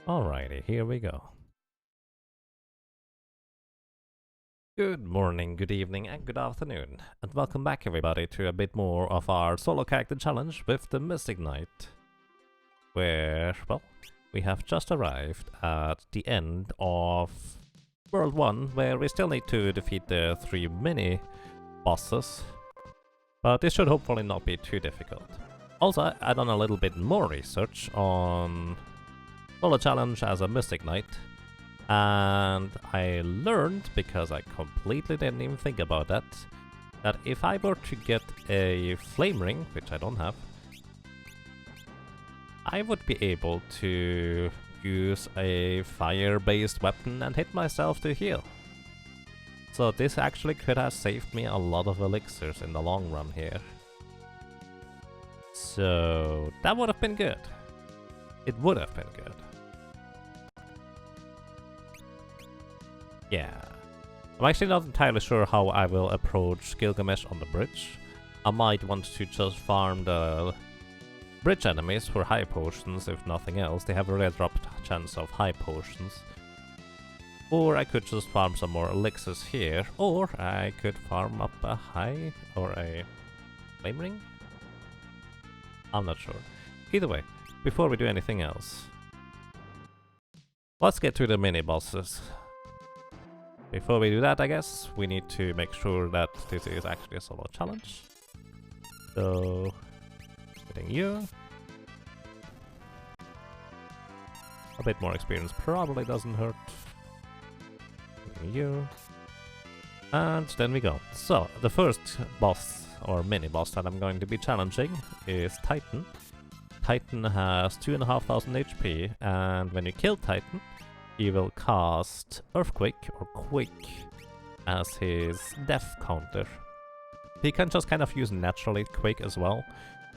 Alrighty, here we go. Good morning, good evening, and good afternoon, and welcome back everybody to a bit more of our solo character challenge with the Mystic Knight, where, well, we have just arrived at the end of World 1, where we still need to defeat the 3 mini bosses, but this should hopefully not be too difficult. Also, I've done a little bit more research on solo challenge as a Mystic Knight, and I learned, because I completely didn't even think about that if I were to get a flame ring, which I don't have, I would be able to use a fire-based weapon and hit myself to heal. So this actually could have saved me a lot of elixirs in the long run here. So that would have been good. It would have been good. Yeah. I'm actually not entirely sure how I will approach Gilgamesh on the bridge. I might want to just farm the bridge enemies for high potions, if nothing else. They have a red drop chance of high potions. Or I could just farm some more elixirs here, or I could farm up a high or a flame ring? I'm not sure. Either way, before we do anything else, let's get to the mini bosses. Before we do that, I guess, we need to make sure that this is actually a solo challenge. So, getting you. A bit more experience probably doesn't hurt. Getting you. And then we go. So, the first boss, or mini boss that I'm going to be challenging is Titan. Titan has 2,500 HP, and when you kill Titan, he will cast Earthquake or Quake as his death counter. He can just kind of use naturally Quake as well,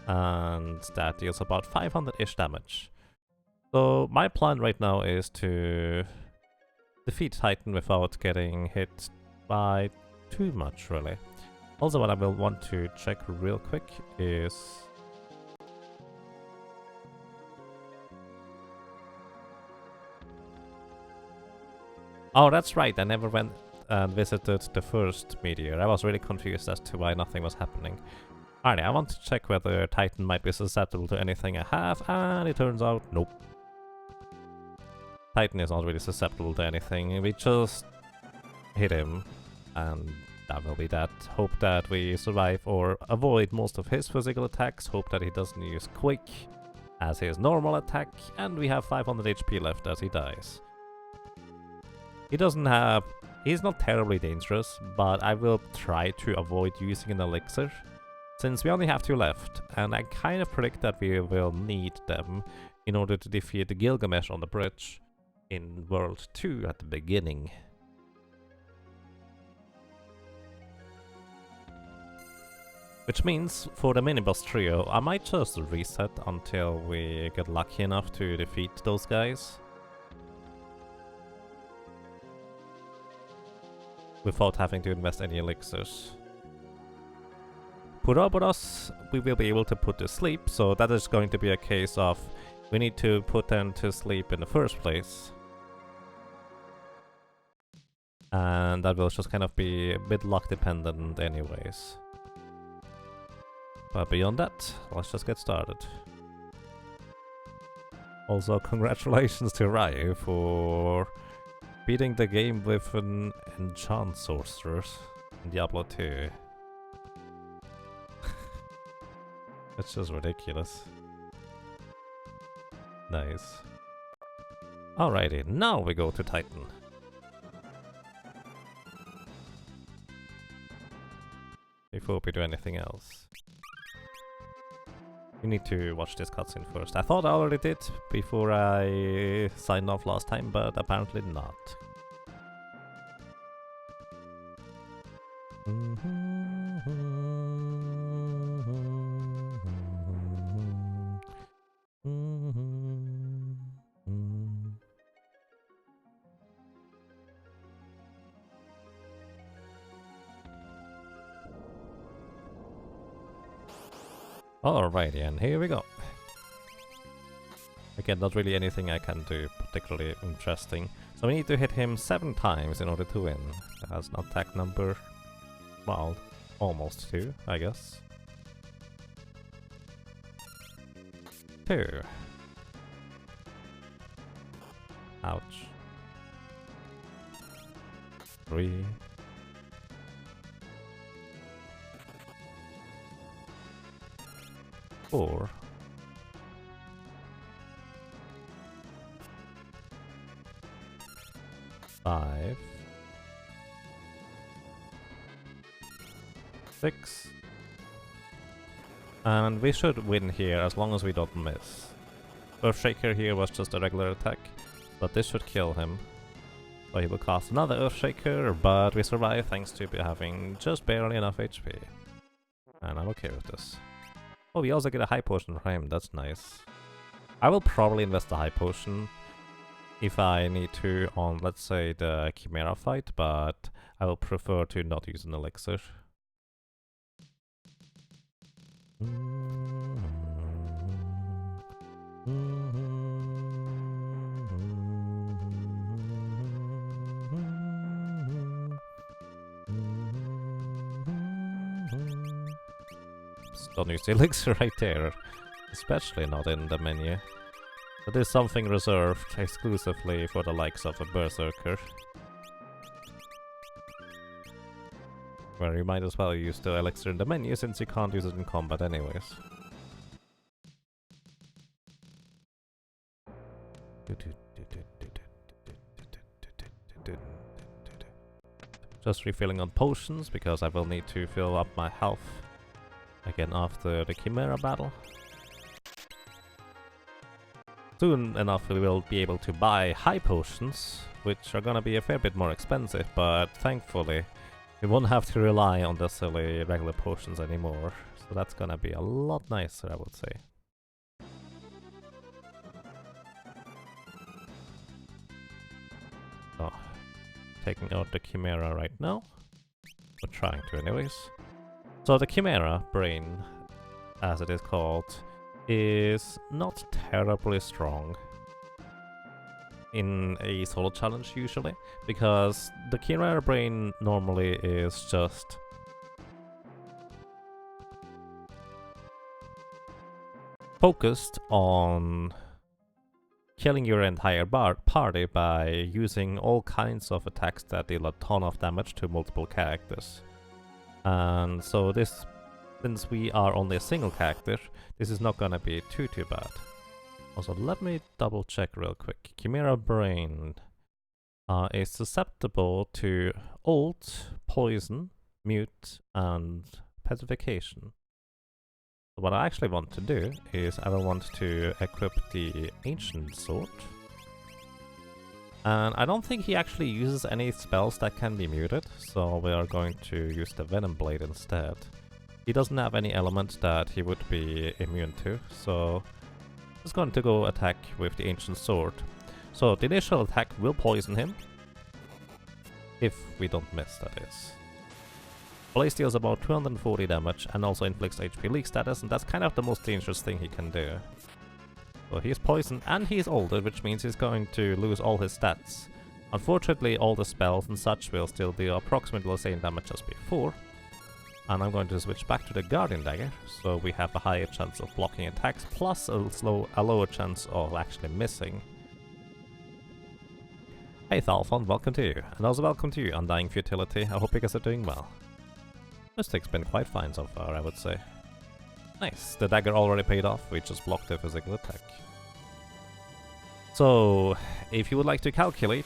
and that deals about 500-ish damage. So my plan right now is to defeat Titan without getting hit by too much, really. Also, what I will want to check real quick is... Oh, that's right, I never went and visited the first meteor. I was really confused as to why nothing was happening. Alright, I want to check whether Titan might be susceptible to anything I have, and it turns out, nope. Titan is not really susceptible to anything, we just hit him, and that will be that. Hope that we survive or avoid most of his physical attacks, hope that he doesn't use Quake as his normal attack, and we have 500 HP left as he dies. He doesn't have... He's not terribly dangerous, but I will try to avoid using an elixir, since we only have 2 left, and I kind of predict that we will need them in order to defeat the Gilgamesh on the bridge in World 2 at the beginning. Which means, for the mini-boss trio, I might just reset until we get lucky enough to defeat those guys. Without having to invest any elixirs. Puroboros we will be able to put to sleep, so that is going to be a case of we need to put them to sleep in the first place. And that will just kind of be a bit luck dependent anyways. But beyond that, let's just get started. Also, congratulations to Ryu for beating the game with an enchant sorcerers in Diablo 2. It's just ridiculous. Nice. Alrighty, now we go to Titan. Before we do anything else. We need to watch this cutscene first. I thought I already did before I signed off last time, but apparently not. Alrighty, and here we go. again, not really anything I can do particularly interesting. So we need to hit him 7 times in order to win. That has an attack number, well, almost 2, I guess. 2. Ouch. 3. 4. 5. 6. And we should win here as long as we don't miss. Earthshaker here was just a regular attack, but this should kill him. So he will cast another Earthshaker, but we survive thanks to having just barely enough HP. And I'm okay with this. Oh, we also get a high potion for him, that's nice. I will probably invest the high potion if I need to on, let's say, the Chimera fight, but I will prefer to not use an elixir. Don't use the elixir right there, especially not in the menu. But there's something reserved exclusively for the likes of a berserker, where you might as well use the elixir in the menu since you can't use it in combat anyways. Just refilling on potions because I will need to fill up my health again after the Chimera battle. Soon enough we will be able to buy high potions, which are gonna be a fair bit more expensive, but thankfully we won't have to rely on the silly regular potions anymore, so that's gonna be a lot nicer, I would say. Oh, taking out the Chimera right now. We're trying to anyways. So the Chimera brain, as it is called, is not terribly strong in a solo challenge usually, because the Chimera brain normally is just focused on killing your entire party by using all kinds of attacks that deal a ton of damage to multiple characters. And so this, since we are only a single character, this is not gonna be too bad. Also, let me double check real quick. Chimera Brain is susceptible to ult, poison, mute, and petrification. So what I actually want to do is I will want to equip the Ancient Sword. And I don't think he actually uses any spells that can be muted, so we are going to use the Venom Blade instead. He doesn't have any element that he would be immune to, so I'm just going to go attack with the Ancient Sword. So the initial attack will poison him, if we don't miss, that is. Blaze deals about 240 damage and also inflicts HP leak status, and that's kind of the most dangerous thing he can do. So he's poisoned and he's older, which means he's going to lose all his stats. Unfortunately, all the spells and such will still do approximately the same damage as before. And I'm going to switch back to the Guardian Dagger, so we have a higher chance of blocking attacks, plus a lower chance of actually missing. Hey Thalfon, welcome to you, and also welcome to you, Undying Futility. I hope you guys are doing well. This tick's been quite fine so far, I would say. Nice, the dagger already paid off, we just blocked the physical attack. So, if you would like to calculate,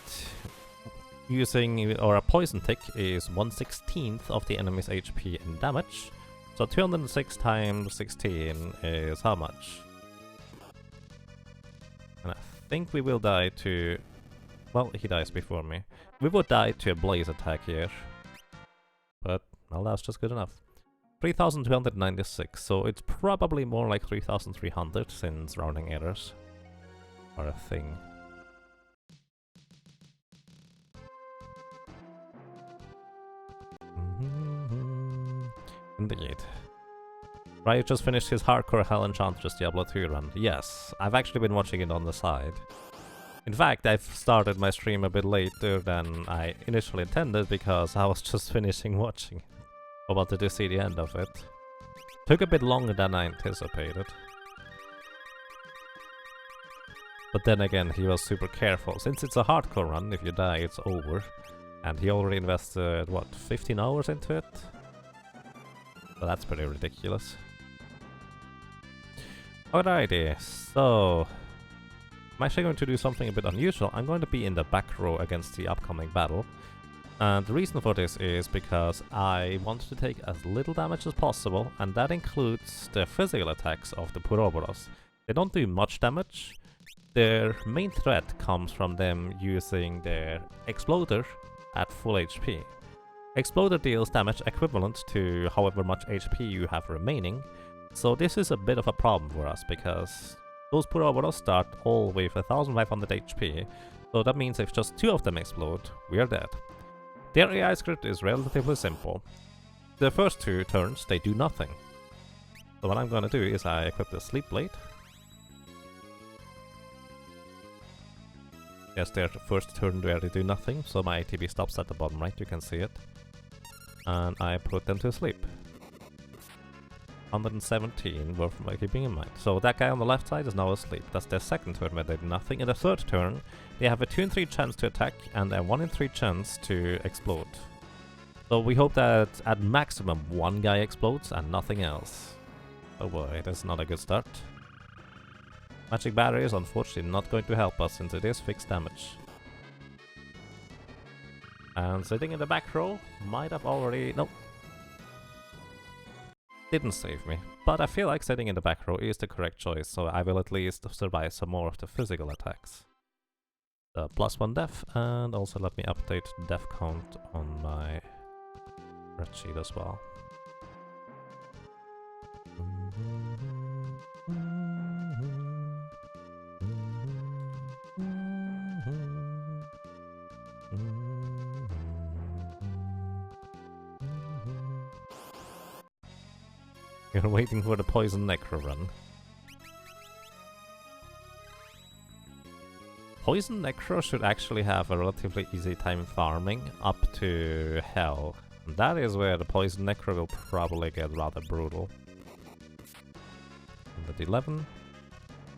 using, or a poison tick is 1/16 of the enemy's HP and damage. So 206 times 16 is how much? And I think we will die to... well, he dies before me. We would die to a blaze attack here. But, well, that's just good enough. 3,296, so it's probably more like 3,300 since rounding errors are a thing. Indeed. Right, just finished his hardcore Hell Enchantress Diablo 2 run. Yes, I've actually been watching it on the side. In fact, I've started my stream a bit later than I initially intended because I was just finishing watching it. I wanted to see the end of it. Took a bit longer than I anticipated. But then again, he was super careful. Since it's a hardcore run, if you die, it's over. And he already invested, what, 15 hours into it? So that's pretty ridiculous. Alrighty, so... I'm actually going to do something a bit unusual. I'm going to be in the back row against the upcoming battle. And the reason for this is because I want to take as little damage as possible, and that includes the physical attacks of the Puroboros. They don't do much damage. Their main threat comes from them using their Exploder at full HP. Exploder deals damage equivalent to however much HP you have remaining, so this is a bit of a problem for us because those Puroboros start all with 1500 HP, so that means if just 2 of them explode, we are dead. Their AI script is relatively simple. The first 2 turns, they do nothing. So what I'm gonna do is I equip the Sleep Blade. Yes, their first turn where they do nothing, so my ATB stops at the bottom right, you can see it. And I put them to sleep. 117 worth keeping in mind. So that guy on the left side is now asleep. That's their second turn where they do nothing. In the third turn, they have a 2 in 3 chance to attack and a 1 in 3 chance to explode. So we hope that at maximum 1 guy explodes and nothing else. Oh boy, that's not a good start. Magic Barrier is unfortunately not going to help us since it is fixed damage. And sitting in the back row might have already... Nope. Didn't save me. But I feel like sitting in the back row is the correct choice, so I will at least survive some more of the physical attacks. The +1 death, and also let me update the death count on my spreadsheet as well. You're waiting for the Poison Necro run. Poison Necro should actually have a relatively easy time farming up to Hell. And that is where the Poison Necro will probably get rather brutal. 111.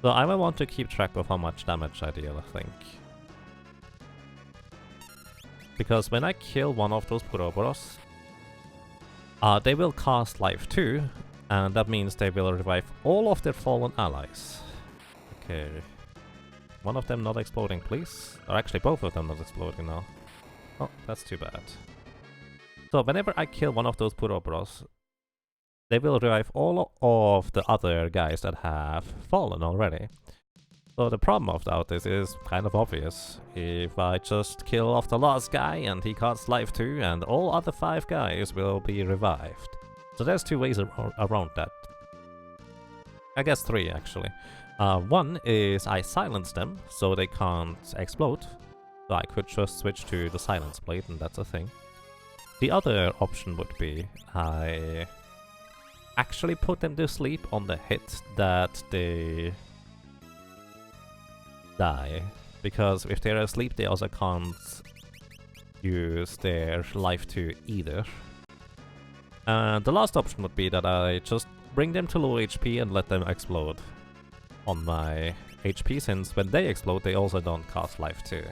So I will want to keep track of how much damage I deal, I think. Because when I kill one of those Puroboros, they will cast life too, and that means they will revive all of their fallen allies. Okay. One of them not exploding, please. Or actually both of them not exploding now. Oh, that's too bad. So whenever I kill one of those Puroboros, they will revive all of the other guys that have fallen already. So the problem of that is kind of obvious. If I just kill off the last guy and he casts life too, and all other 5 guys will be revived. So there's 2 ways around that. I guess 3 actually. One is I silence them so they can't explode. So I could just switch to the silence blade and that's a thing. The other option would be I actually put them to sleep on the hit that they die, because if they're asleep they also can't use their life to either. And the last option would be that I just bring them to low HP and let them explode on my HP, since when they explode they also don't cast life too.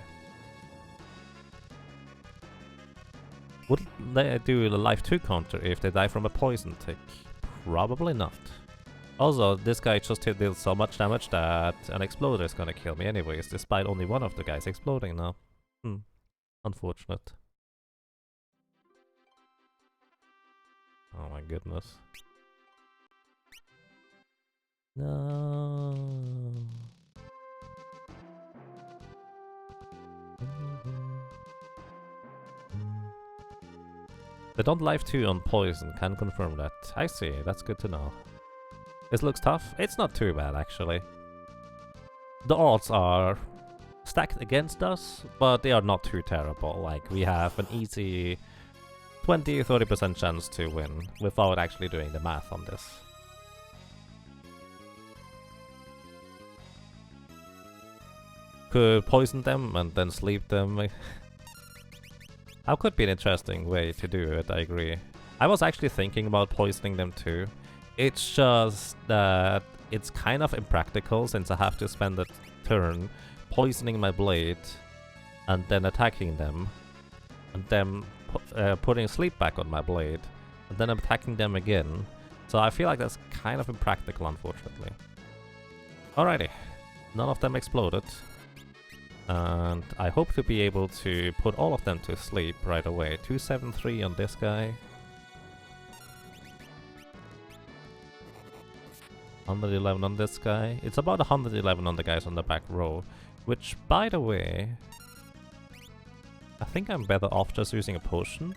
Would they do the life 2 counter if they die from a poison tick? Probably not. Also, this guy just did so much damage that an exploder is gonna kill me anyways, despite only one of the guys exploding now. Unfortunate. Oh my goodness. No. They don't life 2 on poison, can confirm that. I see, that's good to know. This looks tough. It's not too bad, actually. The odds are stacked against us, but they are not too terrible. Like, we have an easy 20-30% chance to win without actually doing the math on this. Could poison them and then sleep them. That could be an interesting way to do it, I agree. I was actually thinking about poisoning them too. It's just that it's kind of impractical since I have to spend a turn poisoning my blade and then attacking them. And then putting sleep back on my blade. And then attacking them again. So I feel like that's kind of impractical, unfortunately. Alrighty. None of them exploded. And I hope to be able to put all of them to sleep right away. 273 on this guy. 111 on this guy. It's about 111 on the guys on the back row. Which, by the way, I think I'm better off just using a potion.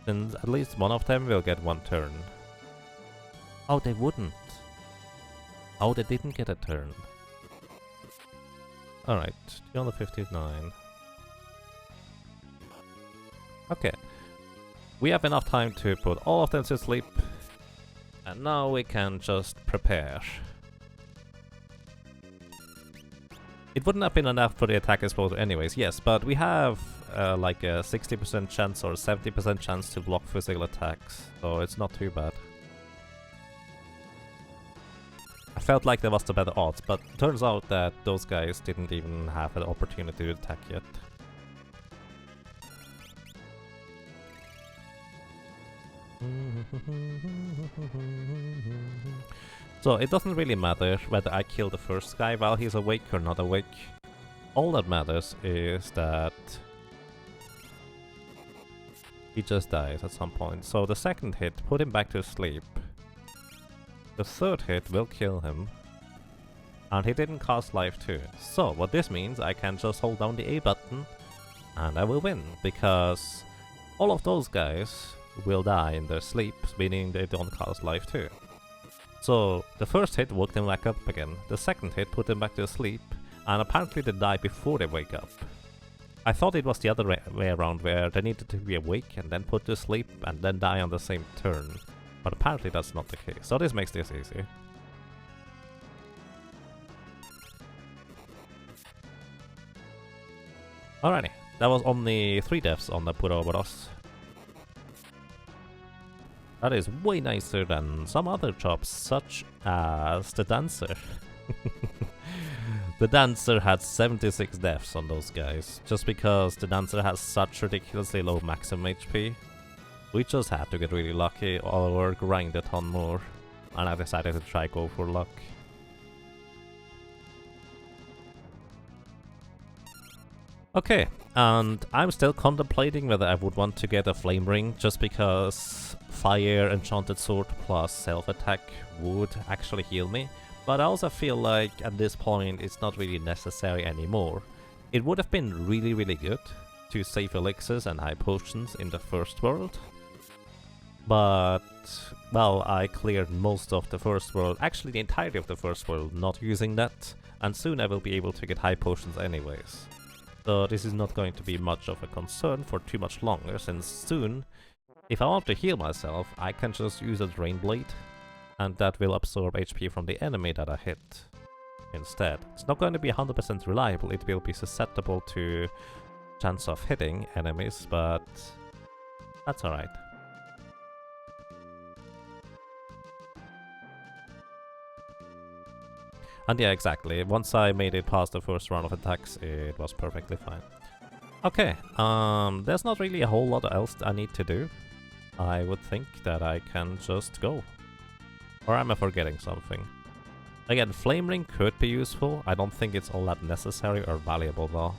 Then at least one of them will get one turn. Oh, they wouldn't. Oh, they didn't get a turn. Alright, 259. Okay. We have enough time to put all of them to sleep. And now we can just prepare. It wouldn't have been enough for the attack exploder anyways, yes, but we have like a 60% chance or 70% chance to block physical attacks, so it's not too bad. I felt like there was the better odds, but turns out that those guys didn't even have an opportunity to attack yet. So it doesn't really matter whether I kill the first guy while he's awake or not awake. All that matters is that he just dies at some point. So the second hit put him back to sleep. The third hit will kill him. And he didn't cast life too. So what this means, I can just hold down the A button and I will win, because all of those guys will die in their sleep, meaning they don't cast life too. So the first hit woke them back up again, the second hit put them back to sleep, and apparently they die before they wake up. I thought it was the other way around, where they needed to be awake and then put to sleep and then die on the same turn. But apparently that's not the case, so this makes this easy. Alrighty, that was only 3 deaths on the Puroboros. That is way nicer than some other jobs, such as the Dancer. The Dancer had 76 deaths on those guys, just because the Dancer has such ridiculously low maximum HP. We just had to get really lucky or grind a ton more, and I decided to try go for luck. Okay, and I'm still contemplating whether I would want to get a Flame Ring, just because Fire, Enchanted Sword plus self-attack would actually heal me. But I also feel like at this point it's not really necessary anymore. It would have been really good to save elixirs and high potions in the first world. But, well, I cleared most of the first world, actually the entirety of the first world, not using that. And soon I will be able to get high potions anyways. So this is not going to be much of a concern for too much longer, since soon, if I want to heal myself, I can just use a Drain Blade, and that will absorb HP from the enemy that I hit instead. It's not going to be 100% reliable, it will be susceptible to chance of hitting enemies, but that's alright. And yeah, exactly. Once I made it past the first round of attacks, it was perfectly fine. Okay, there's not really a whole lot else I need to do. I would think that I can just go. Or am I forgetting something? Again, Flame Ring could be useful. I don't think it's all that necessary or valuable though.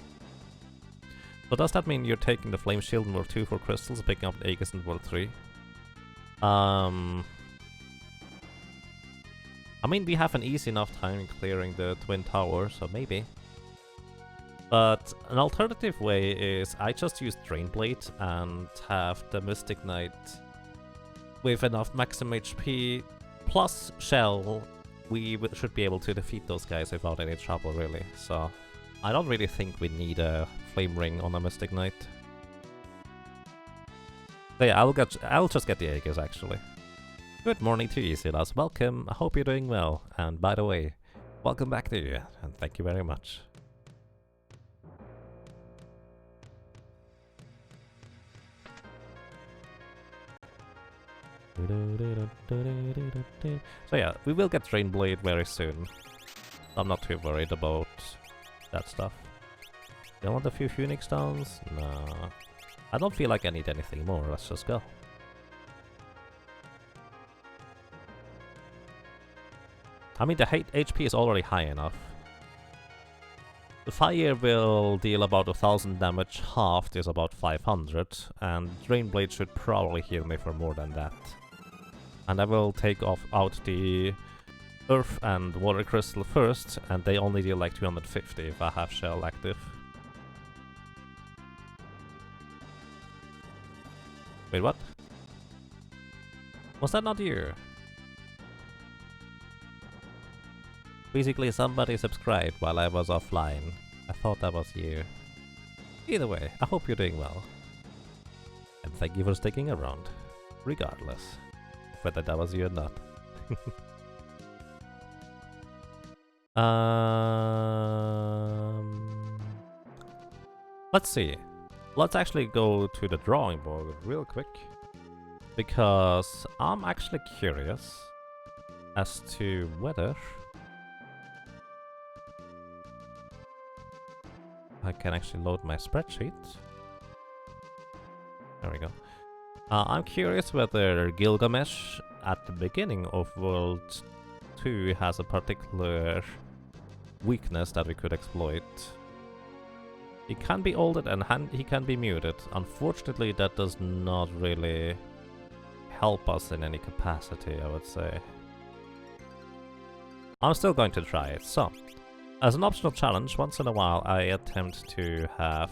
So does that mean you're taking the Flame Shield in World 2 for crystals, picking up the Aegis in World 3? I mean, we have an easy enough time in clearing the Twin Towers, so maybe. But an alternative way is I just use Drain Blade and have the Mystic Knight with enough maximum HP plus Shell. We should be able to defeat those guys without any trouble, really. So I don't really think we need a Flame Ring on a Mystic Knight. So yeah, I'll just get the Aegis actually. Good morning to you, Silas. Welcome. I hope you're doing well. And by the way, welcome back to you, and thank you very much. So yeah, we will get Drain Blade very soon. I'm not too worried about that stuff. You want a few Phoenix Stones? Nah. I don't feel like I need anything more, let's just go. I mean, the HP is already high enough. The fire will deal about 1000 damage, halved is about 500, and Drain Blade should probably heal me for more than that. And I will take out the Earth and Water Crystal first, and they only deal like 250 if I have Shell active. Wait, what? Was that not you? Basically, somebody subscribed while I was offline. I thought that was you. Either way, I hope you're doing well. And thank you for sticking around, regardless of whether that was you or not. Let's see. Let's actually go to the drawing board real quick, because I'm actually curious as to whether I can actually load my spreadsheet. There we go. I'm curious whether Gilgamesh at the beginning of World 2 has a particular weakness that we could exploit. He can be ulted and he can be muted. Unfortunately, that does not really help us in any capacity, I would say. I'm still going to try it. So, as an optional challenge, once in a while I attempt to have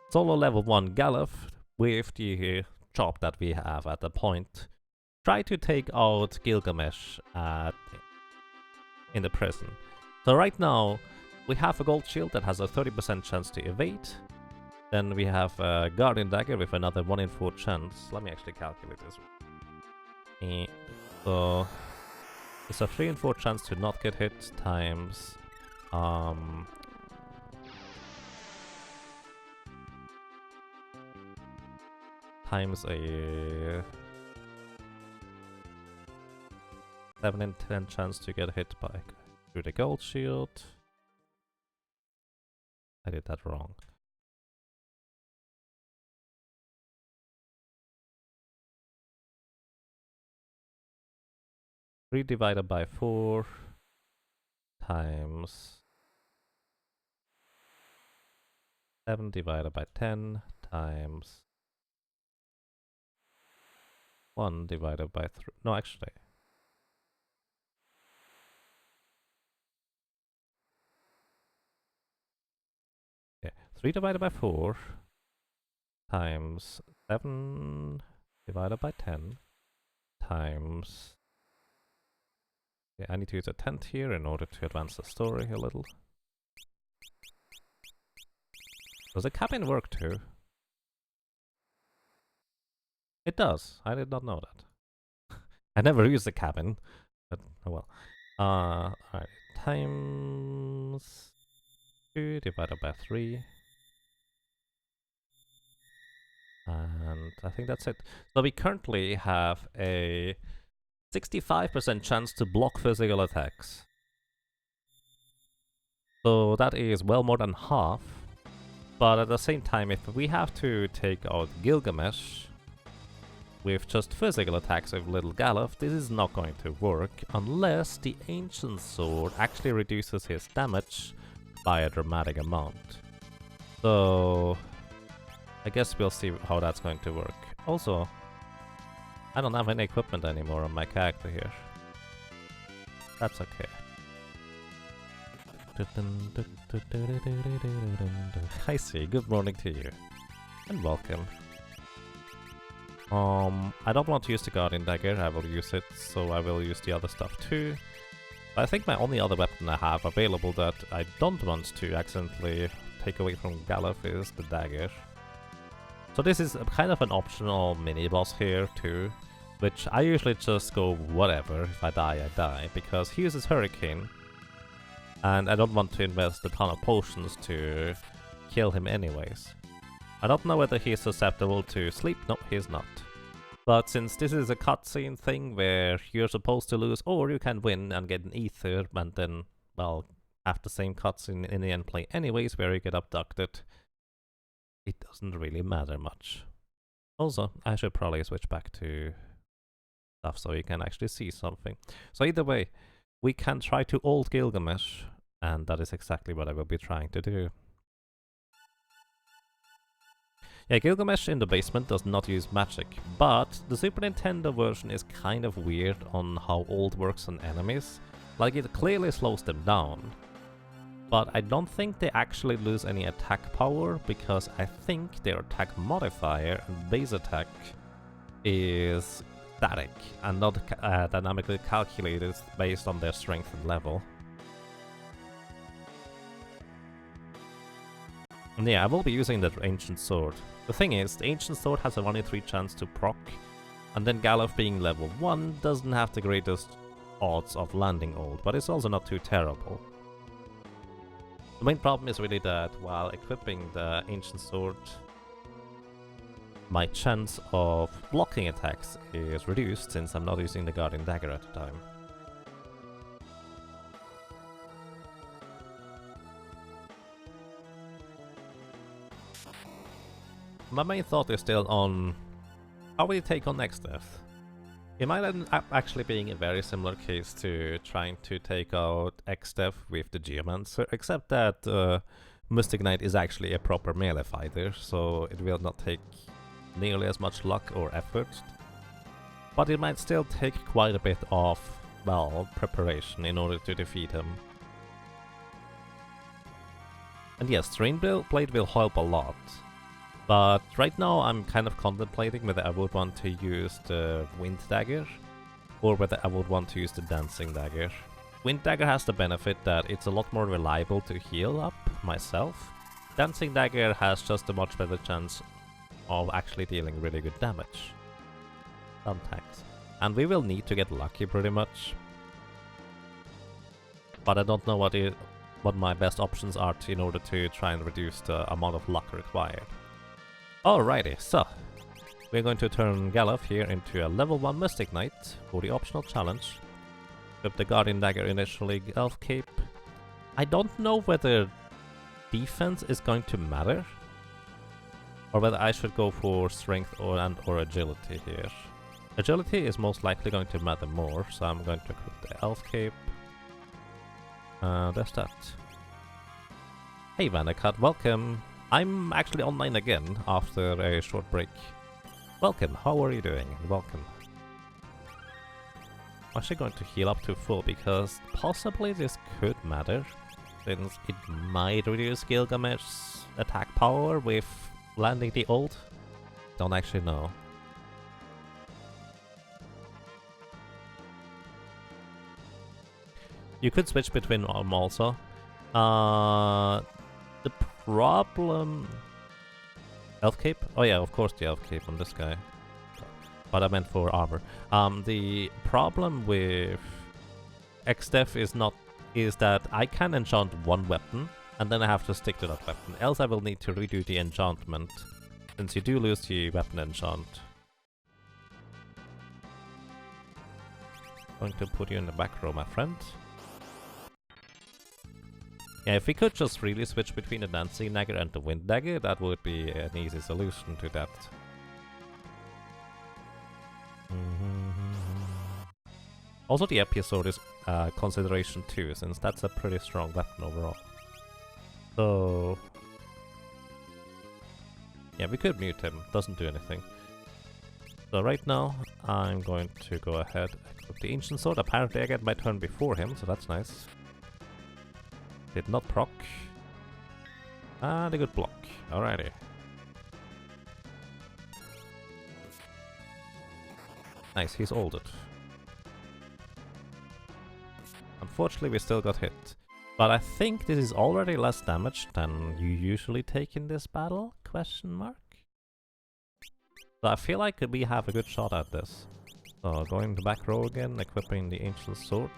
solo level 1 Galuf with the chop that we have at the point. Try to take out Gilgamesh in the prison. So right now we have a gold shield that has a 30% chance to evade. Then we have a Guardian Dagger with another 1 in 4 chance. Let me actually calculate this. So it's a 3 in 4 chance to not get hit times times a 7 in 10 chance to get hit by through the gold shield. I did that wrong. Three divided by 4 times 7 divided by 10 times 1 divided by 3. No, actually. Yeah, 3 divided by 4 times 7 divided by 10 times... Yeah, I need to use a 10th here in order to advance the story a little. Does the cabin work too? It does. I did not know that. I never used the cabin, but oh well. Alright, times 2 divided by 3. And I think that's it. So we currently have a 65% chance to block physical attacks. So that is well more than half. But at the same time, if we have to take out Gilgamesh with just physical attacks with Little Galuf, this is not going to work unless the Ancient Sword actually reduces his damage by a dramatic amount. So I guess we'll see how that's going to work. Also, I don't have any equipment anymore on my character here. That's okay. I see, good morning to you. And welcome. I don't want to use the Guardian Dagger, I will use it, so I will use the other stuff too. But I think my only other weapon I have available that I don't want to accidentally take away from Galuf is the dagger. So this is kind of an optional mini-boss here too, which I usually just go whatever, if I die, I die, because he uses Hurricane, and I don't want to invest a ton of potions to kill him anyways. I don't know whether he's susceptible to sleep. No, he's not. But since this is a cutscene thing where you're supposed to lose or you can win and get an ether and then, well, have the same cutscene in the end play anyways where you get abducted, it doesn't really matter much. Also, I should probably switch back to stuff so you can actually see something. So either way, we can try to ult Gilgamesh, and that is exactly what I will be trying to do. Yeah, Gilgamesh in the basement does not use magic, but the Super Nintendo version is kind of weird on how ult works on enemies. Like, it clearly slows them down, but I don't think they actually lose any attack power, because I think their attack modifier and base attack is static and not dynamically calculated based on their strength and level. And yeah, I will be using the Ancient Sword. The thing is, the Ancient Sword has a 1 in 3 chance to proc, and then Galuf being level 1 doesn't have the greatest odds of landing ult, but it's also not too terrible. The main problem is really that while equipping the Ancient Sword, my chance of blocking attacks is reduced since I'm not using the Guardian Dagger at the time. My main thought is still on how we take on Xdeath. It might end up actually being a very similar case to trying to take out Xdeath with the Geomancer, except that Mystic Knight is actually a proper melee fighter, so it will not take nearly as much luck or effort. But it might still take quite a bit of, well, preparation in order to defeat him. And yes, Drain Blade will help a lot. But right now I'm kind of contemplating whether I would want to use the Wind Dagger or whether I would want to use the Dancing Dagger. Wind Dagger has the benefit that it's a lot more reliable to heal up myself. Dancing Dagger has just a much better chance of actually dealing really good damage. Sometimes. And we will need to get lucky pretty much. But I don't know what my best options are in order to try and reduce the amount of luck required. Alrighty, so we're going to turn Galuf here into a level 1 Mystic Knight for the optional challenge. With the Guardian Dagger initially, Elf Cape. I don't know whether defense is going to matter, or whether I should go for strength or agility here. Agility is most likely going to matter more, so I'm going to equip the Elf Cape. There's that. Hey Vanakat, welcome! I'm actually online again after a short break. Welcome, how are you doing? Welcome. I'm actually going to heal up to full because possibly this could matter, since it might reduce Gilgamesh's attack power with landing the ult. Don't actually know. You could switch between them also. The problem... Elf Cape? Oh yeah, of course the Elf Cape on this guy. But I meant for armor. The problem with Xdeath is that I can enchant one weapon, and then I have to stick to that weapon. Else I will need to redo the enchantment, since you do lose the weapon enchant. Going to put you in the back row, my friend. Yeah, if we could just really switch between the Dancing Dagger and the Wind Dagger, that would be an easy solution to that. Also the episode is consideration too, since that's a pretty strong weapon overall. So... yeah, we could mute him, doesn't do anything. So right now, I'm going to go ahead and equip the Ancient Sword. Apparently I get my turn before him, so that's nice. Did not proc. And a good block. Alrighty. Nice, he's ulted. Unfortunately, we still got hit. But I think this is already less damage than you usually take in this battle? Question mark? So I feel like we have a good shot at this. So going the back row again, equipping the Ancient Sword.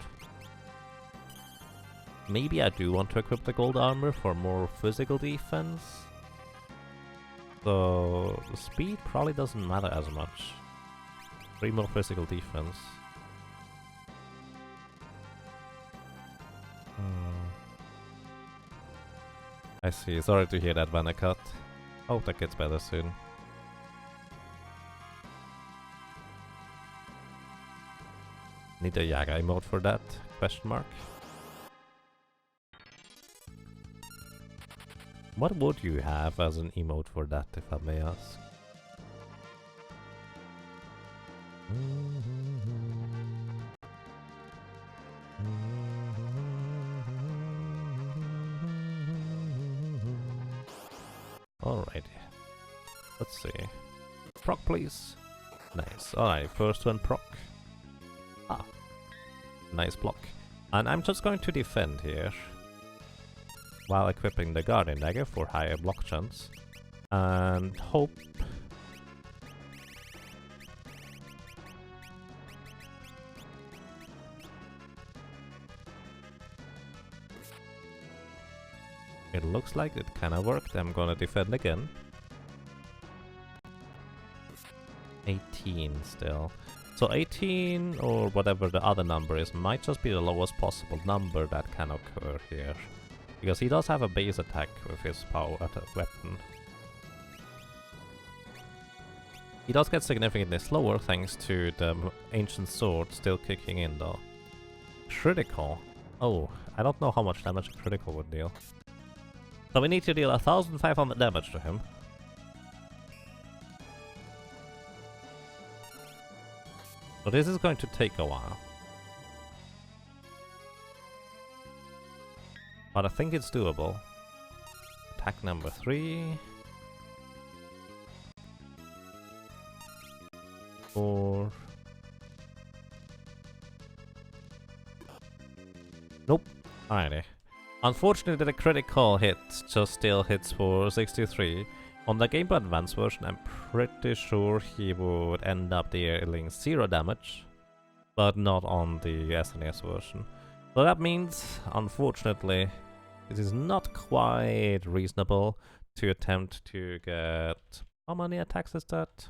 Maybe I do want to equip the gold armor for more physical defense. So the speed probably doesn't matter as much. 3 more physical defense. I see. Sorry to hear that, Vanacut. Hope that gets better soon. Need a Yaga emote for that? Question mark. What would you have as an emote for that, if I may ask? Alrighty. Let's see. Proc, please. Nice. Alright, first one proc. Ah. Nice block. And I'm just going to defend here, while equipping the Guardian Dagger for higher block chance, and hope it looks like it kinda worked. I'm gonna defend again. 18 still. So 18, or whatever the other number is, might just be the lowest possible number that can occur here. Because he does have a base attack with his power weapon. He does get significantly slower thanks to the ancient sword still kicking in though. Critical. Oh, I don't know how much damage a critical would deal. So we need to deal 1500 damage to him. So this is going to take a while. But I think it's doable. Attack number 3. 4. Nope. Alrighty. Unfortunately, the critical hit just still hits for 63. On the Game Boy Advance version, I'm pretty sure he would end up dealing 0 damage, but not on the SNES version. So that means, unfortunately, it is not quite reasonable to attempt to get... How many attacks is that?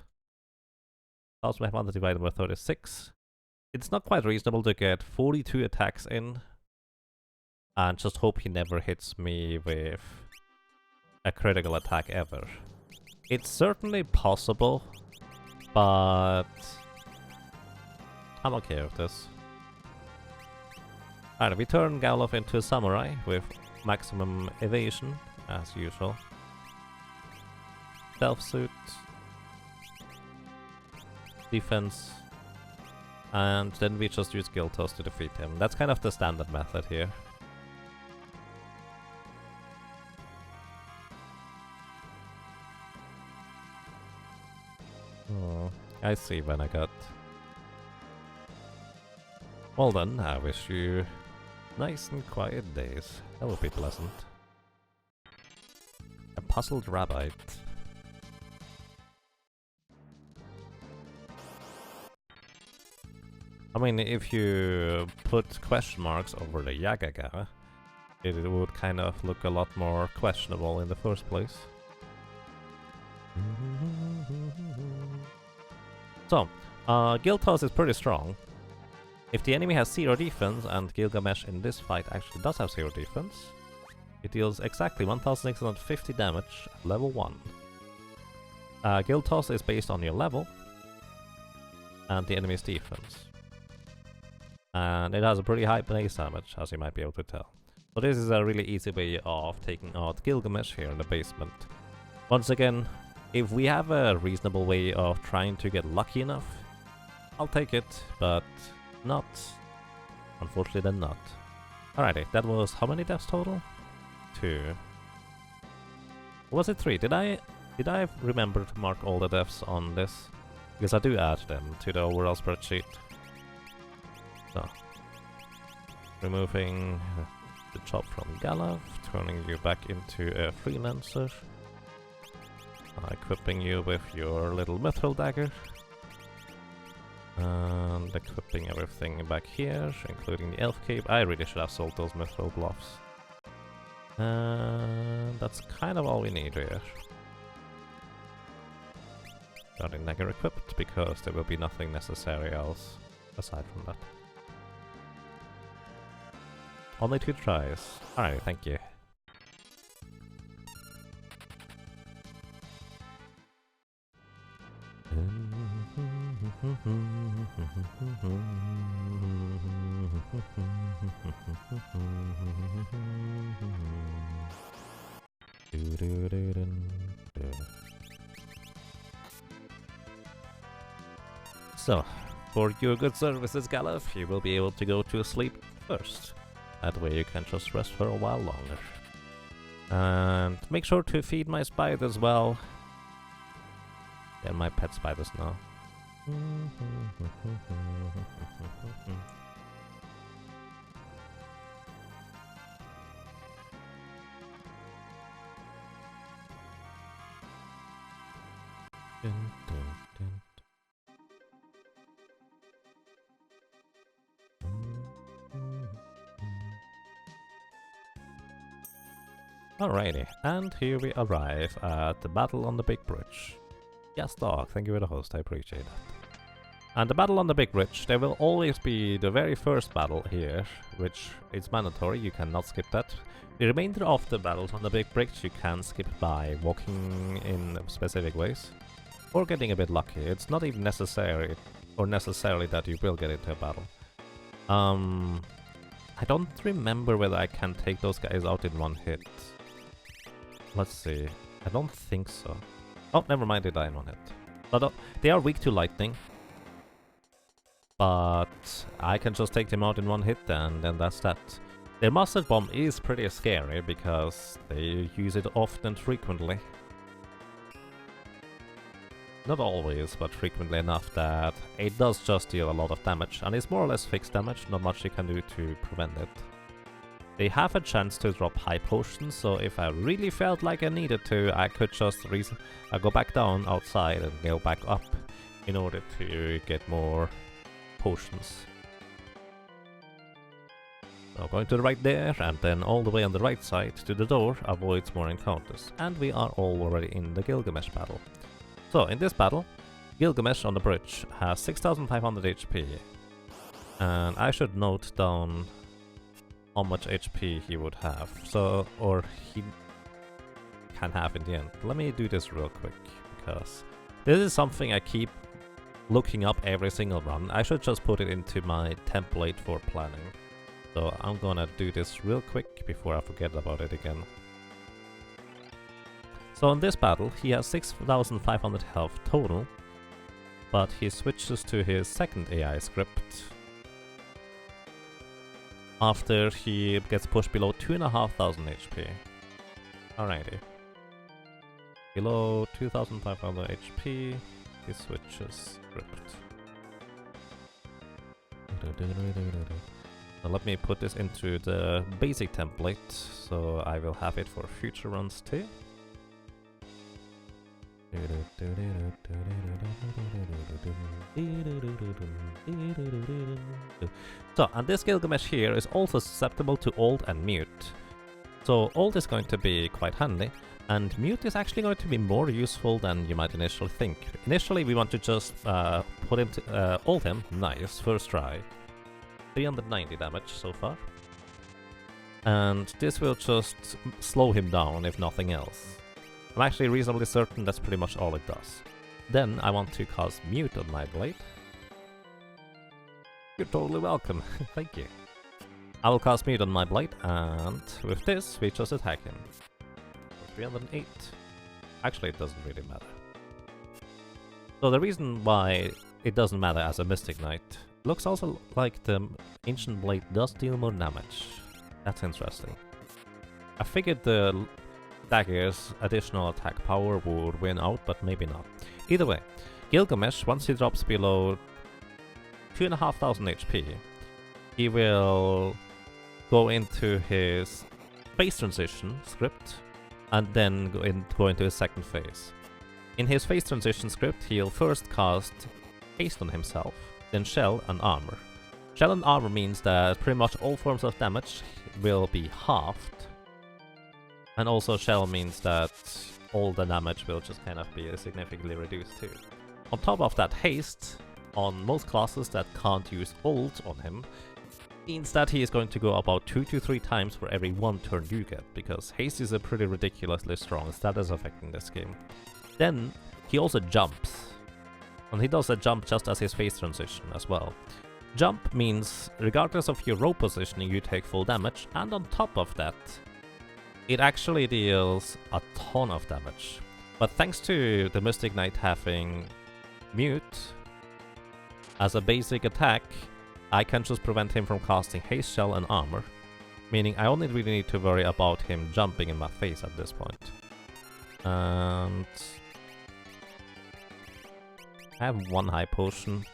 1500 divided by 36. It's not quite reasonable to get 42 attacks in and just hope he never hits me with a critical attack ever. It's certainly possible, but I'm okay with this. Alright, we turn Galof into a samurai with maximum evasion, as usual. Stealth suit, defense, and then we just use Giltos to defeat him. That's kind of the standard method here. Oh, I see when I got. Well then, I wish you nice and quiet days. That would be pleasant. A puzzled rabbit. I mean, if you put question marks over the Yagaga, it would kind of look a lot more questionable in the first place. So, Gilgamesh is pretty strong. If the enemy has 0 defense, and Gilgamesh in this fight actually does have 0 defense, it deals exactly 1650 damage at level 1. Gilgamesh is based on your level and the enemy's defense. And it has a pretty high base damage, as you might be able to tell. So this is a really easy way of taking out Gilgamesh here in the basement. Once again, if we have a reasonable way of trying to get lucky enough, I'll take it, but not. Unfortunately, then not. Alrighty, that was how many deaths total? 2. Or was it 3? Did I remember to mark all the deaths on this? Because I do add them to the overall spreadsheet. So, removing the chop from Galav, turning you back into a freelancer, equipping you with your little mithril dagger, and equipping everything back here, including the elf cape. I really should have sold those mithril bluffs. And that's kind of all we need here. Starting dagger equipped because there will be nothing necessary else aside from that. Only 2 tries. Alright, thank you. So, for your good services, Galef, you will be able to go to sleep first. That way you can just rest for a while longer. And make sure to feed my spiders well. They're my pet spiders now. Alrighty, and here we arrive at the battle on the big bridge. Yes, dog, thank you for the host, I appreciate that. And the battle on the big bridge, there will always be the very first battle here, which is mandatory, you cannot skip that. The remainder of the battles on the big bridge you can skip by walking in specific ways, or getting a bit lucky. It's not even necessary, or necessarily that you will get into a battle. I don't remember whether I can take those guys out in one hit. Let's see. I don't think so. Oh, never mind, they die in one hit. But they are weak to lightning. But I can just take them out in one hit and then that's that. Their mustard bomb is pretty scary because they use it often and frequently. Not always, but frequently enough that it does just deal a lot of damage. And it's more or less fixed damage, not much you can do to prevent it. They have a chance to drop high potions, so if I really felt like I needed to, I could just go back down outside and go back up in order to get more potions. So going to the right there, and then all the way on the right side to the door avoids more encounters. And we are already in the Gilgamesh battle. So in this battle, Gilgamesh on the bridge has 6500 HP. And I should note down how much HP he would have, so, or he can have in the end. Let me do this real quick, because this is something I keep looking up every single run. I should just put it into my template for planning. So I'm gonna do this real quick before I forget about it again. So in this battle, he has 6500 health total, but he switches to his second AI script after he gets pushed below 2500 HP. Alrighty. Below 2500 HP, he switches script. So let me put this into the basic template, so I will have it for future runs too. So, and this Gilgamesh here is also susceptible to ult and mute. So ult is going to be quite handy, and mute is actually going to be more useful than you might initially think. Initially we want to just put him to ult him, nice, first try. 390 damage so far. And this will just slow him down if nothing else. I'm actually reasonably certain that's pretty much all it does. Then I want to cast mute on my blade. You're totally welcome, thank you. I will cast mute on my blade, and with this we just attack him. 308. Actually, it doesn't really matter. So the reason why it doesn't matter as a Mystic Knight, looks also like the Ancient Blade does deal more damage. That's interesting. I figured the dagger's additional attack power would win out, but maybe not. Either way, Gilgamesh, once he drops below 2500 HP, he will go into his phase transition script and then go into his second phase. In his phase transition script, he'll first cast haste on himself, then shell and armor. Shell and armor means that pretty much all forms of damage will be halved. And also shell means that all the damage will just kind of be significantly reduced too. On top of that, haste on most classes that can't use ult on him means that he is going to go about 2 to 3 times for every 1 turn you get, because haste is a pretty ridiculously strong status effect in this game. Then he also jumps, and he does a jump just as his phase transition as well. Jump means regardless of your row positioning you take full damage, and on top of that it actually deals a ton of damage. But thanks to the Mystic Knight having mute as a basic attack, I can just prevent him from casting haste shell and armor, meaning I only really need to worry about him jumping in my face at this point. And I have 1 high potion,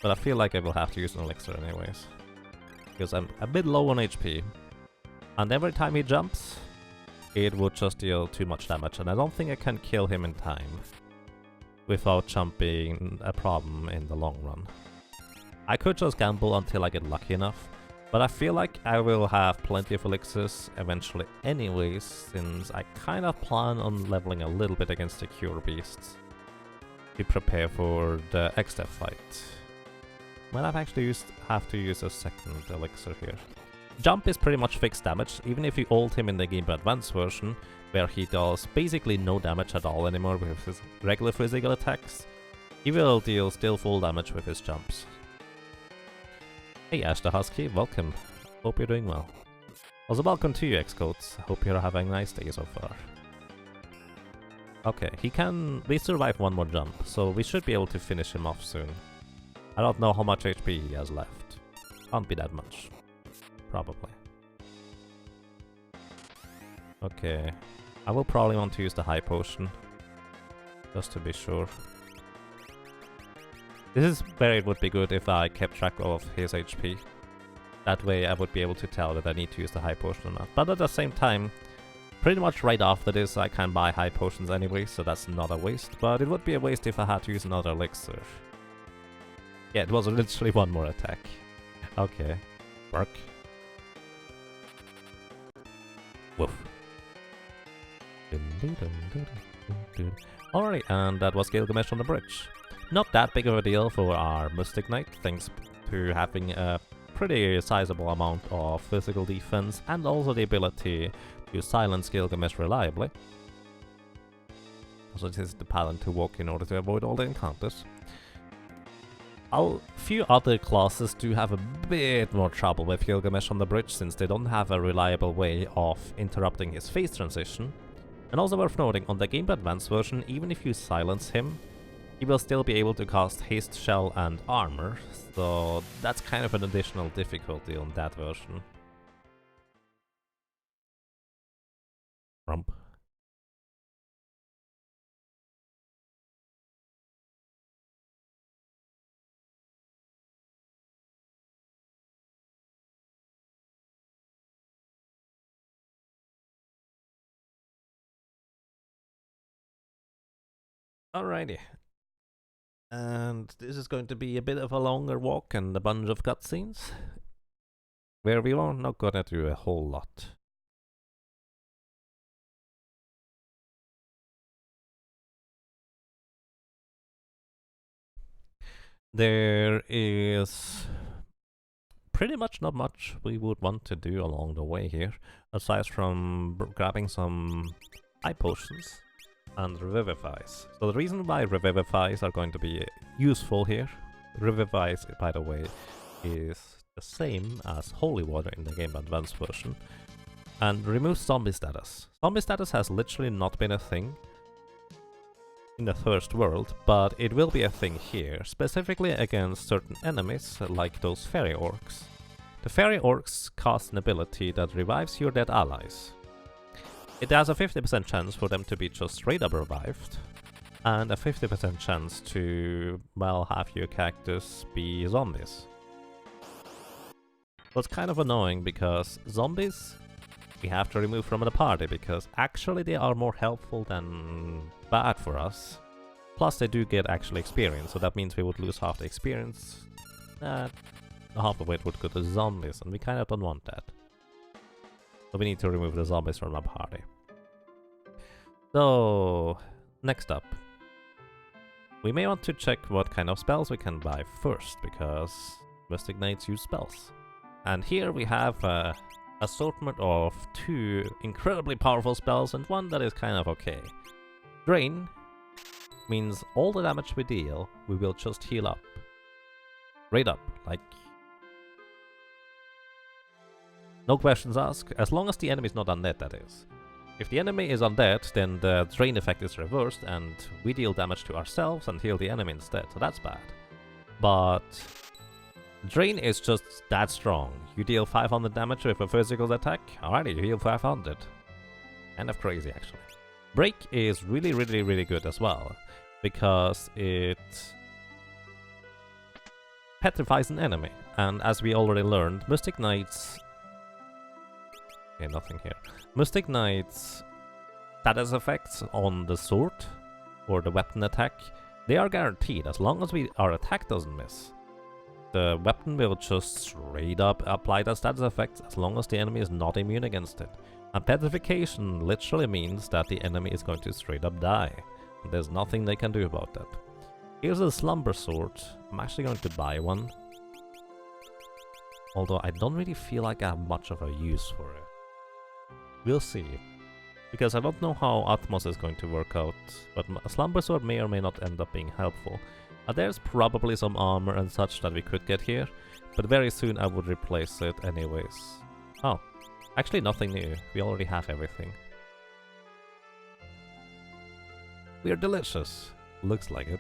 but I feel like I will have to use an elixir anyways, because I'm a bit low on HP, and every time he jumps it would just deal too much damage, and I don't think I can kill him in time without jumping a problem in the long run. I could just gamble until I get lucky enough, but I feel like I will have plenty of elixirs eventually anyways, since I kind of plan on leveling a little bit against the Cure Beasts to prepare for the XF fight. Might have actually have to use a second elixir here. Jump is pretty much fixed damage, even if you ult him in the Game Boy Advance version, where he does basically no damage at all anymore with his regular physical attacks. He will deal still full damage with his jumps. Hey Ash the Husky, welcome. Hope you're doing well. Also welcome to you Xcodes, hope you're having a nice day so far. Okay, he can at least survive 1 more jump, so we should be able to finish him off soon. I don't know how much HP he has left. Can't be that much. Probably. Okay, I will probably want to use the high potion, just to be sure. This is where it would be good if I kept track of his HP. That way I would be able to tell that I need to use the high potion or not. But at the same time, pretty much right after this I can buy high potions anyway, so that's not a waste. But it would be a waste if I had to use another elixir. Yeah, it was literally 1 more attack. Okay, work. Woof. Alright, and that was Gilgamesh on the bridge. Not that big of a deal for our Mystic Knight, thanks to having a pretty sizable amount of physical defense and also the ability to silence Gilgamesh reliably. Also, this is the pattern to walk in order to avoid all the encounters. A few other classes do have a bit more trouble with Gilgamesh on the bridge, since they don't have a reliable way of interrupting his phase transition. And also worth noting, on the Game Boy Advance version, even if you silence him, he will still be able to cast Haste Shell and Armor, so that's kind of an additional difficulty on that version. Rump. Alrighty. And this is going to be a bit of a longer walk and a bunch of cutscenes, where we are not gonna do a whole lot. There is pretty much not much we would want to do along the way here, aside from grabbing some high potions and revivifies. So the reason why revivifies are going to be useful here, revivifies, by the way, is the same as holy water in the Game Boy Advance version, and removes zombie status. Zombie status has literally not been a thing in the first world, but it will be a thing here, specifically against certain enemies like those fairy orcs. The fairy orcs cast an ability that revives your dead allies. It has a 50% chance for them to be just straight up revived, and a 50% chance to, well, have your characters be zombies. So it's kind of annoying, because zombies we have to remove from the party, because actually they are more helpful than bad for us. Plus they do get actually experience, so that means we would lose half the experience. Half of it would go to zombies, and we kind of don't want that. So we need to remove the zombies from our party. So, next up. We may want to check what kind of spells we can buy first, because Mystic Knights use spells. And here we have a assortment of 2 incredibly powerful spells and one that is kind of okay. Drain means all the damage we deal, we will just heal up. Straight up, like... No questions asked, as long as the enemy is not undead, that is. If the enemy is undead, then the drain effect is reversed and we deal damage to ourselves and heal the enemy instead, so that's bad. But drain is just that strong. You deal 500 damage with a physical attack, alrighty, you heal 500. Kind of crazy, actually. Break is really good as well, because it petrifies an enemy. And as we already learned, Mystic Knights... Okay, nothing here. Mystic Knights' status effects on the sword or the weapon attack, they are guaranteed as long as our attack doesn't miss. The weapon will just straight up apply the status effects as long as the enemy is not immune against it. And petrification literally means that the enemy is going to straight up die. And there's nothing they can do about that. Here's a slumber sword. I'm actually going to buy one. Although I don't really feel like I have much of a use for it. We'll see. Because I don't know how Atmos is going to work out, but a slumber sword may or may not end up being helpful. There's probably some armor and such that we could get here, but very soon I would replace it anyways. Oh, actually nothing new. We already have everything. We are delicious. Looks like it.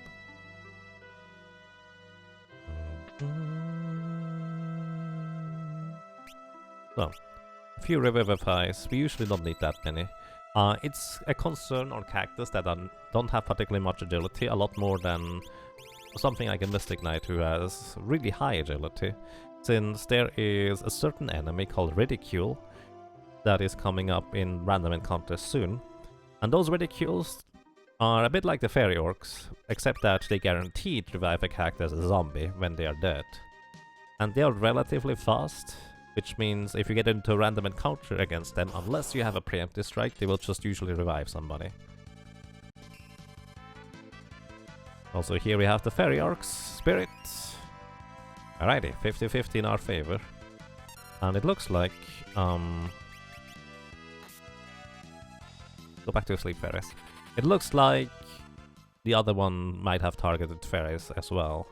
So, a few Revivifys. We usually don't need that many. It's a concern on characters that don't have particularly much agility, a lot more than something like a Mystic Knight who has really high agility, since there is a certain enemy called Ridicule that is coming up in random encounters soon. And those Ridicules are a bit like the Fairy Orcs, except that they guarantee to revive a character as a zombie when they are dead. And they are relatively fast, which means if you get into a random encounter against them, unless you have a preemptive strike, they will just usually revive somebody. Also here we have the Fairy Orcs, Spirit. Alrighty, 50-50 in our favor. And it looks like... Go back to sleep, Fairies. It looks like the other one might have targeted Fairies as well.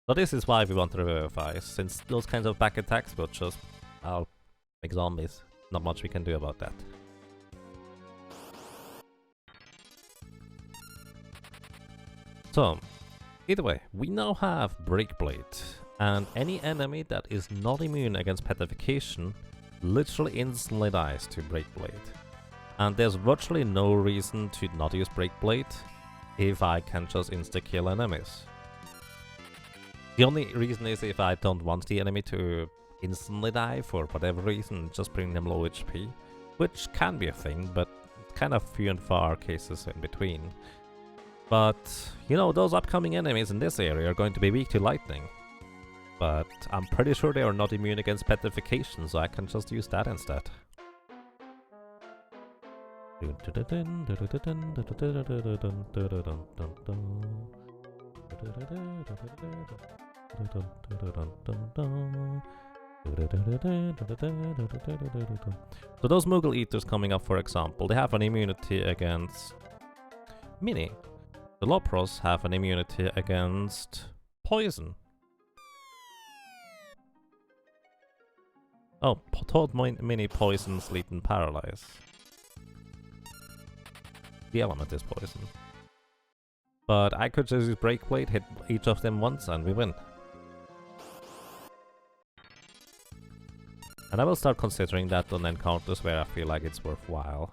So this is why we want to Revivify, since those kinds of back attacks will just make zombies. Not much we can do about that. So, either way, we now have Breakblade, and any enemy that is not immune against petrification literally instantly dies to Breakblade. And there's virtually no reason to not use Breakblade if I can just insta-kill enemies. The only reason is if I don't want the enemy to instantly die for whatever reason, just bring them low HP, which can be a thing, but kind of few and far cases in between. But, you know, those upcoming enemies in this area are going to be weak to lightning. But I'm pretty sure they are not immune against petrification, so I can just use that instead. So those Moogle Eaters coming up, for example, they have an immunity against Mini. The Lopros have an immunity against poison. Oh, told Mini poison, sleep and paralyze. The element is poison. But I could just use Breakblade, hit each of them once, and we win. And I will start considering that on encounters where I feel like it's worthwhile.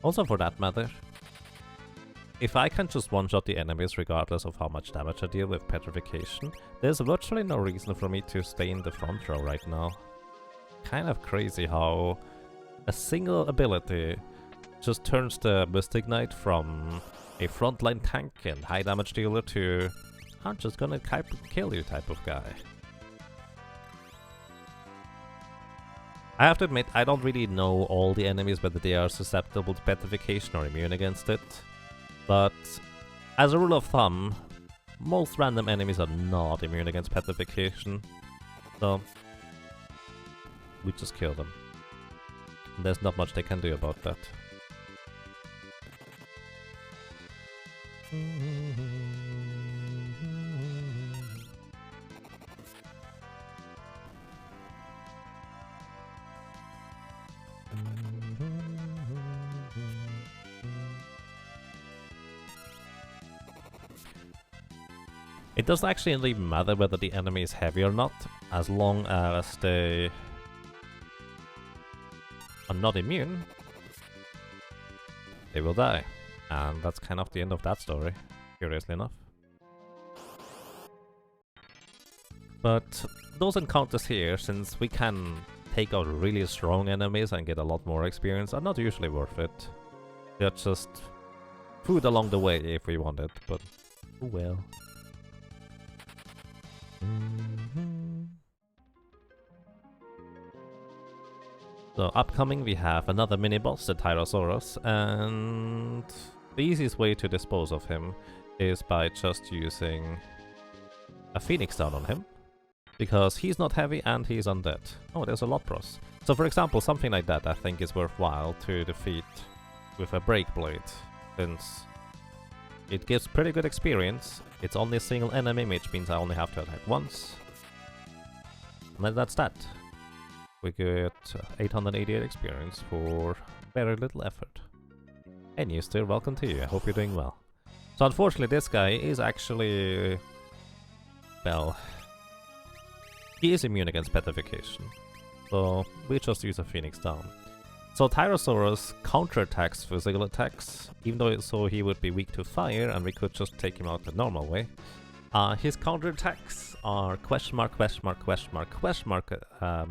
Also, for that matter, if I can just one-shot the enemies regardless of how much damage I deal with petrification, there's virtually no reason for me to stay in the front row right now. Kind of crazy how a single ability just turns the Mystic Knight from a frontline tank and high damage dealer to I'm just gonna kill you type of guy. I have to admit, I don't really know all the enemies whether they are susceptible to petrification or immune against it. But as a rule of thumb, most random enemies are not immune against petrification. So we just kill them. And there's not much they can do about that. It doesn't actually even matter whether the enemy is heavy or not, as long as they are not immune, they will die. And that's kind of the end of that story, curiously enough. But those encounters here, since we can take out really strong enemies and get a lot more experience, are not usually worth it. They're just food along the way if we want it, but oh well. So upcoming we have another mini-boss, the Tyrannosaurus, and the easiest way to dispose of him is by just using a Phoenix Down on him, because he's not heavy and he's undead. Oh, there's a lot pros. So for example, something like that I think is worthwhile to defeat with a Break Blade, since it gives pretty good experience. It's only a single enemy, which means I only have to attack once. And then that's that. We get 888 experience for very little effort. And you still, welcome to you, I hope you're doing well. So unfortunately this guy is actually, well, he is immune against petrification. So we just use a Phoenix Down. So Tyrannosaurus counterattacks physical attacks, even though so he would be weak to fire and we could just take him out the normal way. His counterattacks are question mark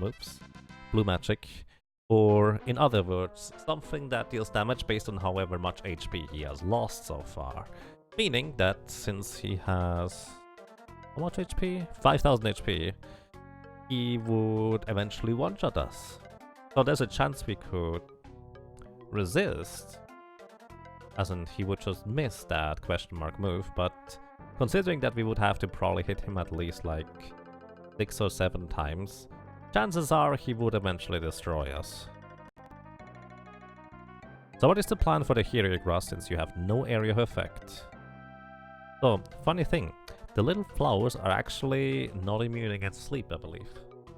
moves, blue magic, or in other words, something that deals damage based on however much HP he has lost so far. Meaning that since he has, how much HP? 5000 HP, he would eventually one-shot us. So there's a chance we could resist, as in he would just miss that question mark move, but considering that we would have to probably hit him at least like 6 or 7 times, chances are he would eventually destroy us. So what is the plan for the Heroic Grass since you have no area of effect? So, funny thing, the little flowers are actually not immune against sleep, I believe.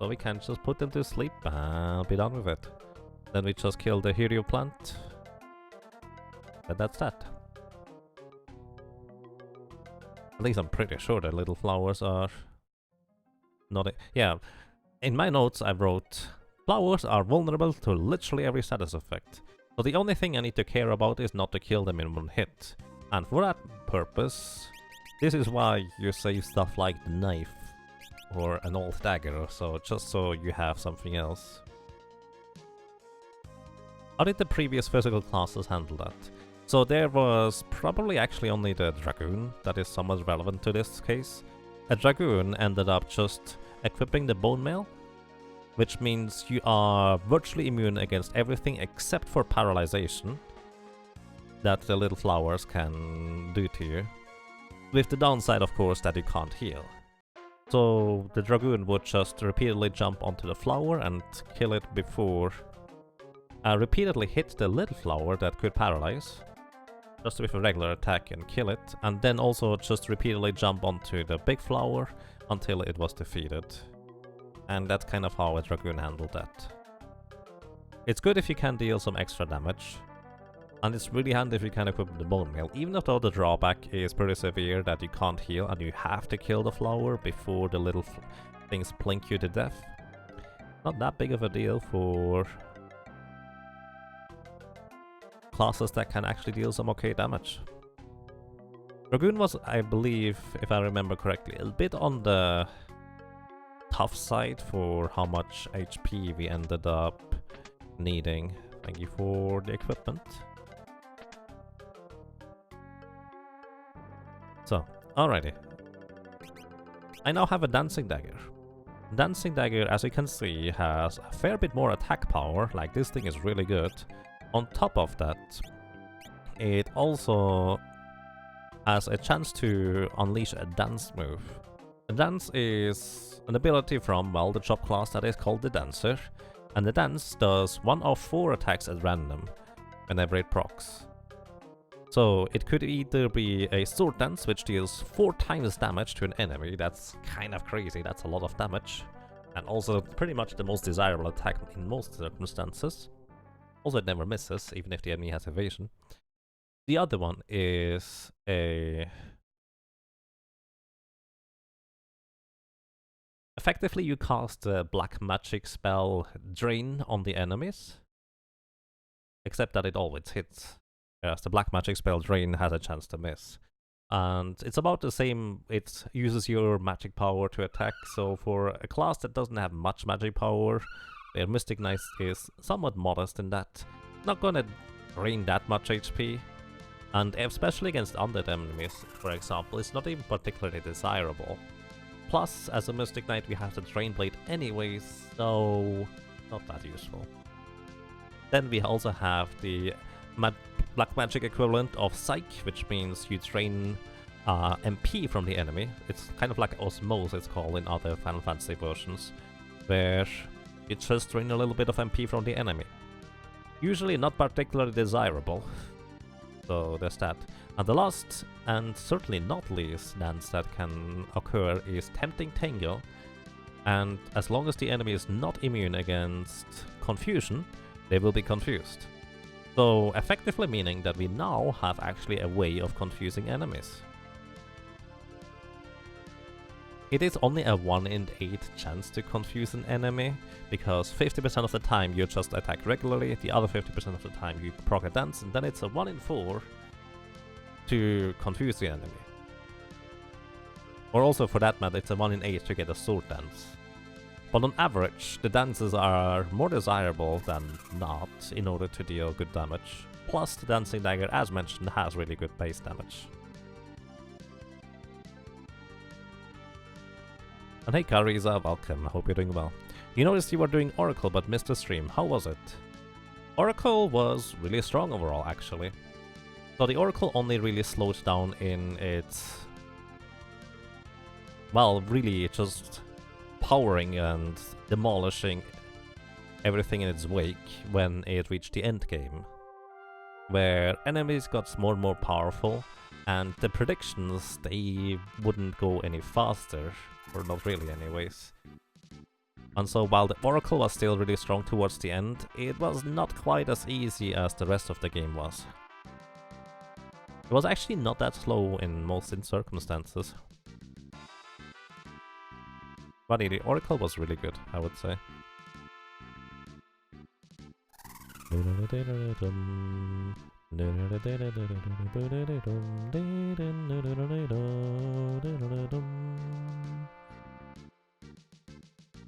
So we can just put them to sleep and be done with it. Then we just kill the hero plant. And that's that. At least I'm pretty sure the little flowers are not... yeah, in my notes I wrote, flowers are vulnerable to literally every status effect. So the only thing I need to care about is not to kill them in one hit. And for that purpose, this is why you save stuff like the knife or an old dagger, so just so you have something else. How did the previous physical classes handle that? So there was probably actually only the Dragoon that is somewhat relevant to this case. A Dragoon ended up just equipping the Bone Mail, which means you are virtually immune against everything except for paralyzation that the little flowers can do to you. With the downside, of course, that you can't heal. So the Dragoon would just repeatedly jump onto the flower and kill it before... repeatedly hit the little flower that could paralyze, just with a regular attack and kill it, and then also just repeatedly jump onto the big flower until it was defeated. And that's kind of how a Dragoon handled that. It's good if you can deal some extra damage, and it's really handy if you can equip the Bone Mail, even though the drawback is pretty severe that you can't heal and you have to kill the flower before the little things plink you to death. Not that big of a deal for classes that can actually deal some okay damage. Dragoon was, I believe, if I remember correctly, a bit on the tough side for how much HP we ended up needing. Thank you for the equipment. So, alrighty. I now have a dancing dagger. Dancing Dagger, as you can see, has a fair bit more attack power, like this thing is really good. On top of that, it also has a chance to unleash a dance move. A dance is an ability from, well, the chop class that is called the Dancer, and the dance does 1 of 4 attacks at random whenever it procs. So it could either be a sword dance, which deals 4 times damage to an enemy. That's kind of crazy, that's a lot of damage. And also pretty much the most desirable attack in most circumstances. Also it never misses, even if the enemy has evasion. The other one is a... Effectively you cast a black magic spell Drain on the enemies. Except that it always hits. Whereas the black magic spell Drain has a chance to miss. And it's about the same, it uses your magic power to attack, so for a class that doesn't have much magic power, their Mystic Knight is somewhat modest in that. Not gonna drain that much HP, and especially against undead enemies, for example, it's not even particularly desirable. Plus, as a Mystic Knight we have the Drain Blade anyways, so not that useful. Then we also have the black magic equivalent of Psych, which means you drain MP from the enemy. It's kind of like Osmose, it's called in other Final Fantasy versions, where you just drain a little bit of MP from the enemy. Usually not particularly desirable, so there's that. And the last, and certainly not least, dance that can occur is Tempting Tangle, and as long as the enemy is not immune against confusion, they will be confused. So effectively meaning that we now have actually a way of confusing enemies. It is only a 1 in 8 chance to confuse an enemy, because 50% of the time you just attack regularly, the other 50% of the time you proc a dance, and then it's a 1 in 4 to confuse the enemy. Or also for that matter, it's a 1 in 8 to get a sword dance. But on average, the dances are more desirable than not in order to deal good damage. Plus, the Dancing Dagger, as mentioned, has really good base damage. And hey Kariza, welcome, hope you're doing well. You noticed you were doing Oracle but missed the stream, how was it? Oracle was really strong overall, actually. So the Oracle only really slowed down in its... well, really just... powering and demolishing everything in its wake when it reached the end game, where enemies got more and more powerful, and the predictions, they wouldn't go any faster, or not really anyways. And so while the Oracle was still really strong towards the end, it was not quite as easy as the rest of the game was. It was actually not that slow in most circumstances. But the Oracle was really good, I would say.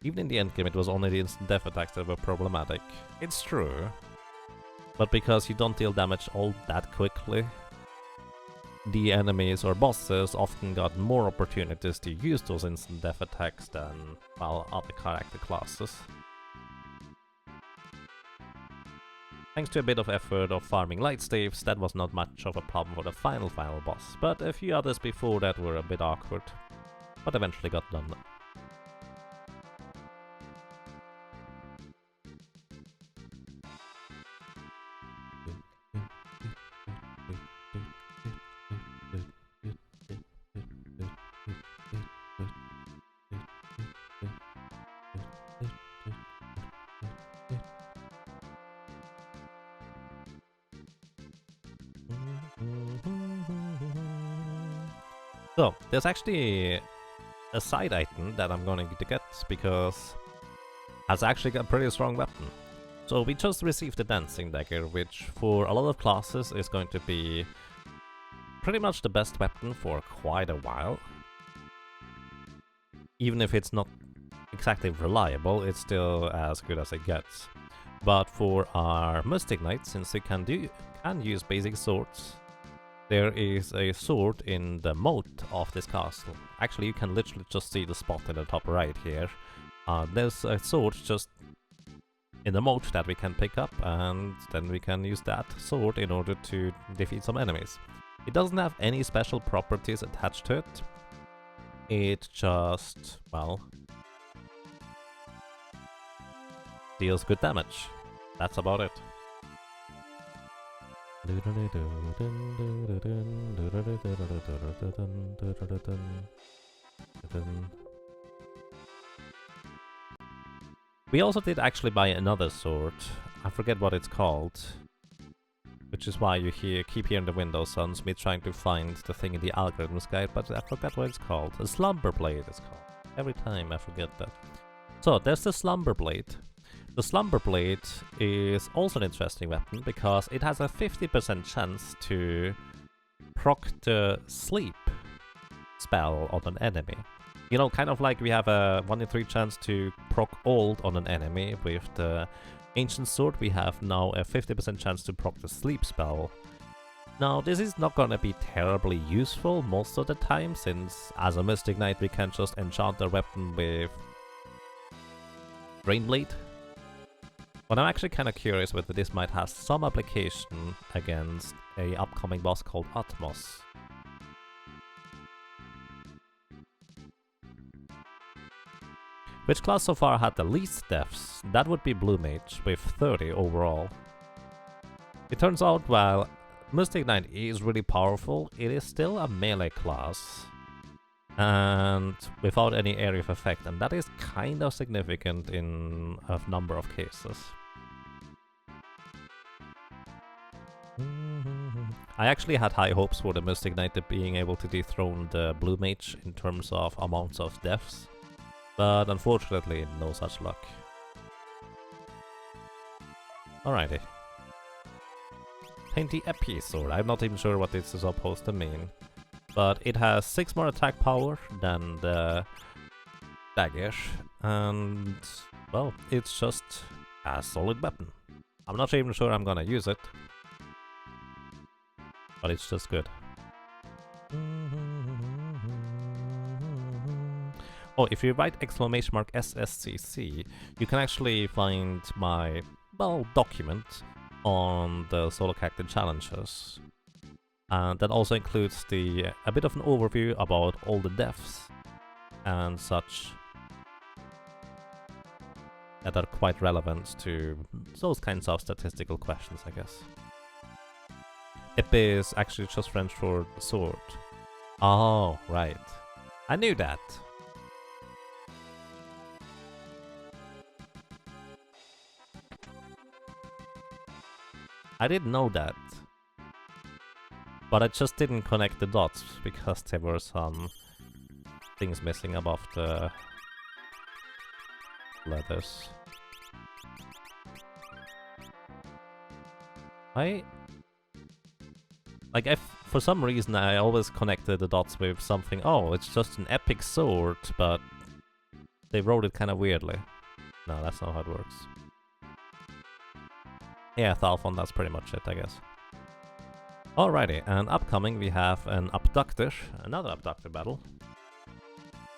Even in the endgame, it was only the instant death attacks that were problematic. It's true. But because you don't deal damage all that quickly, the enemies or bosses often got more opportunities to use those instant death attacks than, well, other character classes. Thanks to a bit of effort of farming light staves, that was not much of a problem for the final boss, but a few others before that were a bit awkward, but eventually got done. So, there's actually a side item that I'm going to get, because has actually got a pretty strong weapon. So we just received the Dancing Dagger, which for a lot of classes is going to be pretty much the best weapon for quite a while. Even if it's not exactly reliable, it's still as good as it gets. But for our Mystic Knight, since we can use basic swords, there is a sword in the moat of this castle. Actually, you can literally just see the spot in the top right here, There's a sword just in the moat that we can pick up, and then we can use that sword in order to defeat some enemies. It doesn't have any special properties attached to it. It just, well, deals good damage. That's about it. We also did actually buy another sword. I forget what it's called. Which is why you keep hearing the Windows on me trying to find the thing in the algorithms guide, but I forgot what it's called. A slumber blade it's called. Every time I forget that. So there's the slumber blade. The slumber blade is also an interesting weapon because it has a 50% chance to proc the sleep spell on an enemy. You know, kind of like we have a 1 in 3 chance to proc old on an enemy. With the ancient sword we have now a 50% chance to proc the sleep spell. Now this is not gonna be terribly useful most of the time, since as a Mystic Knight we can just enchant the weapon with Rainblade. But I'm actually kind of curious whether this might have some application against a upcoming boss called Atmos. Which class so far had the least deaths? That would be Blue Mage, with 30 overall. It turns out while Mystic Knight is really powerful, it is still a melee class. And without any area of effect, and that is kind of significant in a number of cases. I actually had high hopes for the Mystic Knight being able to dethrone the Blue Mage in terms of amounts of deaths. But unfortunately, no such luck. Alrighty. Painty Episode. I'm not even sure what this is supposed to mean. But it has 6 more attack power than the dagger. And, well, it's just a solid weapon. I'm not even sure I'm gonna use it. But it's just good. Oh, if you write !SSCC, you can actually find my, well, document on the Solo Cactus challenges. And that also includes a bit of an overview about all the deaths and such that are quite relevant to those kinds of statistical questions, I guess. Ep is actually just French for sword. Oh, right. I knew that. I didn't know that. But I just didn't connect the dots because there were some things missing above the letters. For some reason I always connected the dots with something, oh, it's just an epic sword, but they wrote it kind of weirdly. No, that's not how it works. Yeah, Thalfon, that's pretty much it, I guess. Alrighty, and upcoming we have an Abductor, another Abductor battle.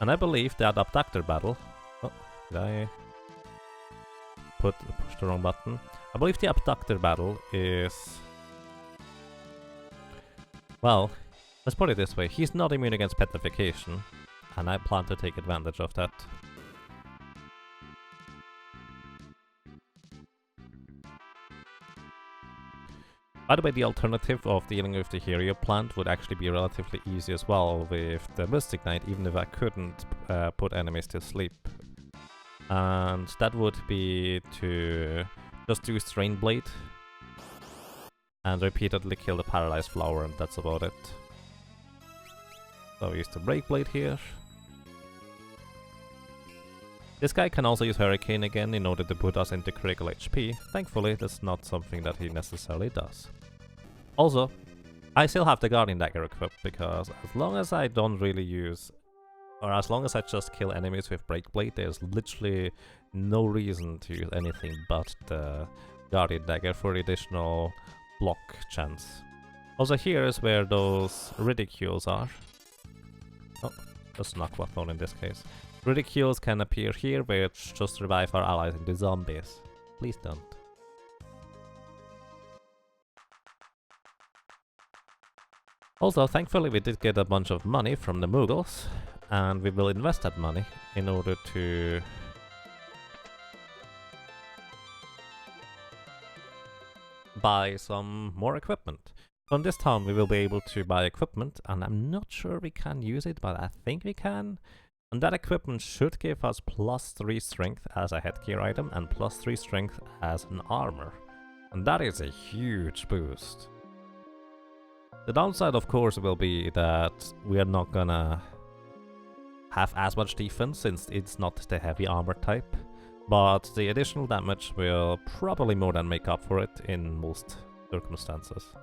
And I believe that Abductor battle... Oh, did I push the wrong button? I believe the Abductor battle is... Well, let's put it this way, he's not immune against petrification, and I plan to take advantage of that. By the way, the alternative of dealing with the Hero plant would actually be relatively easy as well with the Mystic Knight, even if I couldn't put enemies to sleep. And that would be to just do Strain Blade and repeatedly kill the Paralyzed Flower, and that's about it. So we use the Break Blade here. This guy can also use Hurricane again in order to put us into critical HP. Thankfully, that's not something that he necessarily does. Also, I still have the Guardian Dagger equipped, because as long as I don't really use... or as long as I just kill enemies with Break Blade, there's literally no reason to use anything but the Guardian Dagger for the additional block chance. Also, here is where those ridicules are. Oh, just Nakwathon in this case. Ridicules can appear here, which just revive our allies into zombies. Please don't. Also, thankfully we did get a bunch of money from the Mughals, and we will invest that money in order to buy some more equipment. From this town we will be able to buy equipment, and I'm not sure we can use it, but I think we can. And that equipment should give us +3 strength as a headgear item and +3 strength as an armor. And that is a huge boost. The downside, of course, will be that we are not gonna have as much defense since it's not the heavy armor type. But the additional damage will probably more than make up for it in most circumstances.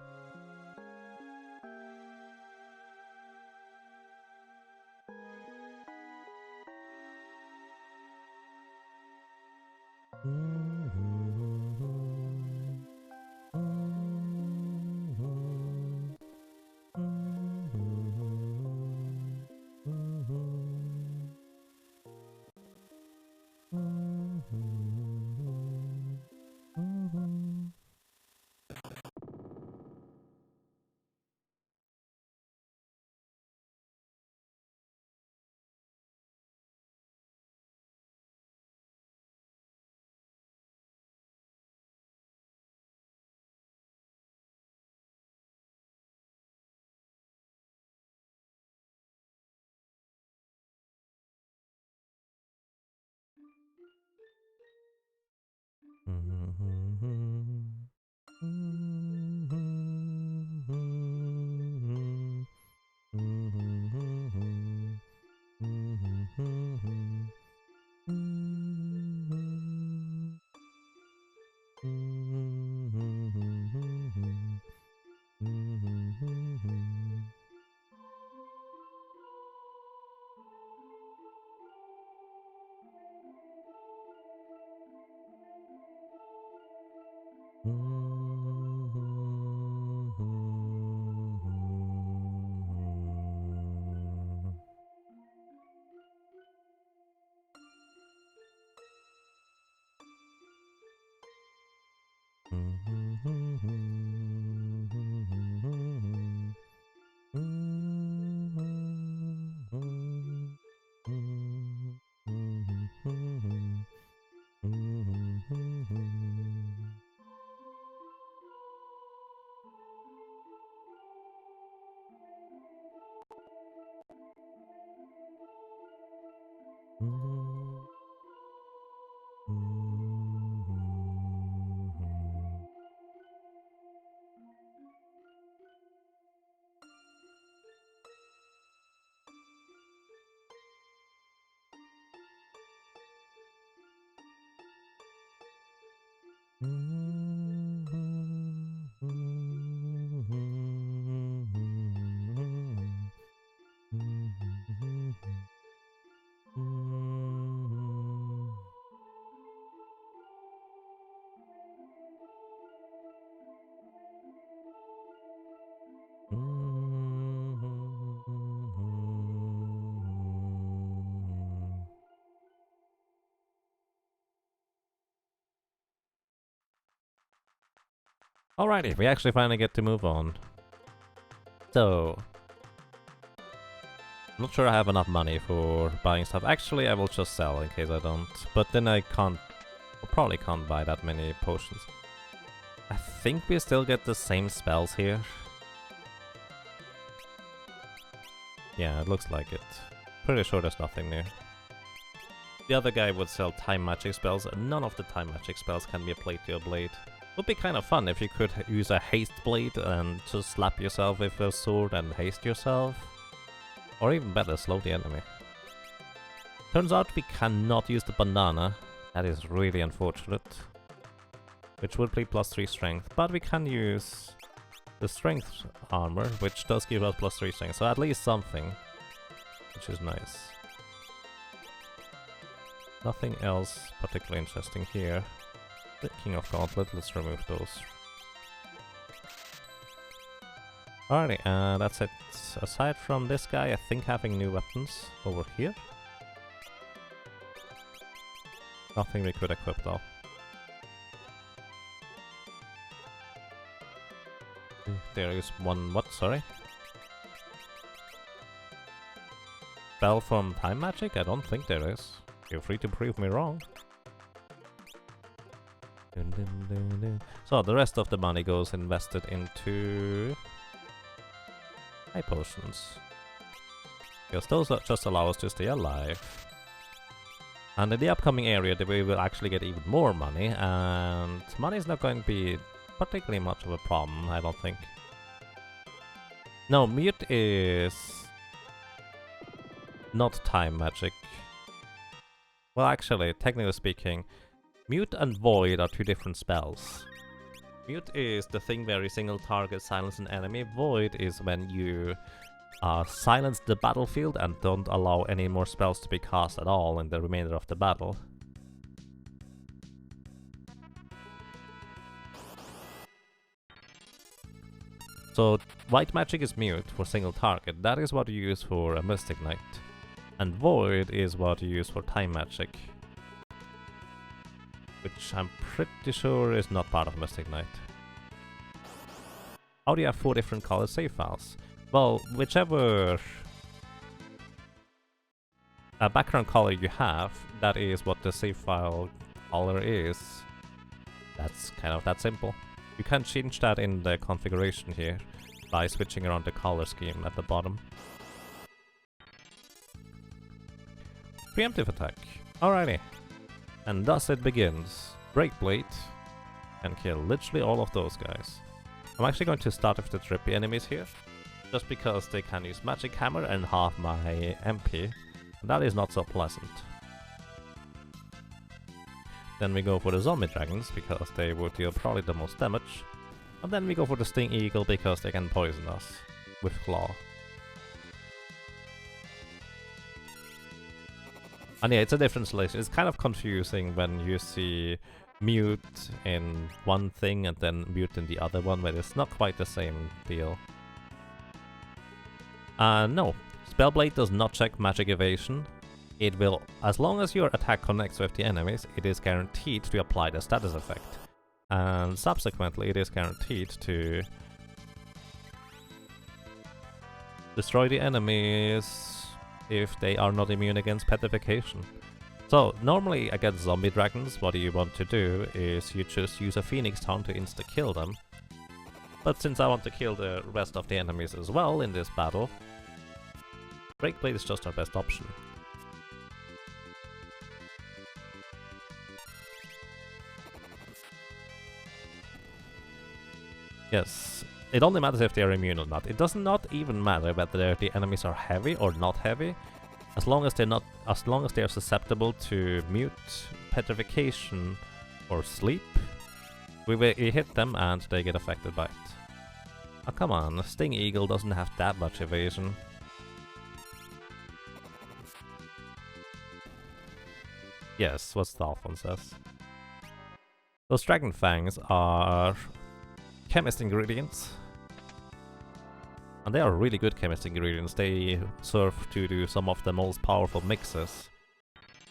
Alrighty, we actually finally get to move on. So, I'm not sure I have enough money for buying stuff. Actually, I will just sell in case I don't. But then I can't, or probably can't buy that many potions. I think we still get the same spells here. Yeah, it looks like it. Pretty sure there's nothing new. The other guy would sell time magic spells, and none of the time magic spells can be applied to a blade. Would be kind of fun if you could use a haste blade and just slap yourself with a sword and haste yourself. Or even better, slow the enemy. Turns out we cannot use the banana. That is really unfortunate. Which would be +3 strength, but we can use the strength armor, which does give us +3 strength, so at least something. Which is nice. Nothing else particularly interesting here. The King of Gauntlet, let's remove those. Alrighty, that's it. Aside from this guy, I think having new weapons over here. Nothing we could equip though. There is one, what, sorry? Spell from time magic? I don't think there is. Feel free to prove me wrong. So the rest of the money goes invested into high potions. Because those just allow us to stay alive. And in the upcoming area we will actually get even more money, and money is not going to be particularly much of a problem, I don't think. No, mute is not time magic. Well, actually, technically speaking, mute and void are two different spells. Mute is the thing where you single target silence an enemy. Void is when you silence the battlefield and don't allow any more spells to be cast at all in the remainder of the battle. So white magic is mute for single target. That is what you use for a Mystic Knight. And void is what you use for time magic, which I'm pretty sure is not part of Mystic Knight. How do you have 4 different color save files? Well, whichever background color you have, that is what the save file color is. That's kind of that simple. You can change that in the configuration here by switching around the color scheme at the bottom. Preemptive attack. Alrighty. And thus it begins. Breakblade can kill literally all of those guys. I'm actually going to start with the trippy enemies here, just because they can use magic hammer and half my MP. And that is not so pleasant. Then we go for the zombie dragons, because they would deal probably the most damage. And then we go for the sting eagle, because they can poison us with claw. And yeah, it's a different selection. It's kind of confusing when you see mute in one thing and then mute in the other one, but it's not quite the same deal. No, Spellblade does not check magic evasion. It will, as long as your attack connects with the enemies, it is guaranteed to apply the status effect. And subsequently, it is guaranteed to destroy the enemies if they are not immune against petrification. So, normally against zombie dragons, what you want to do is you just use a Phoenix Town to insta-kill them. But since I want to kill the rest of the enemies as well in this battle, Breakblade is just our best option. Yes, it only matters if they are immune or not. It does not even matter whether the enemies are heavy or not heavy, as long as they are susceptible to mute, petrification, or sleep. We hit them and they get affected by it. Oh come on, Sting Eagle doesn't have that much evasion. Yes, what Stalfon says. Those Dragon Fangs are chemist ingredients. And they are really good chemist ingredients. They serve to do some of the most powerful mixes.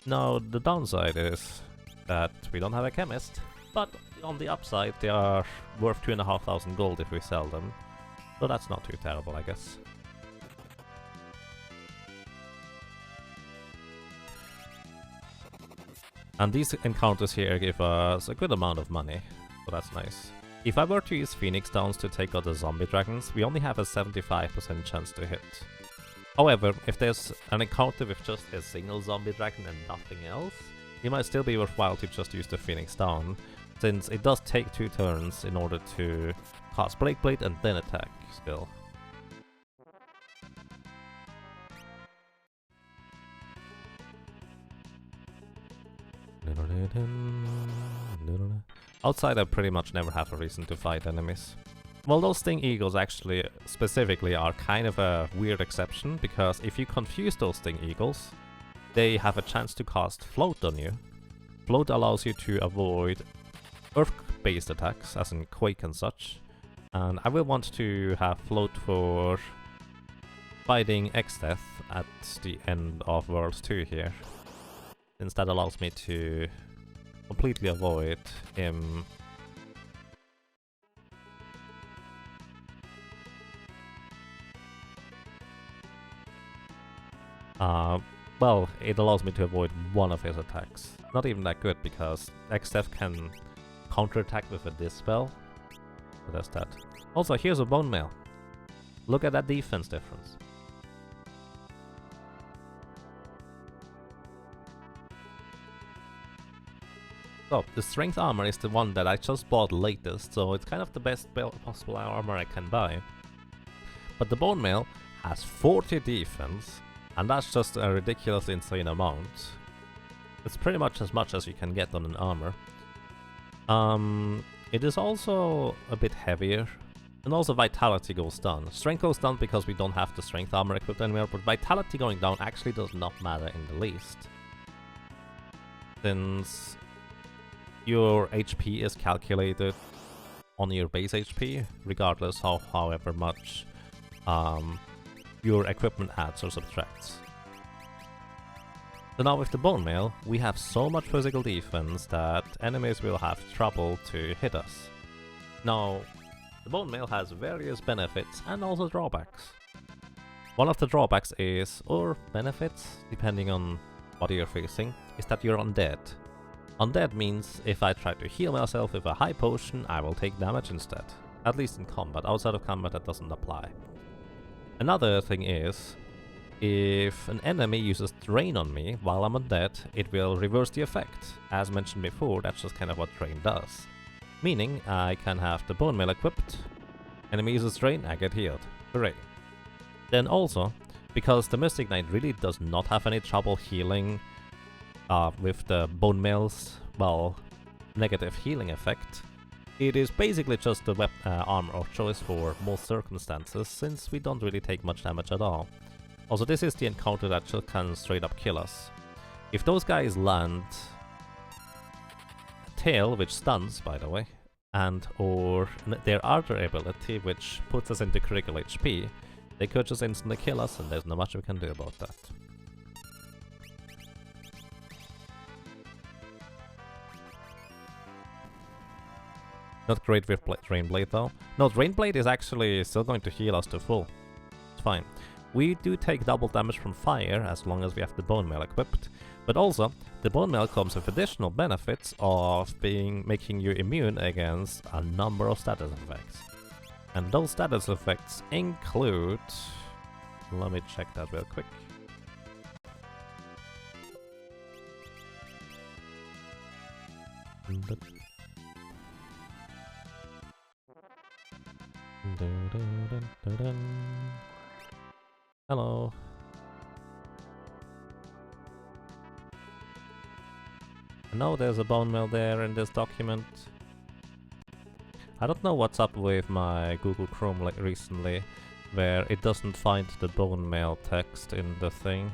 Now, the downside is that we don't have a chemist, but on the upside, they are worth 2,500 gold if we sell them. So that's not too terrible, I guess. And these encounters here give us a good amount of money, so that's nice. If I were to use Phoenix Downs to take out the zombie dragons, we only have a 75% chance to hit. However, if there's an encounter with just a single zombie dragon and nothing else, it might still be worthwhile to just use the Phoenix Down, since it does take 2 turns in order to cast Breakblade and then attack still. Outside I pretty much never have a reason to fight enemies. Well, those Sting Eagles actually, specifically, are kind of a weird exception, because if you confuse those Sting Eagles, they have a chance to cast Float on you. Float allows you to avoid Earth-based attacks, as in Quake and such. And I will want to have Float for fighting X-Death at the end of World 2 here, since that allows me to completely avoid him well, it allows me to avoid one of his attacks. Not even that good, because XF can counterattack with a dispel. So that's that. Also, here's a bone mail. Look at that defense difference. So, the strength armor is the one that I just bought latest, so it's kind of the best possible armor I can buy. But the bone mail has 40 defense, and that's just a ridiculously insane amount. It's pretty much as you can get on an armor. It is also a bit heavier, and also vitality goes down. Strength goes down because we don't have the strength armor equipped anymore, but vitality going down actually does not matter in the least. Since your HP is calculated on your base HP, regardless of however much your equipment adds or subtracts. So now with the bone mail, we have so much physical defense that enemies will have trouble to hit us. Now, the bone mail has various benefits and also drawbacks. One of the drawbacks is, or benefits, depending on what you're facing, is that you're undead. Undead means if I try to heal myself with a high potion, I will take damage instead. At least in combat. Outside of combat that doesn't apply. Another thing is, if an enemy uses Drain on me while I'm undead, it will reverse the effect. As mentioned before, that's just kind of what Drain does. Meaning, I can have the bone mail equipped, enemy uses Drain, I get healed. Hooray. Then also, because the Mystic Knight really does not have any trouble healing with the bone mail's, well, negative healing effect, it is basically just the armor of choice for most circumstances, since we don't really take much damage at all. Also, this is the encounter that just can straight up kill us. If those guys land Tail, which stuns, by the way, and or their other ability, which puts us into critical HP, they could just instantly kill us, and there's not much we can do about that. Not great with Drain Blade though. No, Drain Blade is actually still going to heal us to full. It's fine. We do take double damage from fire as long as we have the bone mail equipped, but also the bone mail comes with additional benefits of making you immune against a number of status effects. And those status effects include... Let me check that real quick. Hello. I know there's a bone mail there in this document. I don't know what's up with my Google Chrome like recently, where it doesn't find the bone mail text in the thing.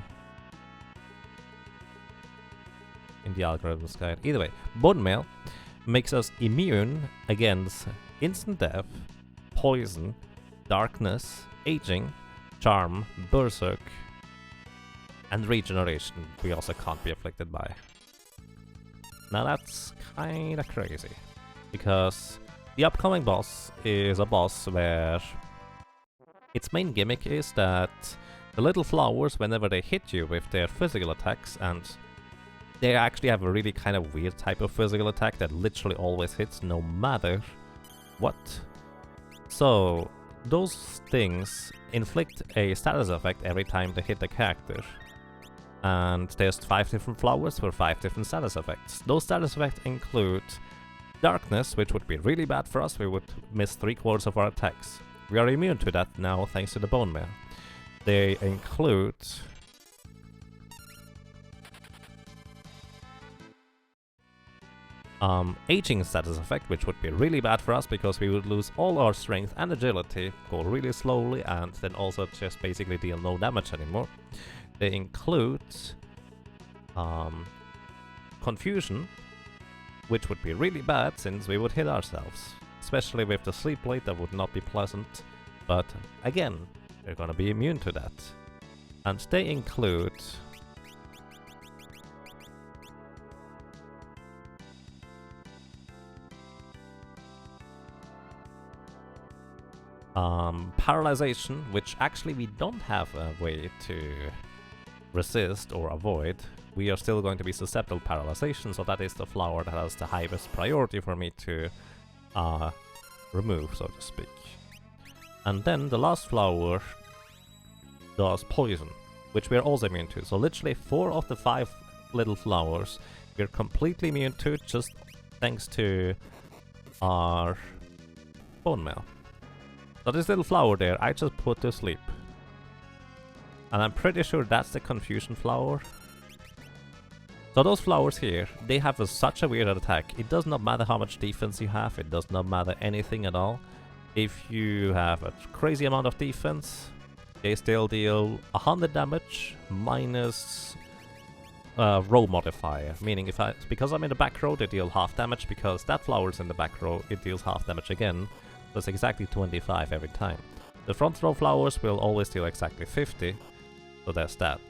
In the algorithms guide. Either way, bone mail makes us immune against instant death, poison, darkness, aging, charm, berserk, and regeneration we also can't be afflicted by. Now that's kinda crazy, because the upcoming boss is a boss where its main gimmick is that the little flowers, whenever they hit you with their physical attacks, and they actually have a really kind of weird type of physical attack that literally always hits no matter what. So those things inflict a status effect every time they hit the character. And there's 5 different flowers for 5 different status effects. Those status effects include darkness, which would be really bad for us. We would miss 3/4 of our attacks. We are immune to that now thanks to the bone mail. They include aging status effect, which would be really bad for us because we would lose all our strength and agility, go really slowly, and then also just basically deal no damage anymore. They include confusion, which would be really bad since we would hit ourselves. Especially with the sleep blade, that would not be pleasant. But again, we're gonna be immune to that. And they include Paralyzation, which actually we don't have a way to resist or avoid. We are still going to be susceptible to paralyzation, so that is the flower that has the highest priority for me to remove, so to speak. And then the last flower does poison, which we are also immune to. So literally 4 of the 5 little flowers we're completely immune to, just thanks to our bone mail. So this little flower there, I just put to sleep. And I'm pretty sure that's the confusion flower. So those flowers here, they have such a weird attack. It does not matter how much defense you have, it does not matter anything at all. If you have a crazy amount of defense, they still deal 100 damage minus row modifier. Meaning because I'm in the back row, they deal half damage. Because that flower's in the back row, it deals half damage again. So it's exactly 25 every time. The front row flowers will always deal exactly 50. So there's that.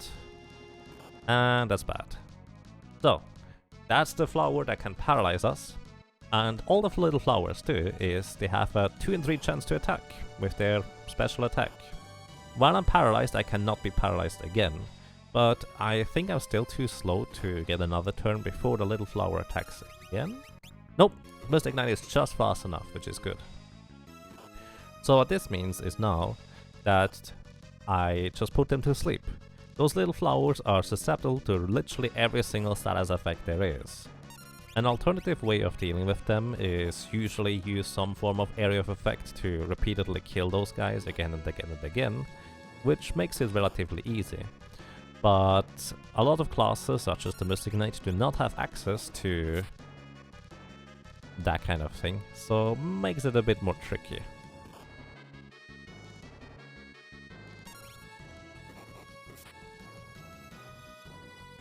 And that's bad. So, that's the flower that can paralyze us. And all the little flowers do is they have a 2 in 3 chance to attack with their special attack. While I'm paralyzed, I cannot be paralyzed again. But I think I'm still too slow to get another turn before the little flower attacks again. Nope, Mystic Knight is just fast enough, which is good. So what this means is now that I just put them to sleep. Those little flowers are susceptible to literally every single status effect there is. An alternative way of dealing with them is usually use some form of area of effect to repeatedly kill those guys again and again and again, which makes it relatively easy. But a lot of classes, such as the Mystic Knight, do not have access to that kind of thing, so makes it a bit more tricky.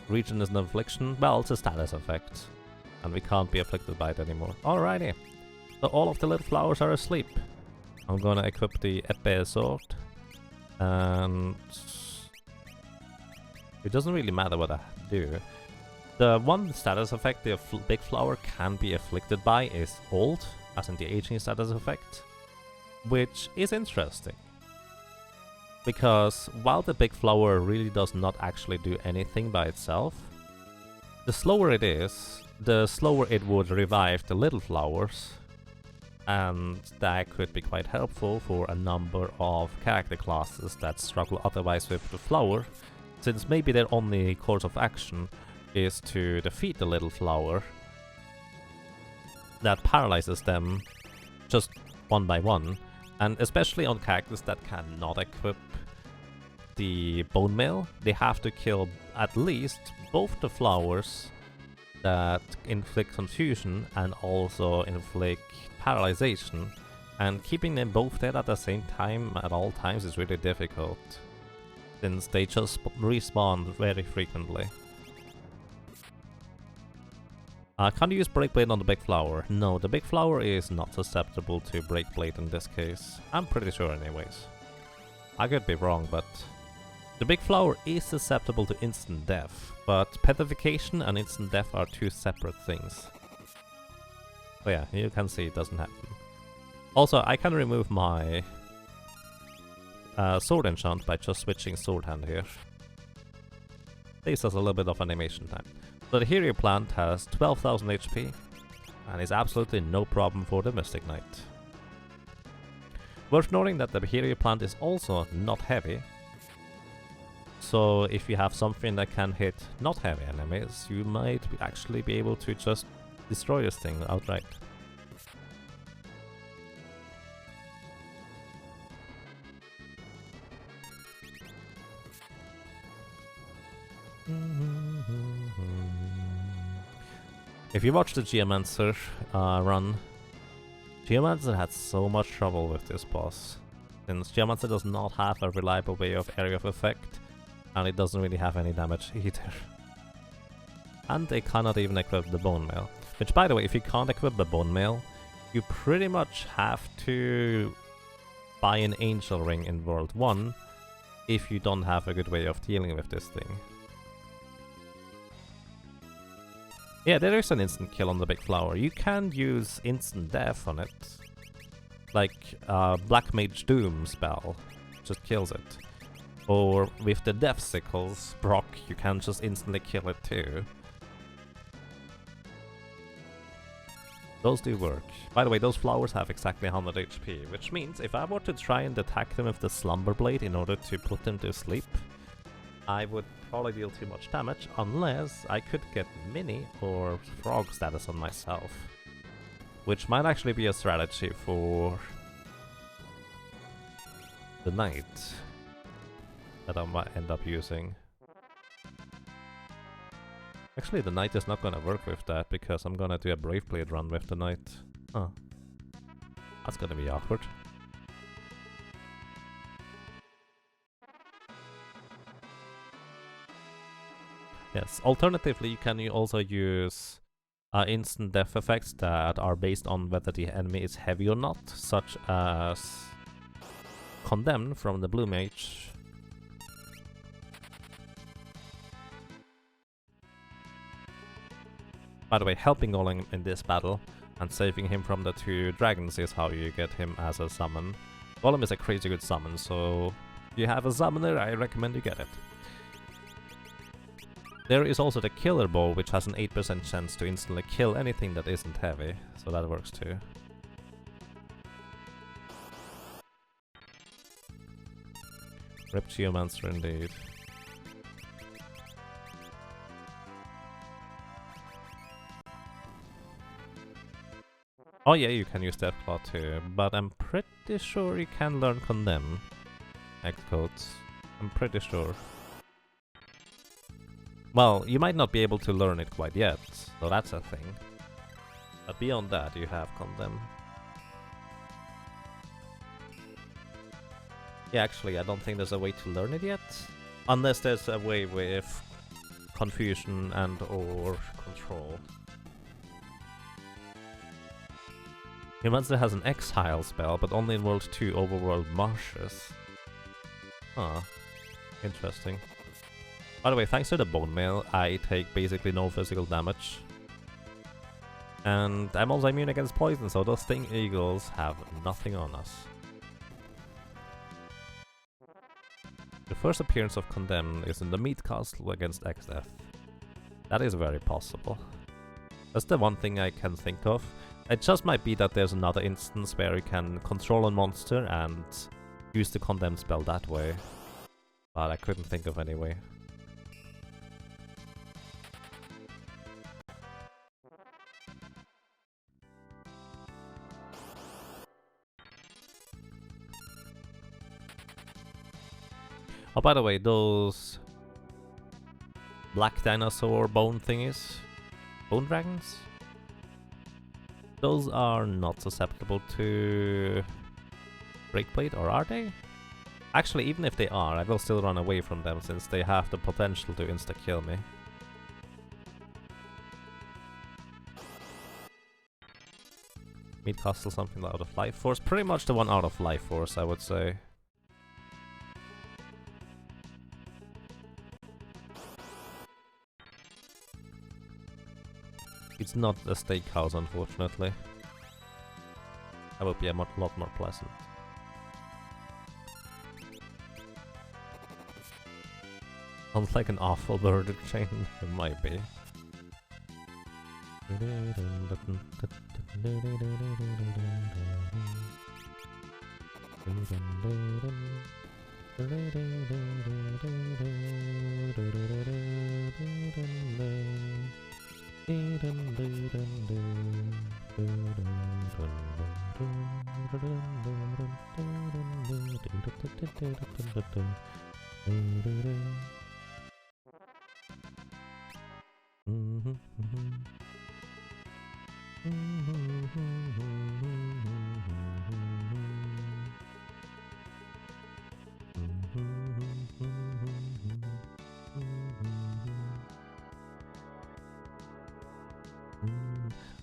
Region is an affliction. Well, it's a status effect, and we can't be afflicted by it anymore. Alrighty, so all of the little flowers are asleep. I'm gonna equip the Epee sword, and it doesn't really matter what I do. The one status effect the big flower can be afflicted by is old, as in the aging status effect, which is interesting. Because while the big flower really does not actually do anything by itself, the slower it is, the slower it would revive the little flowers, and that could be quite helpful for a number of character classes that struggle otherwise with the flower, since maybe their only course of action is to defeat the little flower that paralyzes them just one by one. And especially on characters that cannot equip the bone mail, they have to kill at least both the flowers that inflict confusion and also inflict paralyzation. And keeping them both dead at the same time at all times is really difficult, since they just respawn very frequently. Can you use Breakblade on the big flower? No, the big flower is not susceptible to Breakblade in this case. I'm pretty sure anyways. I could be wrong, but the big flower is susceptible to instant death, but petrification and instant death are 2 separate things. So yeah, you can see it doesn't happen. Also, I can remove my sword enchant by just switching sword hand here. Saves us a little bit of animation time. So the Hero plant has 12,000 HP and is absolutely no problem for the Mystic Knight. Worth noting that the Hero plant is also not heavy, so if you have something that can hit not heavy enemies, you might actually be able to just destroy this thing outright. If you watch the Geomancer run, Geomancer had so much trouble with this boss, since Geomancer does not have a reliable way of area of effect, and it doesn't really have any damage either. And they cannot even equip the bone mail. Which, by the way, if you can't equip the bone mail, you pretty much have to buy an angel ring in World 1 if you don't have a good way of dealing with this thing. Yeah, there is an instant kill on the big flower. You can use instant death on it, like Black Mage Doom spell, just kills it. Or with the Death Sickles proc, you can just instantly kill it too. Those do work. By the way, those flowers have exactly 100 HP, which means if I were to try and attack them with the Slumber Blade in order to put them to sleep, I would probably deal too much damage, unless I could get Mini or Frog status on myself. Which might actually be a strategy for the Knight that I might end up using. Actually, the Knight is not gonna work with that, because I'm gonna do a Brave Blade run with the Knight. Huh. That's gonna be awkward. Yes, alternatively you can also use instant death effects that are based on whether the enemy is heavy or not, such as Condemn from the Blue Mage. By the way, helping Golem in this battle and saving him from the 2 dragons is how you get him as a summon. Golem is a crazy good summon, so if you have a summoner, I recommend you get it. There is also the Killer Bow, which has an 8% chance to instantly kill anything that isn't heavy, so that works too. Rip Geomancer indeed. Oh yeah, you can use Deathclaw too, but I'm pretty sure you can learn Condemn. X-codes. I'm pretty sure. Well, you might not be able to learn it quite yet, so that's a thing. But beyond that, you have Condemn. Yeah, actually, I don't think there's a way to learn it yet. Unless there's a way with Confusion and or Control. Humanster has an Exile spell, but only in World 2 Overworld Marshes. Huh. Interesting. By the way, thanks to the Bone Mail, I take basically no physical damage. And I'm also immune against poison, so those Sting Eagles have nothing on us. The first appearance of Condemn is in the Meat Castle against Xdeath. That is very possible. That's the one thing I can think of. It just might be that there's another instance where you can control a monster and use the Condemn spell that way. But I couldn't think of any way. Oh, by the way, those black dinosaur bone thingies, bone dragons, those are not susceptible to Breakblade, or are they? Actually, even if they are, I will still run away from them since they have the potential to insta-kill me. Meat Castle, something out of Life Force. Pretty much the one out of Life Force, I would say. It's not a steakhouse, unfortunately. That would be a lot more pleasant. Sounds like an awful burger chain. It might be.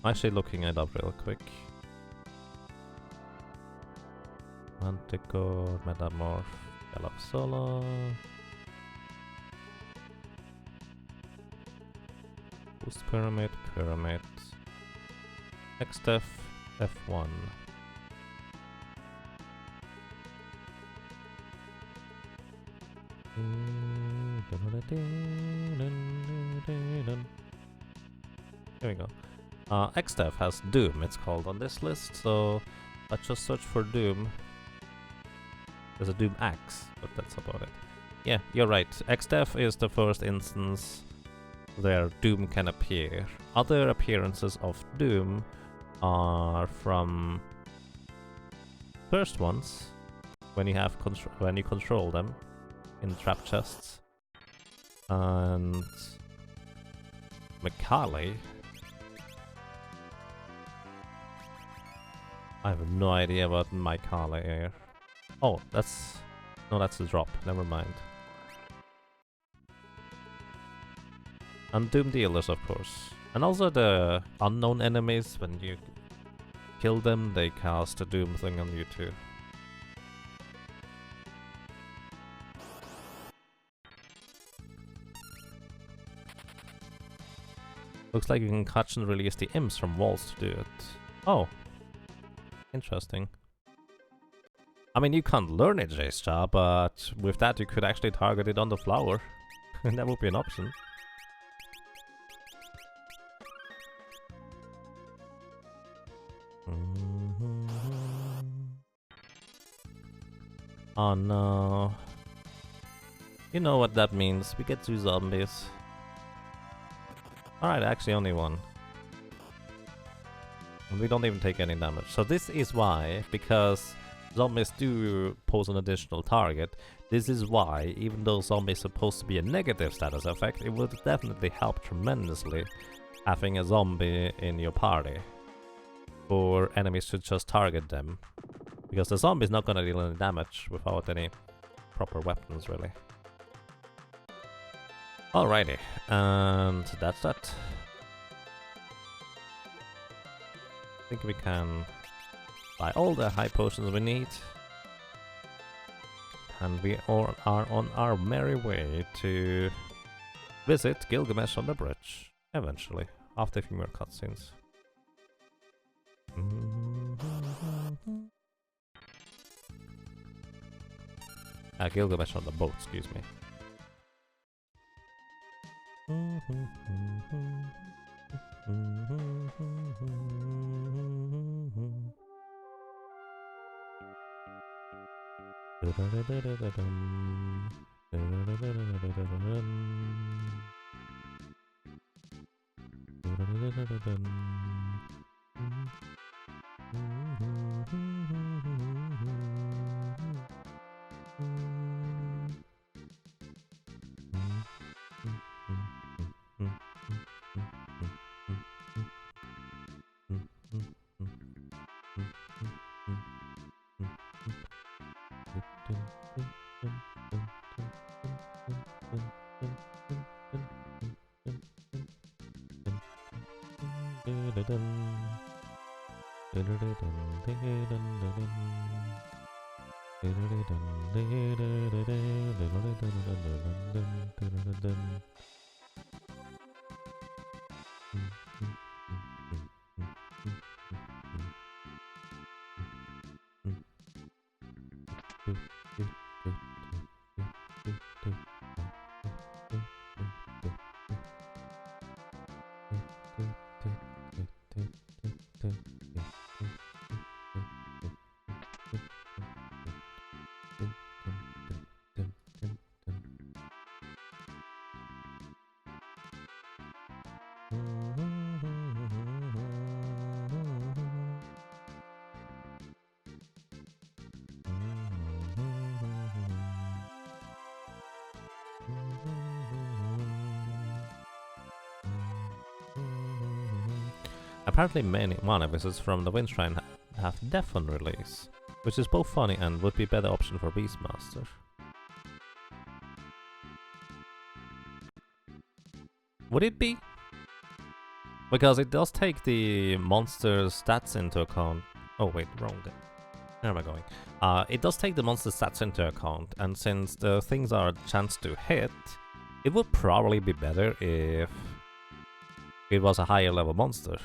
I'm actually looking it up real quick. Manticore, Metamorph, Galapsola. Boost Pyramid, Pyramid. Xdef, F1. Here we go. XDev has Doom, it's called on this list, so let's just search for Doom. There's a Doom Axe, but that's about it. Yeah, you're right. XDev is the first instance where Doom can appear. Other appearances of Doom are from first ones when you have when you control them in trap chests, and Macaulay. I have no idea about Macaulay here. Oh, that's a drop. Never mind. And Doom dealers, of course, and also the unknown enemies. When you kill them, they cast a Doom thing on you too. Looks like you can catch and release the imps from walls to do it. Oh, interesting. I mean, you can't learn it, J-Star, but with that you could actually target it on the flower. And that would be an option. Oh no. You know what that means. We get 2 zombies. Alright, actually only 1. And we don't even take any damage. So this is why, because zombies do pose an additional target, this is why, even though zombie is supposed to be a negative status effect, it would definitely help tremendously having a zombie in your party. For enemies to just target them. Because the zombie is not gonna deal any damage without any proper weapons, really. Alrighty, and that's that. I think we can buy all the high potions we need. And we are on our merry way to visit Gilgamesh on the bridge, eventually, after a few more cutscenes. Gilgamesh on the boat, excuse me. Apparently many mana visits from the Wind Shrine have Death on release, which is both funny and would be a better option for Beastmaster. Would it be? Because it does take the monster's stats into account. Oh wait, wrong. Where am I going? It does take the monster's stats into account, and since the things are a chance to hit, it would probably be better if it was a higher level monster.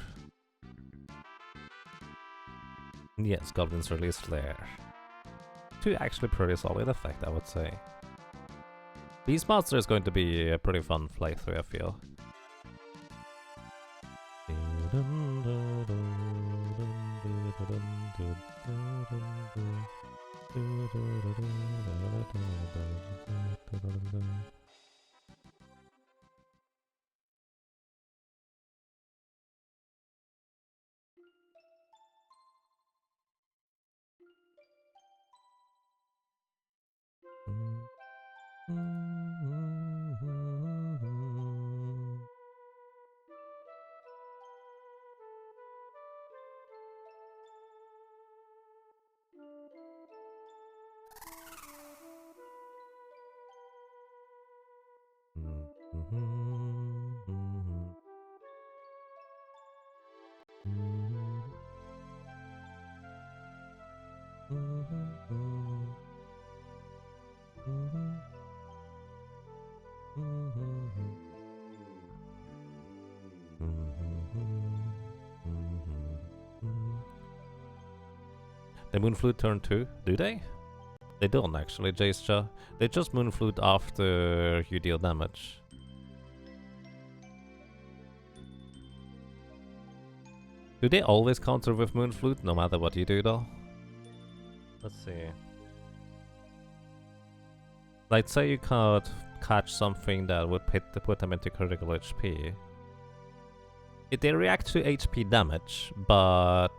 Yes, Goblins released there. Two actually pretty solid effect, I would say. Beastmaster is going to be a pretty fun playthrough, I feel. The Moonflute turn 2, do they? They don't actually, Jace. They just Moonflute after you deal damage. Do they always counter with Moonflute, no matter what you do though? Let's see. Like, say you can't catch something that would put them into critical HP. They react to HP damage, but...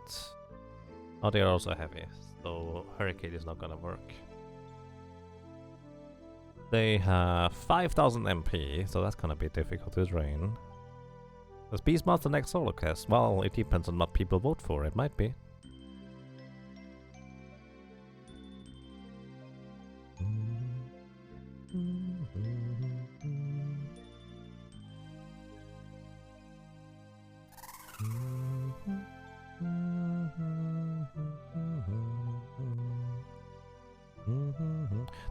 Oh, they're also heavy, so Hurricane is not gonna work. They have 5000 MP, so that's gonna be difficult to drain. Is Beastmaster next solo cast? Well, it depends on what people vote for, it might be.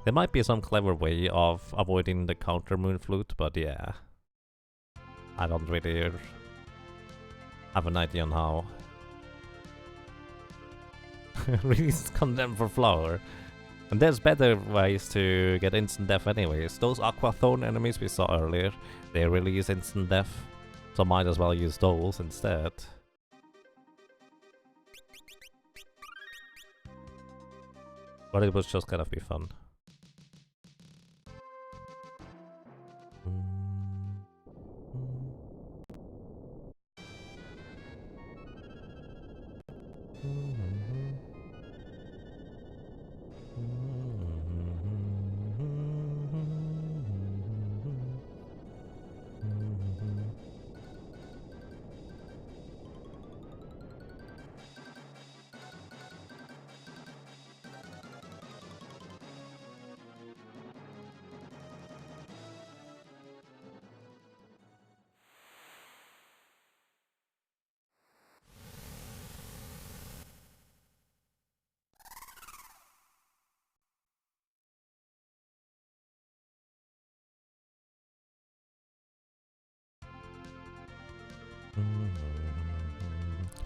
There might be some clever way of avoiding the counter Moonflute, but yeah. I don't really have an idea on how. Release Condemn for Flower. And there's better ways to get instant death anyways. Those Aquathorn enemies we saw earlier, they release instant death. So might as well use those instead. But it was just gonna be fun.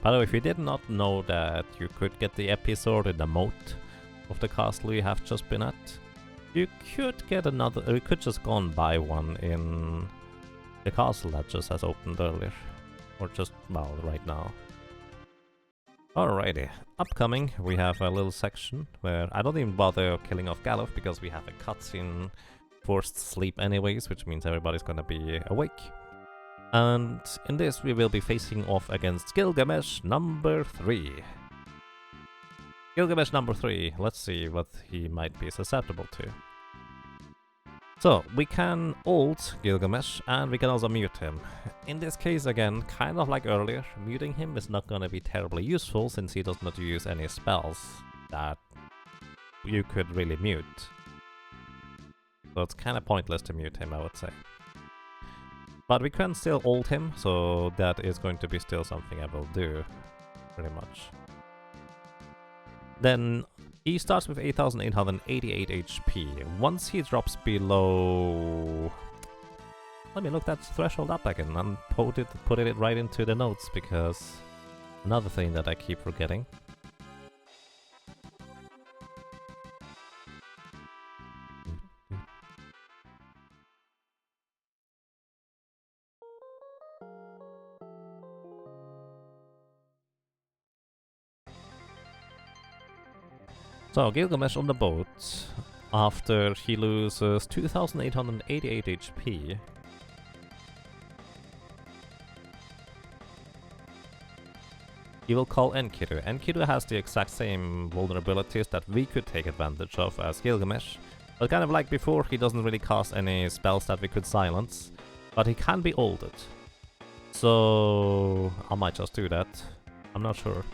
By the way, if you did not know that you could get the episode in the moat of the castle you have just been at, you could get another, or you could just go and buy one in the castle that just has opened earlier. Or just, well, right now. Alrighty, upcoming we have a little section where I don't even bother killing off Galuf because we have a cutscene forced sleep anyways, which means everybody's gonna be awake. And in this we will be facing off against Gilgamesh number 3. Gilgamesh number 3, let's see what he might be susceptible to. So, we can ult Gilgamesh and we can also mute him. In this case again, kind of like earlier, muting him is not gonna be terribly useful since he does not use any spells that you could really mute. So it's kinda pointless to mute him, I would say. But we can still ult him, so that is going to be still something I will do, pretty much. Then he starts with 8888 HP. Once he drops below... Let me look that threshold up again and put it right into the notes, because another thing that I keep forgetting. So, Gilgamesh on the boat, after he loses 2888 HP. He will call Enkidu. Enkidu has the exact same vulnerabilities that we could take advantage of as Gilgamesh. But kind of like before, he doesn't really cast any spells that we could silence. But he can be ulted. So I might just do that. I'm not sure.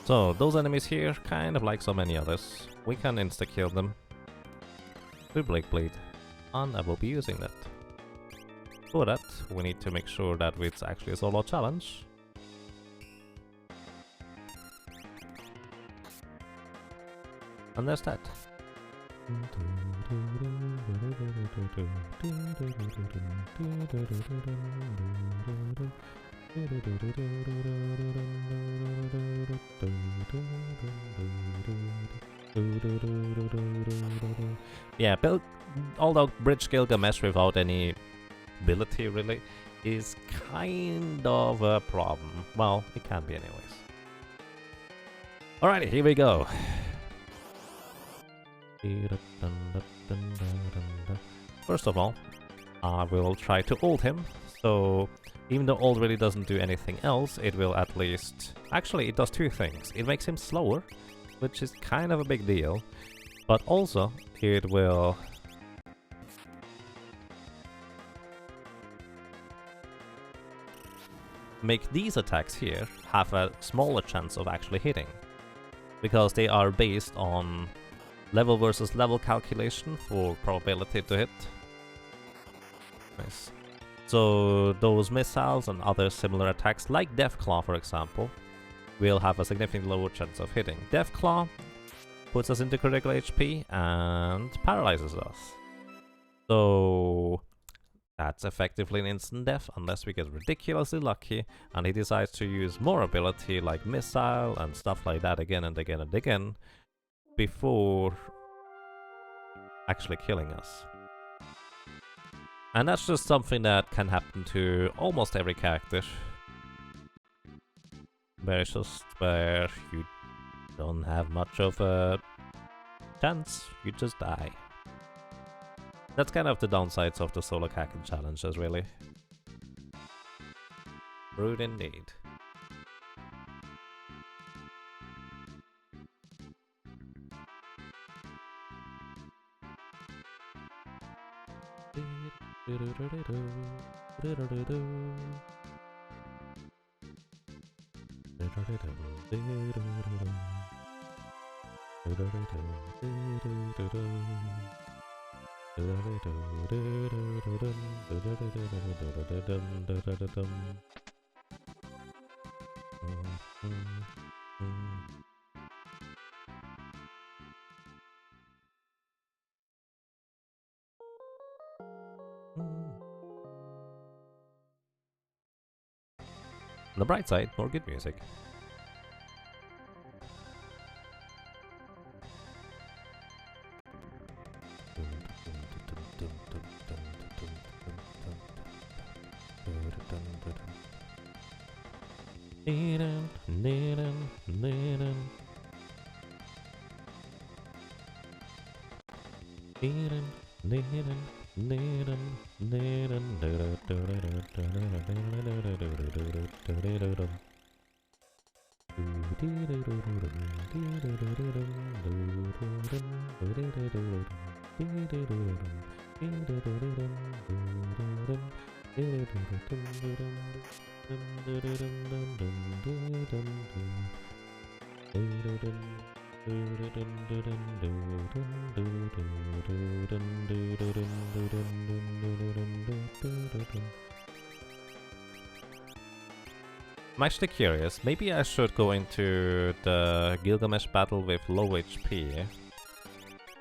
So, those enemies here, kind of like so many others, we can insta-kill them with Blade Blade, and I will be using that. For that, we need to make sure that it's actually a solo challenge. And there's that. Yeah, although Bridge Gilgamesh without any ability really is kind of a problem. Well, it can be anyways. Alrighty, here we go. First of all, I will try to ult him, so even though ult really doesn't do anything else, it will at least... Actually, it does two things. It makes him slower, which is kind of a big deal, but also it will... make these attacks here have a smaller chance of actually hitting, because they are based on level versus level calculation for probability to hit. Nice. So those missiles and other similar attacks, like Deathclaw for example, will have a significantly lower chance of hitting. Deathclaw puts us into critical HP and paralyzes us. So that's effectively an instant death unless we get ridiculously lucky and he decides to use more ability like missile and stuff like that again and again and again before actually killing us. And that's just something that can happen to almost every character. Where you don't have much of a chance, you just die. That's kind of the downsides of the solo Kaken challenges, really. Rude indeed. On the bright side, more good music. I'm actually curious. Maybe I should go into the Gilgamesh battle with low HP.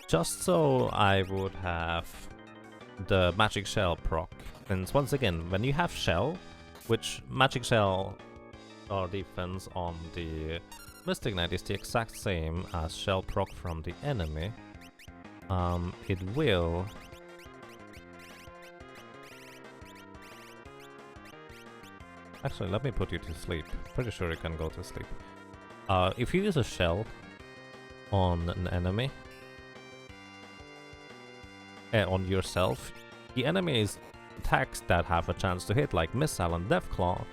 Just so I would have the Magic Shell proc. And once again, when you have Shell, which Magic Shell or defense on the Mystic Knight is the exact same as Shell proc from the enemy, it will... Actually, let me put you to sleep. Pretty sure you can go to sleep. If you use a shell on an enemy, on yourself, the enemy's attacks that have a chance to hit, like Missile and Deathclaw,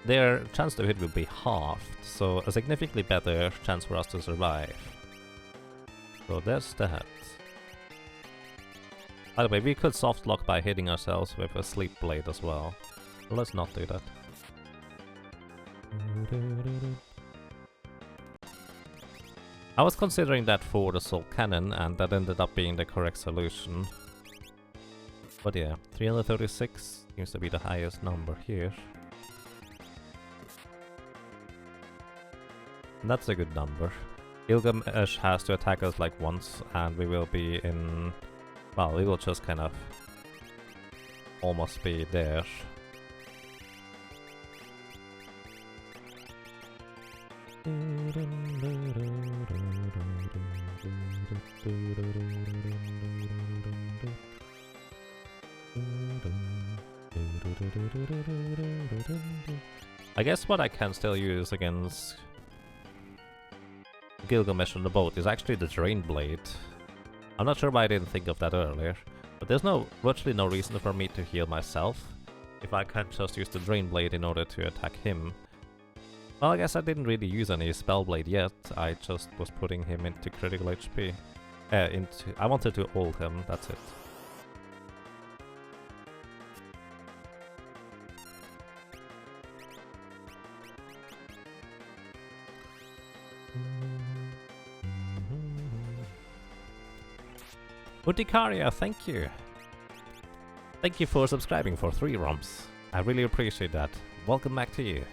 their chance to hit will be halved, so a significantly better chance for us to survive. So there's that. By the way, we could soft lock by hitting ourselves with a Sleep Blade as well. Let's not do that. I was considering that for the Soul Cannon, and that ended up being the correct solution. But yeah, 336 seems to be the highest number here. And that's a good number. Gilgamesh has to attack us like once, and we will be in... Well, we will just kind of almost be there. I guess what I can still use against Gilgamesh on the boat is actually the Drain Blade. I'm not sure why I didn't think of that earlier, but there's virtually no reason for me to heal myself if I can't just use the Drain Blade in order to attack him. Well, I guess I didn't really use any Spellblade yet, I just was putting him into critical HP. I wanted to ult him, that's it. Utikaria, thank you! Thank you for subscribing for 3 ROMs. I really appreciate that. Welcome back to you.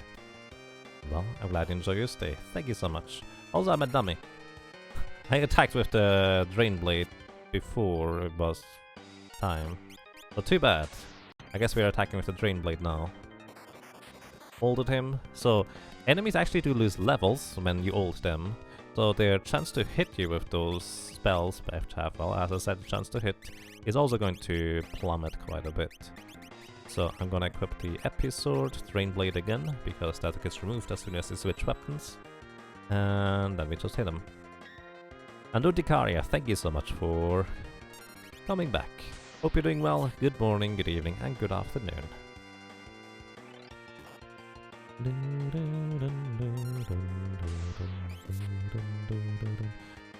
Well, I'm glad you enjoy your stay. Thank you so much. Also, I'm a dummy. I attacked with the Drain Blade before it was time. So too bad. I guess we're attacking with the Drain Blade now. Ulted him. So, enemies actually do lose levels when you ult them. So their chance to hit you with those spells, well, as I said, the chance to hit is also going to plummet quite a bit. So I'm gonna equip the Episword, Drain Blade again, because that gets removed as soon as you switch weapons. And then we just hit him. And Udikaria, thank you so much for coming back. Hope you're doing well. Good morning, good evening, and good afternoon.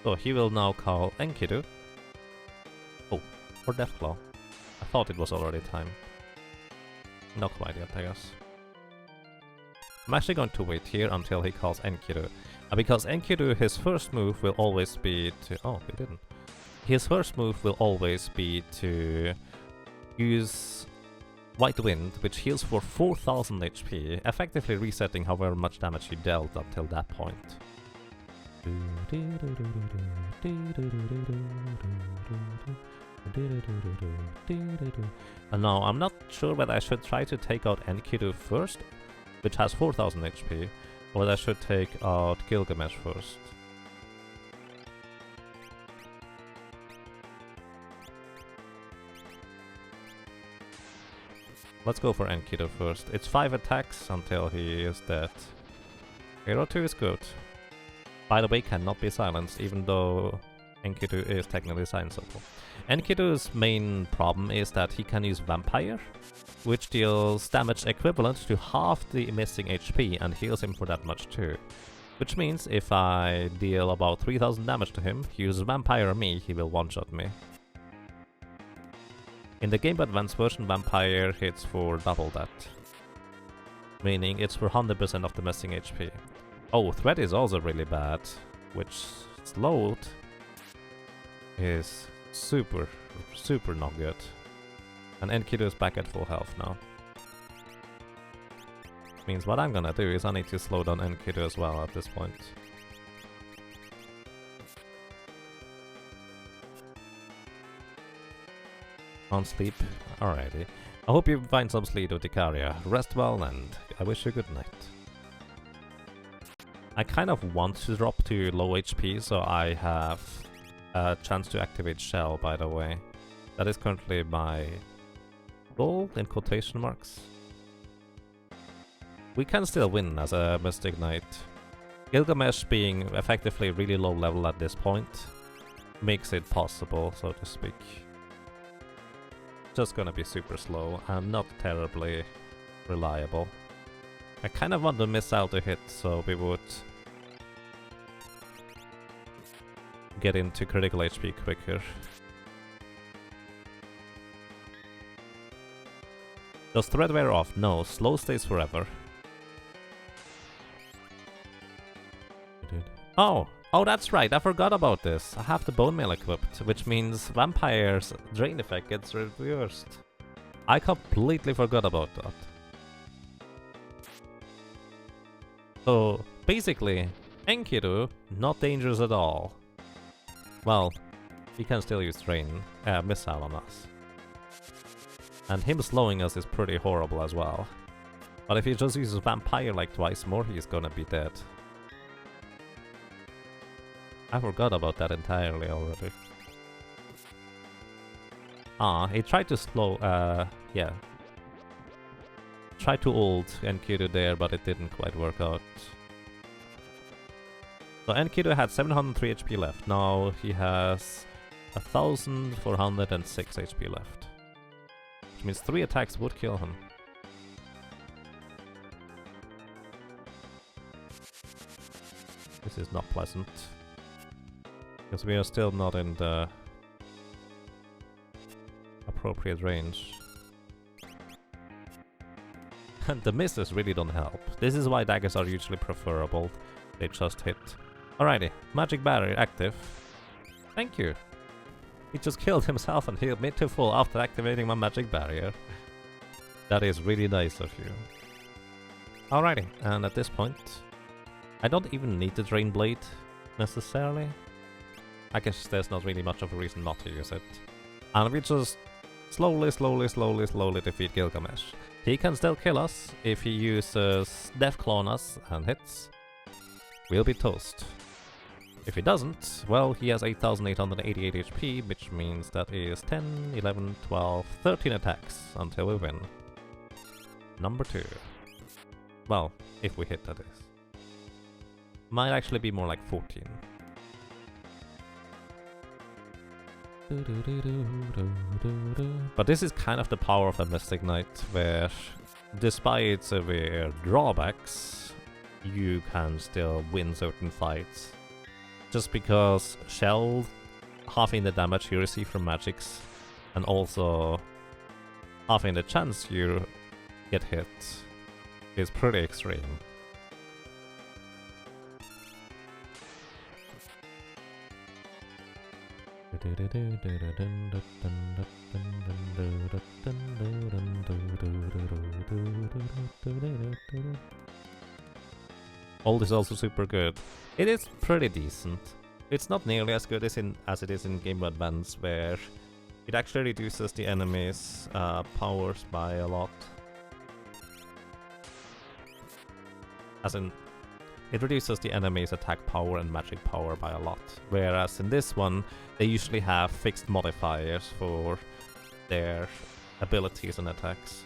So he will now call Enkidu. Oh, or Deathclaw. I thought it was already time. Not quite yet, I guess. I'm actually going to wait here until he calls Enkidu. Because Enkidu, his first move will always be to... Oh, he didn't. His first move will always be to use White Wind, which heals for 4000 HP, effectively resetting however much damage he dealt until that point. And now, I'm not sure whether I should try to take out Enkidu first, which has 4000 HP, or whether I should take out Gilgamesh first. Let's go for Enkidu first. It's 5 attacks until he is dead. Hero 2 is good. By the way, cannot be silenced, even though Enkidu is technically silenceable. Enkidu's main problem is that he can use Vampire, which deals damage equivalent to half the missing HP and heals him for that much too. Which means if I deal about 3000 damage to him, he uses Vampire on me, he will one-shot me. In the Game Boy Advance version, Vampire hits for double that. Meaning it's for 100% of the missing HP. Oh, Threat is also really bad, which slowed is super not good. And Enkidu is back at full health now. Which means what I'm gonna do is I need to slow down Enkidu as well at this point. On sleep. Alrighty. I hope you find some sleep, Utikaria. Rest well, and I wish you good night. I kind of want to drop to low HP, so I have a chance to activate Shell, by the way. That is currently my goal, in quotation marks. We can still win as a Mystic Knight. Gilgamesh being effectively really low level at this point makes it possible, so to speak. Just gonna be super slow and not terribly reliable. I kind of want to miss out a hit so we would get into critical HP quicker. Does thread wear off? No, slow stays forever. Oh! Oh, that's right, I forgot about this. I have the bone mail equipped, which means Vampire's drain effect gets reversed. I completely forgot about that. So, basically, Enkidu, not dangerous at all. Well, he can still use drain, missile on us. And him slowing us is pretty horrible as well. But if he just uses Vampire like twice more, he's gonna be dead. I forgot about that entirely already. Ah, he tried to slow, yeah. Tried to ult Enkidu there, but it didn't quite work out. So Enkidu had 703 HP left. Now he has 1406 HP left. Which means 3 attacks would kill him. This is not pleasant. Because we are still not in the appropriate range. And the misses really don't help. This is why daggers are usually preferable. They just hit. Alrighty, magic barrier active. Thank you. He just killed himself and healed me to full after activating my magic barrier. That is really nice of you. Alrighty, and at this point, I don't even need the Drain Blade necessarily. I guess there's not really much of a reason not to use it. And we just slowly defeat Gilgamesh. He can still kill us if he uses Deathclaw on us and hits. We'll be toast. If he doesn't, well, he has 8888 HP, which means that is 10, 11, 12, 13 attacks until we win. Number 2. Well, if we hit, that is. Might actually be more like 14. But this is kind of the power of a Mystic Knight, where despite severe drawbacks, you can still win certain fights. Just because Shell halving the damage you receive from magics, and also halving the chance you get hit, is pretty extreme. Ult is also super good. It is pretty decent. It's not nearly as good as it is in Game Boy Advance, where it actually reduces the enemy's powers by a lot. As in, it reduces the enemy's attack power and magic power by a lot. Whereas in this one, they usually have fixed modifiers for their abilities and attacks.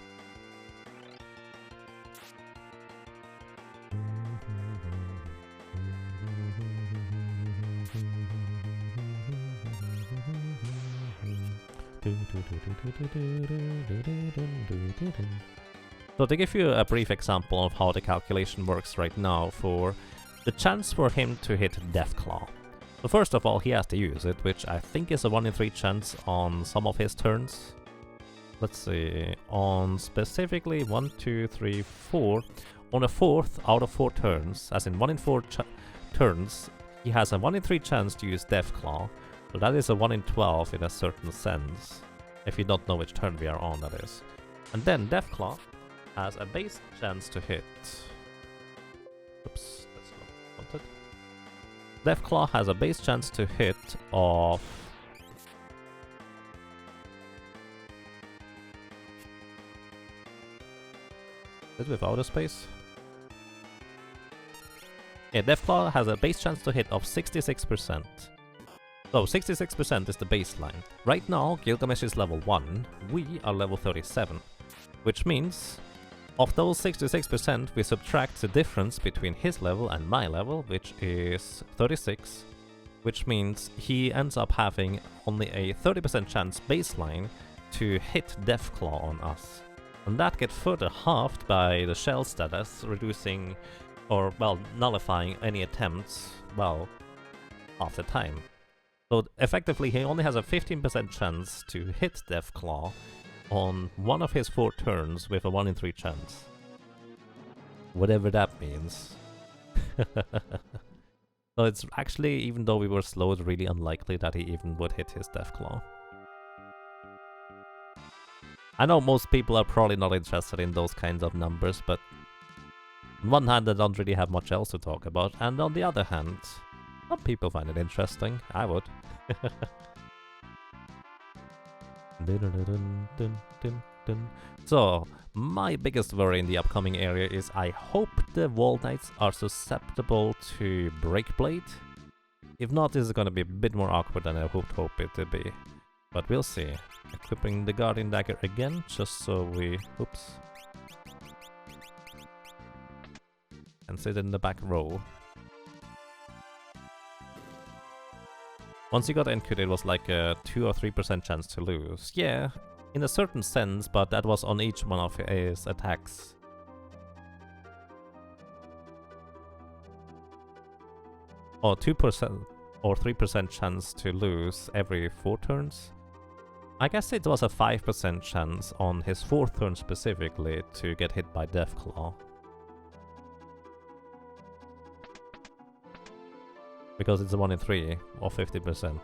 So to give you a brief example of how the calculation works right now for the chance for him to hit Deathclaw. So first of all, he has to use it, which I think is a 1 in 3 chance on some of his turns. Let's see, on specifically 1, 2, 3, 4, on a 4th out of 4 turns, as in 1 in 4 turns, he has a 1 in 3 chance to use Deathclaw. So that is a 1 in 12 in a certain sense, if you don't know which turn we are on, that is. And then Deathclaw has a base chance to hit. Oops, that's not wanted. Deathclaw has a base chance to hit of... Is it without a space? Yeah, Deathclaw has a base chance to hit of 66%. So 66% is the baseline. Right now, Gilgamesh is level 1, we are level 37. Which means, of those 66%, we subtract the difference between his level and my level, which is 36. Which means he ends up having only a 30% chance baseline to hit Deathclaw on us. And that gets further halved by the shell status, reducing, or, well, nullifying any attempts, well, half the time. So effectively, he only has a 15% chance to hit Deathclaw on one of his 4 turns with a 1 in 3 chance. Whatever that means. So it's actually, even though we were slow, it's really unlikely that he even would hit his Deathclaw. I know most people are probably not interested in those kinds of numbers, but on one hand I don't really have much else to talk about, and on the other hand, some people find it interesting. I would. So, my biggest worry in the upcoming area is I hope the Wall Knights are susceptible to Breakblade. If not, this is gonna be a bit more awkward than I would hope it to be. But we'll see. Equipping the Guardian Dagger again, just so we... Oops. And sit in the back row. Once you got Enkidu, it was like a 2 or 3% chance to lose. Yeah, in a certain sense, but that was on each one of his attacks. Or 2% or 3% chance to lose every 4 turns. I guess it was a 5% chance on his 4th turn specifically to get hit by Deathclaw. Because it's a 1 in 3, or 50%.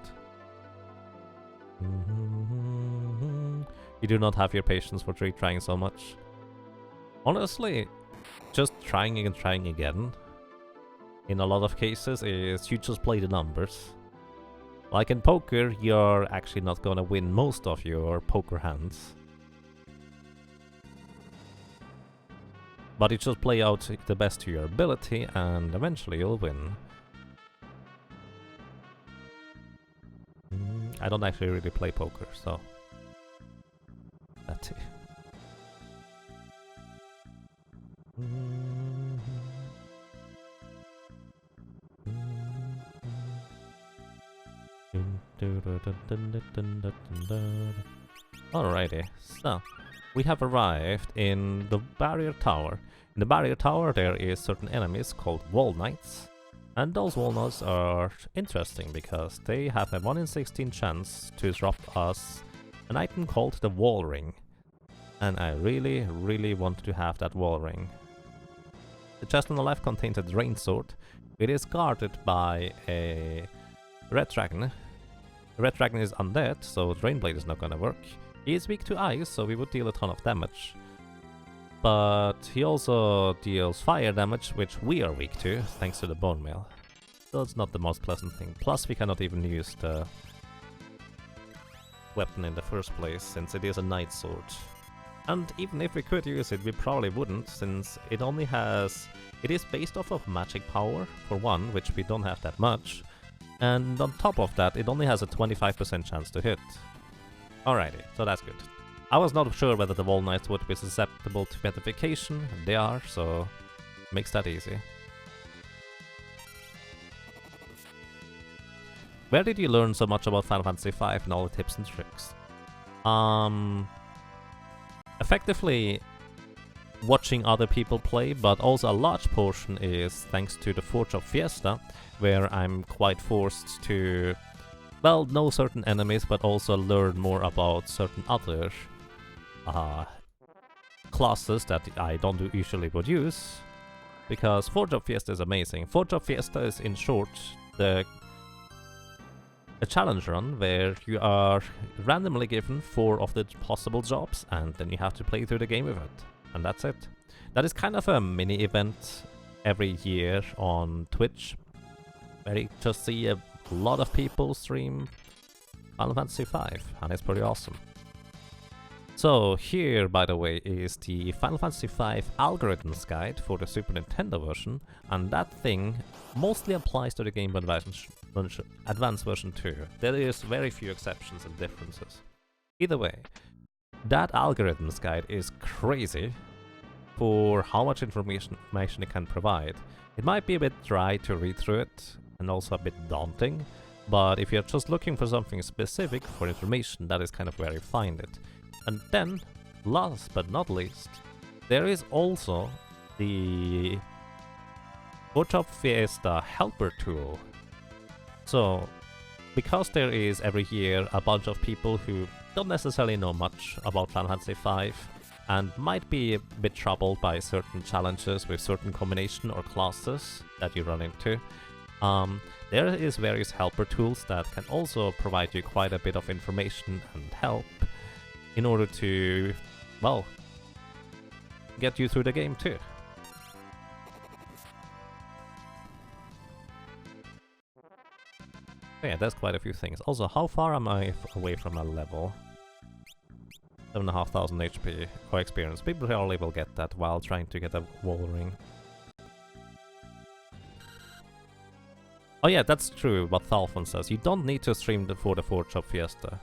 You do not have your patience for trying so much. Honestly, just trying and trying again, in a lot of cases, is you just play the numbers. Like in poker, you're actually not gonna win most of your poker hands. But you just play out the best to your ability, and eventually you'll win. I don't actually really play poker, so... That's it. Alrighty, so we have arrived in the Barrier Tower. In the Barrier Tower there is certain enemies called Wall Knights. And those Wall Knights are interesting because they have a 1 in 16 chance to drop us an item called the Wall Ring. And I really want to have that Wall Ring. The chest on the left contains a Drain Sword. It is guarded by a Red Dragon. The Red Dragon is undead, so Drain Blade is not gonna work. He is weak to ice, so we would deal a ton of damage. But he also deals fire damage, which we are weak to, thanks to the Bone Mail. So it's not the most pleasant thing. Plus we cannot even use the weapon in the first place, since it is a Night Sword. And even if we could use it, we probably wouldn't, since it only has... It is based off of magic power, for one, which we don't have that much. And on top of that, it only has a 25% chance to hit. Alrighty, so that's good. I was not sure whether the Wall Knights would be susceptible to petrification. They are, so makes that easy. Where did you learn so much about Final Fantasy V and all the tips and tricks? Effectively watching other people play, but also a large portion is thanks to the Forge of Fiesta, where I'm quite forced to, well, know certain enemies, but also learn more about certain other classes that I don't usually would use, because Forge of Fiesta is amazing. Forge of Fiesta is, in short, a challenge run where you are randomly given 4 of the possible jobs, and then you have to play through the game with it. and that's it. That is kind of a mini event every year on Twitch, where you just see a lot of people stream Final Fantasy V, and it's pretty awesome. So here, by the way, is the Final Fantasy V algorithms guide for the Super Nintendo version, and that thing mostly applies to the Game Boy Advance version too. There is very few exceptions and differences. Either way, that algorithms guide is crazy for how much information it can provide. It might be a bit dry to read through it, and also a bit daunting, but if you're just looking for something specific for information, that is kind of where you find it. And then, last but not least, there is also the Photoshop Fiesta helper tool. So, because there is every year a bunch of people who don't necessarily know much about Final Fantasy V and might be a bit troubled by certain challenges with certain combination or classes that you run into, there is various helper tools that can also provide you quite a bit of information and help in order to, well, get you through the game too. Yeah, that's quite a few things. Also, how far am I away from a level? 7,500 HP or experience. People probably will get that while trying to get a wall ring. Oh yeah, that's true what Thalfon says. You don't need to stream for the Photoshop Fiesta.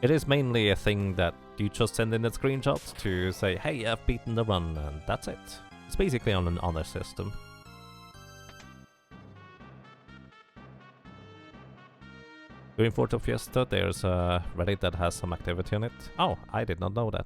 It is mainly a thing that you just send in the screenshots to say, hey, I've beaten the run, and that's it. It's basically on an honor system. During Photoshop Fiesta, there's a Reddit that has some activity on it. Oh, I did not know that.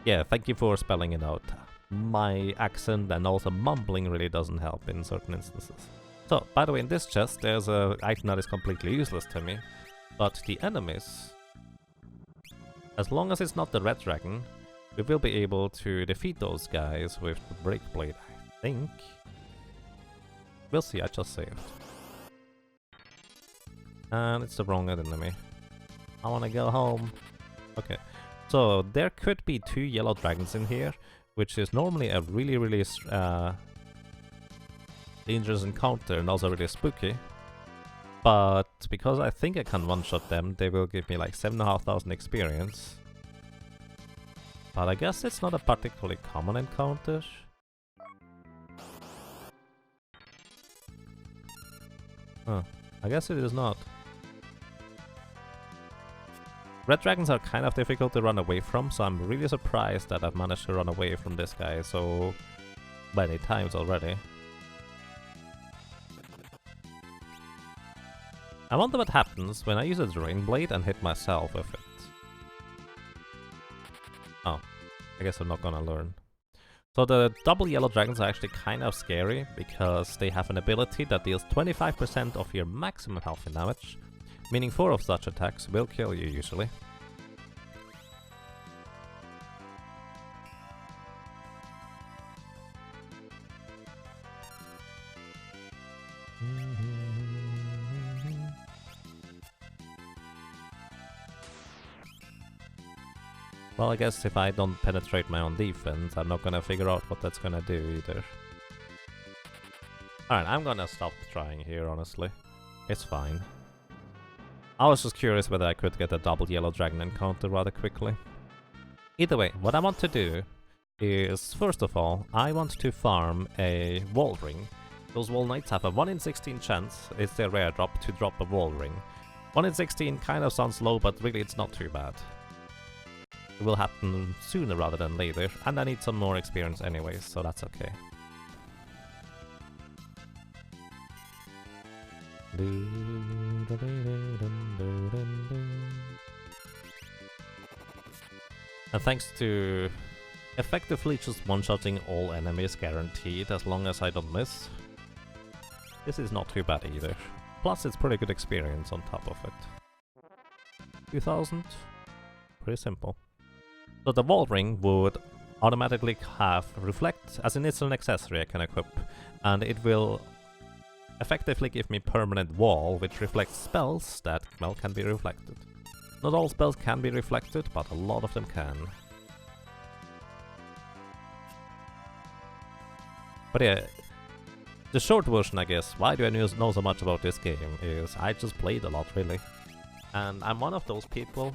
Yeah, thank you for spelling it out. My accent and also mumbling really doesn't help in certain instances. So, by the way, in this chest there's an item that is completely useless to me, but the enemies, as long as it's not the red dragon, we will be able to defeat those guys with the break blade, I think. We'll see, I just saved. And it's the wrong enemy. I wanna go home. Okay. So, there could be 2 yellow dragons in here, which is normally a really dangerous encounter and also really spooky. But because I think I can one-shot them, they will give me like 7,500 experience. But I guess it's not a particularly common encounter. Huh, I guess it is not. Red dragons are kind of difficult to run away from, so I'm really surprised that I've managed to run away from this guy so many times already. I wonder what happens when I use a drain blade and hit myself with it. Oh, I guess I'm not gonna learn. So the double yellow dragons are actually kind of scary because they have an ability that deals 25% of your maximum health and damage, meaning 4 of such attacks will kill you usually. Well, I guess if I don't penetrate my own defense, I'm not gonna figure out what that's gonna do either. Alright, I'm gonna stop trying here, honestly. It's fine. I was just curious whether I could get a double yellow dragon encounter rather quickly. Either way, what I want to do is, first of all, I want to farm a wall ring. Those wall knights have a 1 in 16 chance, it's their rare drop, to drop a wall ring. 1 in 16 kind of sounds low, but really it's not too bad. It will happen sooner rather than later, and I need some more experience anyways, so that's okay. And thanks to effectively just one-shotting all enemies guaranteed as long as I don't miss, this is not too bad either. Plus it's pretty good experience on top of it. 2000? Pretty simple. So the wall ring would automatically have reflect, as in it's an accessory I can equip, and it will effectively give me permanent wall, which reflects spells that, well, can be reflected. Not all spells can be reflected, but a lot of them can. But yeah, the short version, I guess, why do I know so much about this game, is I just played a lot, really. And I'm one of those people,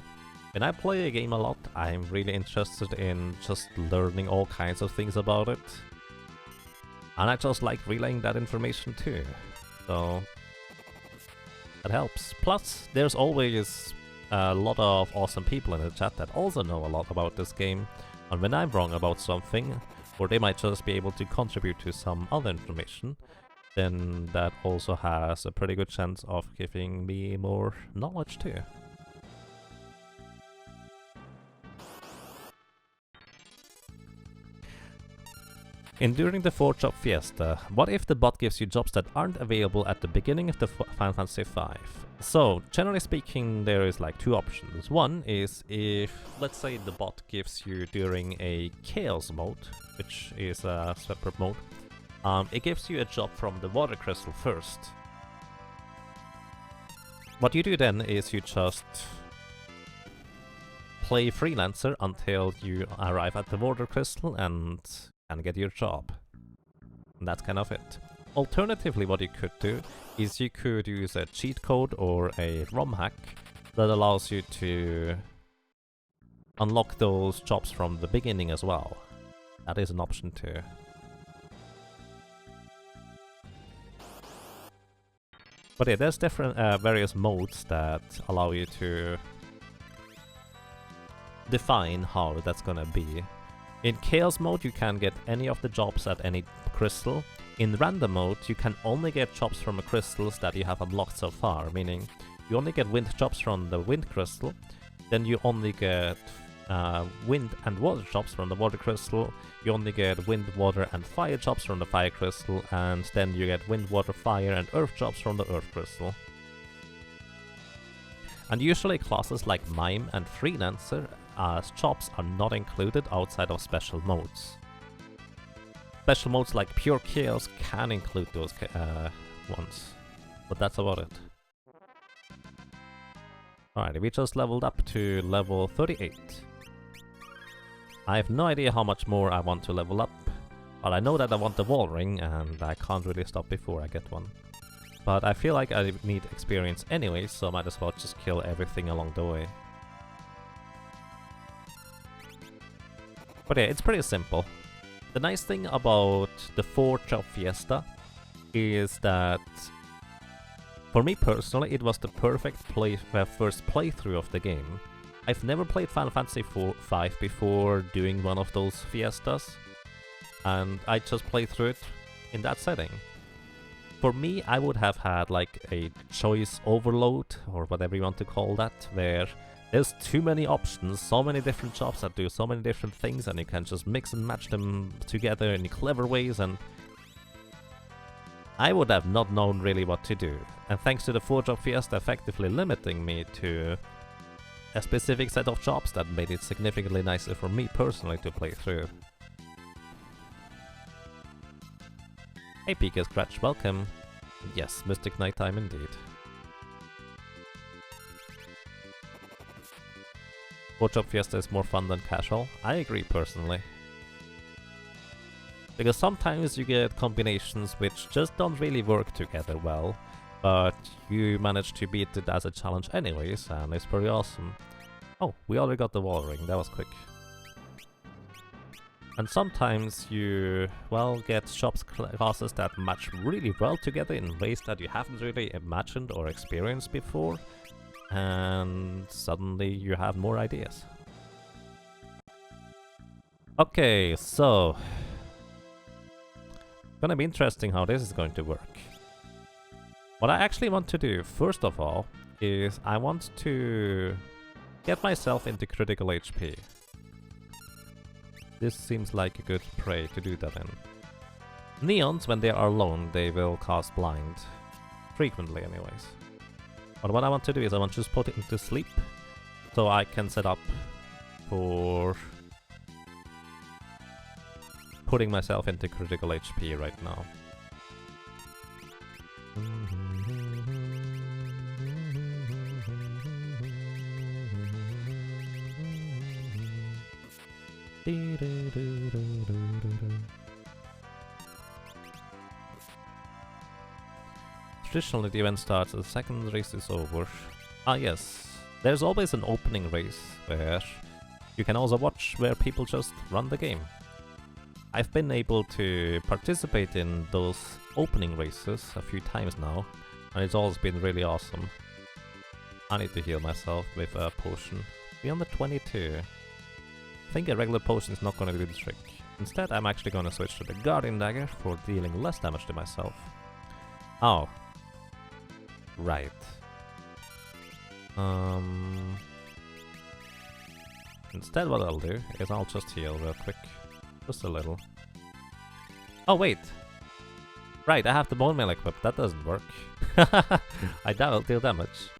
when I play a game a lot, I'm really interested in just learning all kinds of things about it. And I just like relaying that information too. So that helps. Plus, there's always a lot of awesome people in the chat that also know a lot about this game. And when I'm wrong about something, or they might just be able to contribute to some other information, then that also has a pretty good chance of giving me more knowledge too. During the 4-job fiesta, what if the bot gives you jobs that aren't available at the beginning of the Final Fantasy 5? So, generally speaking, there is like 2 options. One is if, let's say, the bot gives you during a Chaos mode, which is a separate mode, it gives you a job from the water crystal first. What you do then is you just play freelancer until you arrive at the water crystal and get your job. And that's kind of it. Alternatively, what you could do is you could use a cheat code or a ROM hack that allows you to unlock those jobs from the beginning as well. That is an option too. But yeah, there's different various modes that allow you to define how that's gonna be. In Chaos mode, you can get any of the jobs at any crystal. In random mode, you can only get jobs from the crystals that you have unlocked so far, meaning you only get wind jobs from the wind crystal, then you only get wind and water jobs from the water crystal, you only get wind, water and fire jobs from the fire crystal, and then you get wind, water, fire and earth jobs from the earth crystal. And usually classes like Mime and Freelancer as jobs are not included outside of special modes. Special modes like Pure Chaos can include those ones, but that's about it. Alright, we just leveled up to level 38. I have no idea how much more I want to level up, but I know that I want the wall ring and I can't really stop before I get one. But I feel like I need experience anyway, so I might as well just kill everything along the way. But yeah, it's pretty simple. The nice thing about the 4-job fiesta is that, for me personally, it was the perfect first playthrough of the game. I've never played Final Fantasy 5 before doing one of those fiestas, and I just played through it in that setting. For me, I would have had like a choice overload, or whatever you want to call that, where there's too many options, so many different jobs that do so many different things, and you can just mix and match them together in clever ways, and I would have not known really what to do. And thanks to the 4-job fiesta effectively limiting me to a specific set of jobs, that made it significantly nicer for me personally to play through. Hey Pika Scratch, welcome. Yes, Mystic Nighttime indeed. 4-job fiesta is more fun than casual. I agree personally. Because sometimes you get combinations which just don't really work together well, but you manage to beat it as a challenge anyways, and it's pretty awesome. Oh, we already got the wall ring, that was quick. And sometimes you, well, get shops classes that match really well together in ways that you haven't really imagined or experienced before, and suddenly you have more ideas. Okay, so gonna be interesting how this is going to work. What I actually want to do, first of all, is I want to get myself into critical HP. This seems like a good prey to do that in. Neons, when they are alone, they will cast blind. Frequently, anyways. But what I want to do is I want to just put it into sleep, so I can set up for putting myself into critical HP right now. Traditionally, the event starts as the second race is over. Ah yes, there's always an opening race where you can also watch where people just run the game. I've been able to participate in those opening races a few times now, and it's always been really awesome. I need to heal myself with a potion. We're on the 22. I think a regular potion is not gonna do the trick. Instead, I'm actually gonna switch to the Guardian Dagger for dealing less damage to myself. Oh. Right. Instead what I'll do is I'll just heal real quick. Just a little. Oh wait! Right, I have the Bone Mail equipped, that doesn't work. I doubt it'll deal damage.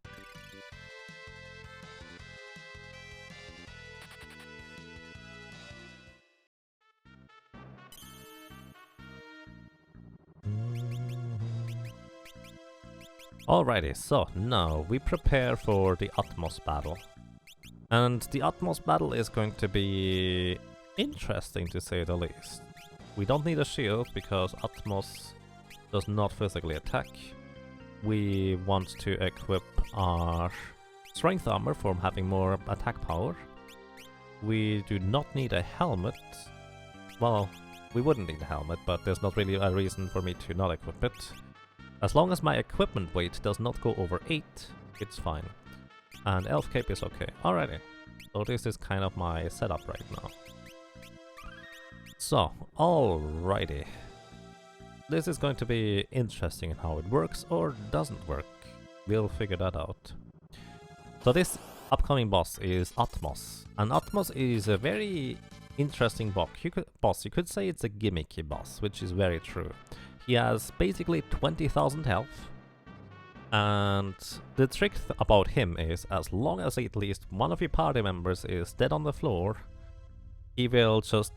Alrighty, so now we prepare for the Atmos battle. And the Atmos battle is going to be interesting to say the least. We don't need a shield because Atmos does not physically attack. We want to equip our strength armor for having more attack power. We do not need a helmet. Well, we wouldn't need a helmet, but there's not really a reason for me to not equip it. As long as my equipment weight does not go over 8, it's fine. And Elf Cape is okay. Alrighty. So this is kind of my setup right now. So, alrighty. This is going to be interesting in how it works or doesn't work. We'll figure that out. So this upcoming boss is Atmos. And Atmos is a very interesting boss. You could say it's a gimmicky boss, which is very true. He has basically 20,000 health, and the trick about him is as long as at least one of your party members is dead on the floor, he will just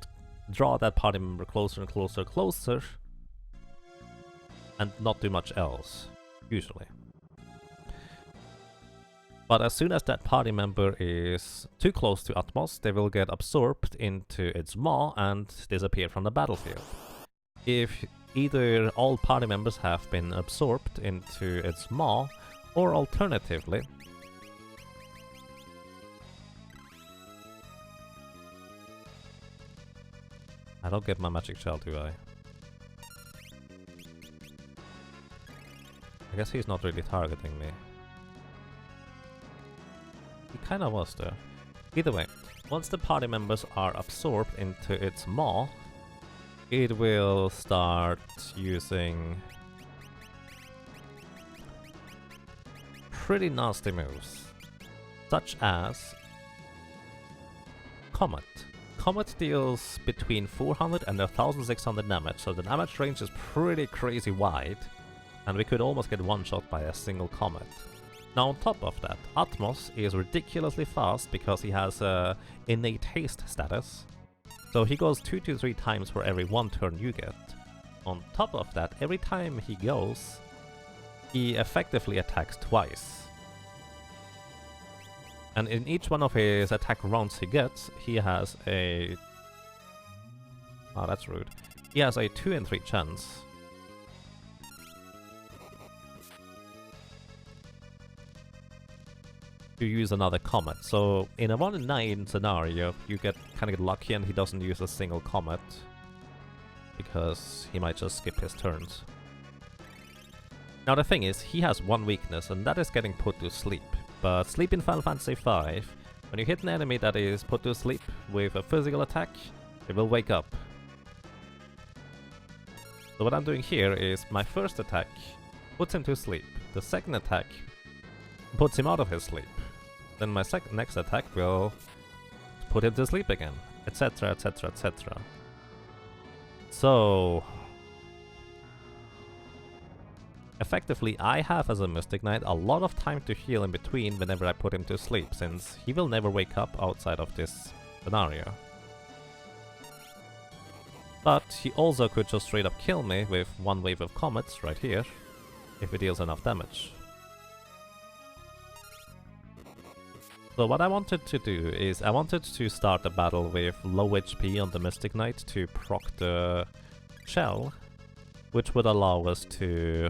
draw that party member closer and closer and closer, and not do much else, usually. But as soon as that party member is too close to Atmos, they will get absorbed into its maw and disappear from the battlefield. If either all party members have been absorbed into its maw, or alternatively, I don't get my magic shell, do I? I guess he's not really targeting me. He kinda was though. Either way, once the party members are absorbed into its maw, it will start using pretty nasty moves, such as Comet. Comet deals between 400 and 1600 damage, so the damage range is pretty crazy wide, and we could almost get one-shot by a single Comet. Now on top of that, Atmos is ridiculously fast because he has a innate haste status. So he goes 2 to 3 times for every 1 turn you get. On top of that, every time he goes, he effectively attacks twice. And in each one of his attack rounds he gets, he has a... Oh, that's rude. He has a 2 in 3 chance to use another Comet. So in a 1 in 9 scenario, you get kinda get lucky and he doesn't use a single Comet, because he might just skip his turns. Now the thing is, he has one weakness, and that is getting put to sleep. But sleep in Final Fantasy V, when you hit an enemy that is put to sleep with a physical attack, it will wake up. So what I'm doing here is, my first attack puts him to sleep. The second attack puts him out of his sleep. Then my next attack will put him to sleep again, etc, etc, etc. So... effectively, I have, as a Mystic Knight, a lot of time to heal in between whenever I put him to sleep, since he will never wake up outside of this scenario. But he also could just straight up kill me with one wave of comets right here, if it deals enough damage. So what I wanted to do is, I wanted to start a battle with low HP on the Mystic Knight to proc the shell, which would allow us to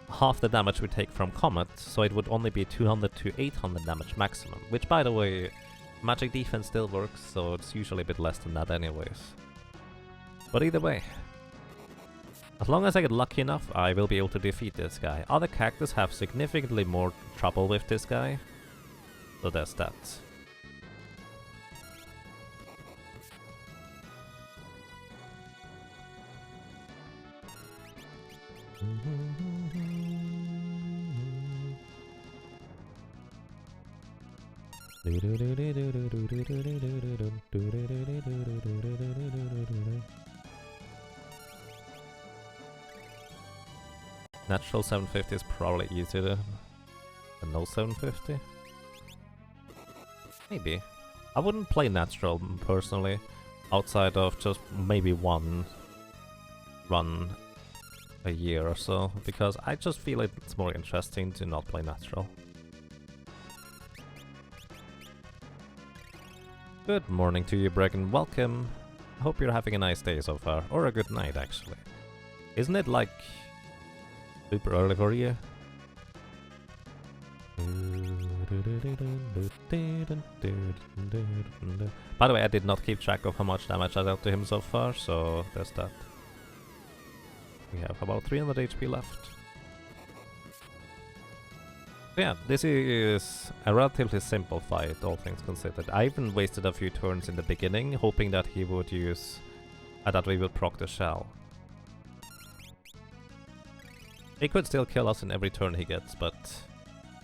half the damage we take from Comet, so it would only be 200 to 800 damage maximum, which by the way, magic defense still works, so it's usually a bit less than that anyways. But either way, as long as I get lucky enough, I will be able to defeat this guy. Other cactus have significantly more trouble with this guy, so there's that. Natural 750 is probably easier than no 750. Maybe. I wouldn't play natural personally, outside of just maybe one run a year or so, because I just feel it's more interesting to not play natural. Good morning to you, Bregan. Welcome. I hope you're having a nice day so far, or a good night actually. Isn't it like super early for you? By the way, I did not keep track of how much damage I dealt to him so far, so there's that. We have about 300 HP left. Yeah, this is a relatively simple fight, all things considered. I even wasted a few turns in the beginning, hoping that he would use... that we would proc the shell. He could still kill us in every turn he gets, but...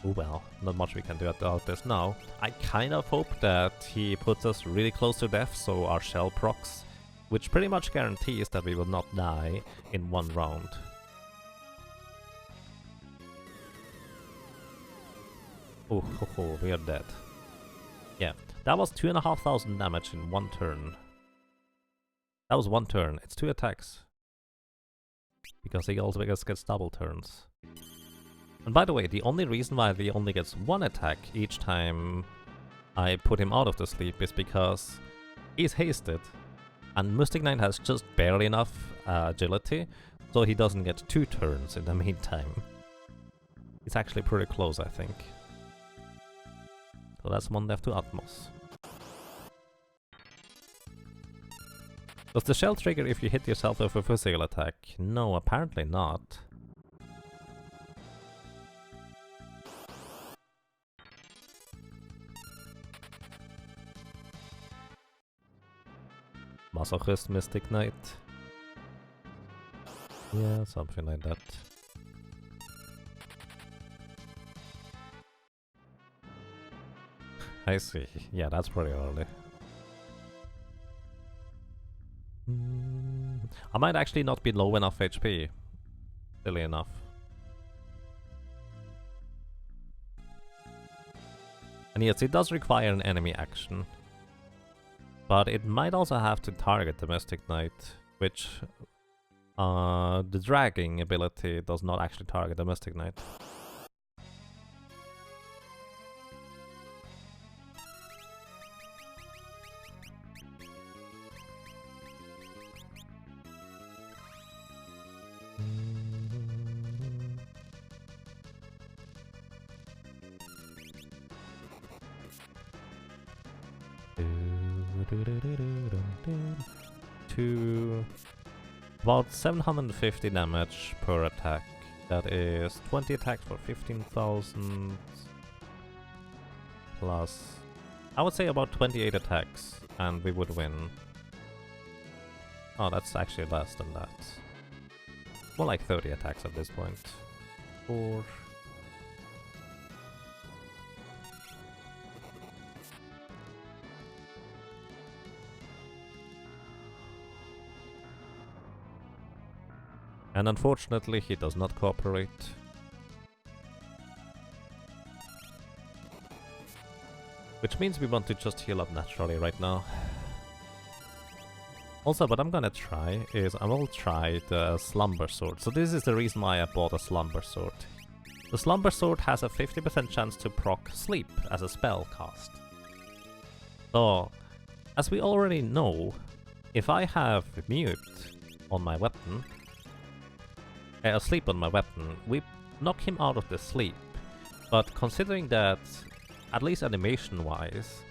oh well, not much we can do about this now. I kind of hope that he puts us really close to death, so our shell procs, which pretty much guarantees that we will not die in one round. Oh, ho, ho, we are dead. Yeah, that was 2,500 damage in one turn. That was one turn. It's 2 attacks. Because he also gets double turns. And by the way, the only reason why he only gets 1 attack each time I put him out of the sleep is because he's hasted. And Mystic Knight has just barely enough agility, so he doesn't get 2 turns in the meantime. It's actually pretty close, I think. So that's 1 left to Atmos. Does the shell trigger if you hit yourself with a physical attack? No, apparently not. Masochist Mystic Knight. Yeah, something like that. I see. Yeah, that's pretty early. I might actually not be low enough HP. Silly enough. And yes, it does require an enemy action. But it might also have to target the Mystic Knight, which the dragging ability does not actually target the Mystic Knight. To about 750 damage per attack. That is 20 attacks for 15,000 plus, I would say about 28 attacks and we would win. Oh, that's actually less than that. More like 30 attacks at this point. 4. And unfortunately, he does not cooperate. Which means we want to just heal up naturally right now. Also, what I'm gonna try is I will try the Slumber Sword. So this is the reason why I bought a Slumber Sword. The Slumber Sword has a 50% chance to proc Sleep as a spell cast. So, as we already know, if I have Mute on my weapon, Sleep on my weapon, we knock him out of the sleep. But considering that, at least animation-wise,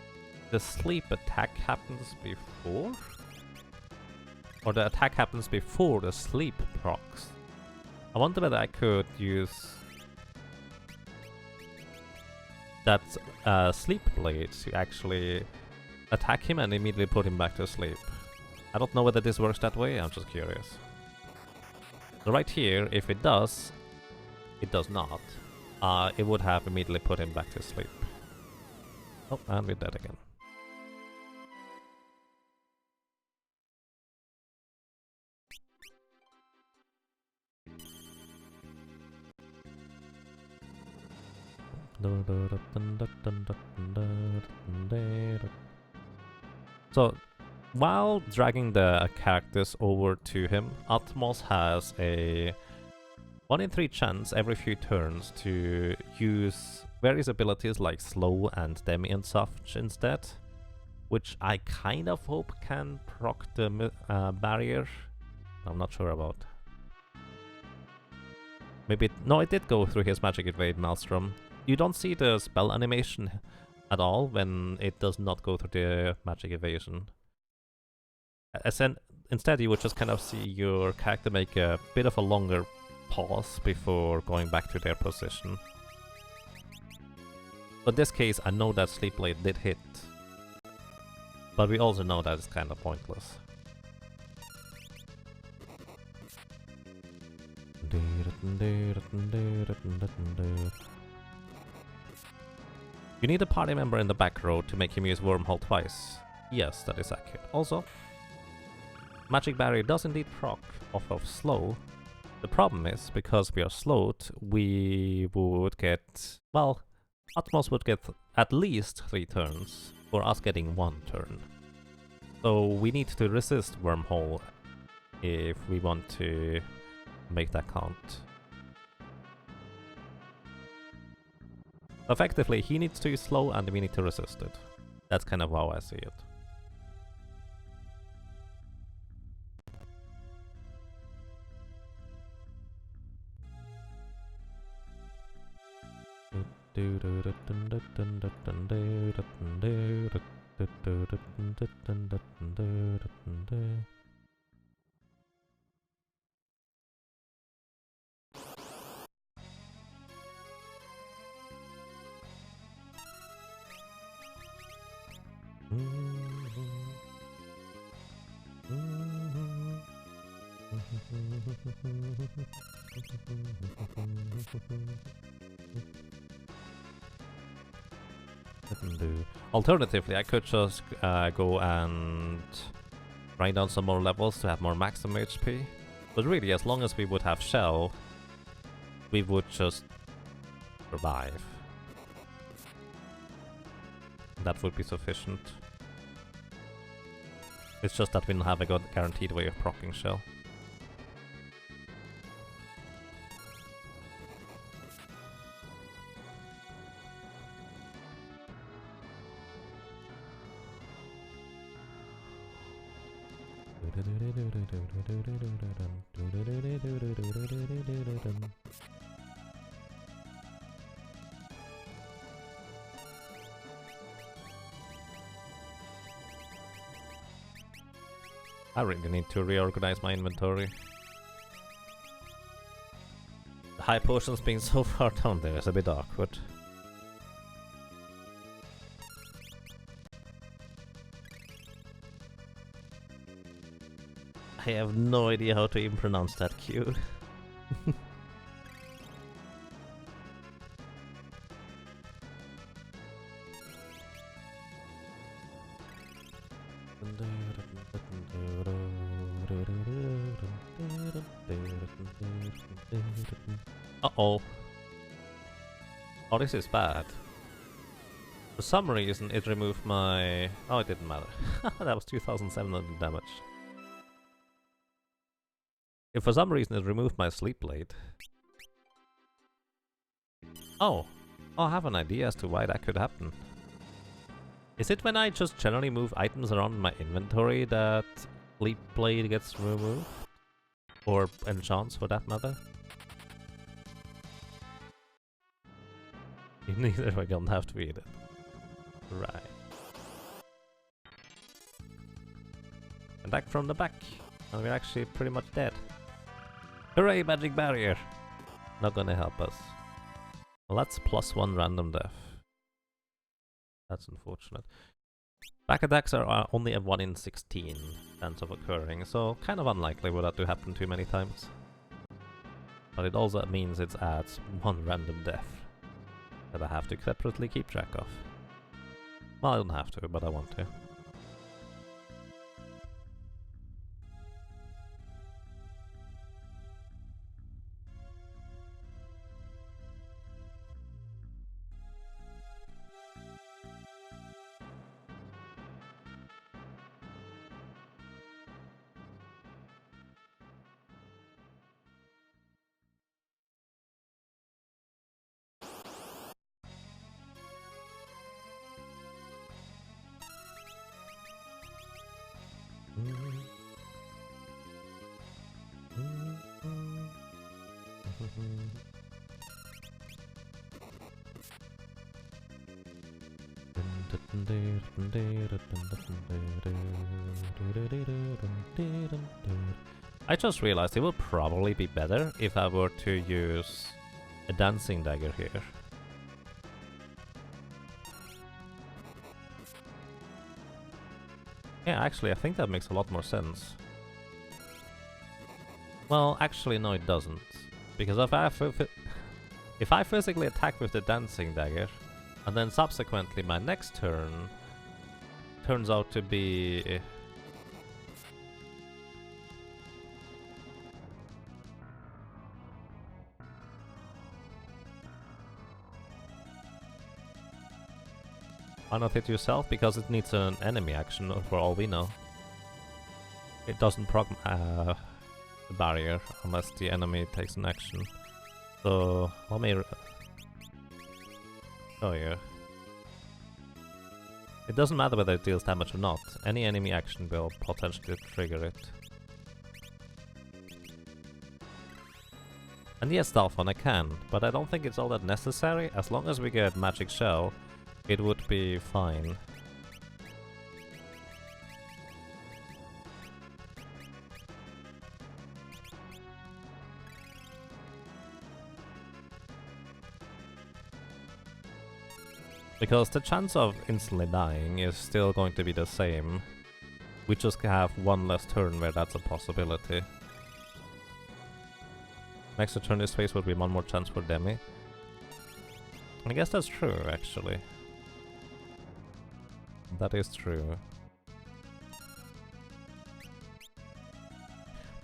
the sleep attack happens before? Or the attack happens before the sleep procs. I wonder whether I could use that sleep blade to actually attack him and immediately put him back to sleep. I don't know whether this works that way, I'm just curious. So right here, if it does not. It would have immediately put him back to sleep. Oh, and we're dead again. So, while dragging the characters over to him, Atmos has a 1 in 3 chance every few turns to use various abilities like Slow and Demi and such instead, which I kind of hope can proc the barrier. I'm not sure about. Maybe no, it did go through his Magic Evade Maelstrom. You don't see the spell animation at all when it does not go through the Magic Evasion. Instead, you would just kind of see your character make a bit of a longer pause before going back to their position. But in this case, I know that Sleep Blade did hit, but we also know that it's kind of pointless. You need a party member in the back row to make him use Wormhole twice. Yes, that is accurate. Also, Magic Barrier does indeed proc off of Slow. The problem is, because we are slowed, we would get... well, Atmos would get at least 3 turns, for us getting 1 turn. So we need to resist Wormhole if we want to make that count. Effectively, he needs to use Slow and we need to resist it. That's kind of how I see it. Alternatively, I could just go and grind down some more levels to have more maximum HP. But really, as long as we would have Shell, we would just survive. That would be sufficient. It's just that we don't have a good guaranteed way of proccing Shell. I really need to reorganize my inventory. The high potions being so far down there is a bit awkward. I have no idea how to even pronounce that Q. Uh-oh. Oh, this is bad. For some reason it removed my... Oh, it didn't matter. That was 2700 damage. If for some reason it removed my sleep blade... Oh! Oh, I have an idea as to why that could happen. Is it when I just generally move items around in my inventory that sleep blade gets removed? Or enchants for that matter? Neither I don't have to eat it. Right. Attack from the back. And we're actually pretty much dead. Hooray, magic barrier! Not gonna help us. Well, that's +1 random death. That's unfortunate. Back attacks are only a 1 in 16 chance of occurring, so kind of unlikely for that to happen too many times. But it also means it adds 1 random death that I have to separately keep track of. Well, I don't have to, but I want to. I just realized it would probably be better if I were to use a dancing dagger here. Yeah, actually, I think that makes a lot more sense. Well, actually, no, it doesn't. Because if I physically attack with the dancing dagger, and then subsequently my next turn turns out to be... Why not hit yourself? Because it needs an enemy action, for all we know. It doesn't proc the barrier unless the enemy takes an action. So, let me show you. It doesn't matter whether it deals damage or not. Any enemy action will potentially trigger it. And yes, Dalphon, I can, but I don't think it's all that necessary. As long as we get Magic Shell, it would be fine. Because the chance of instantly dying is still going to be the same. We just have one less turn where that's a possibility. Next turn this phase would be one more chance for Demi. I guess that's true, actually. That is true.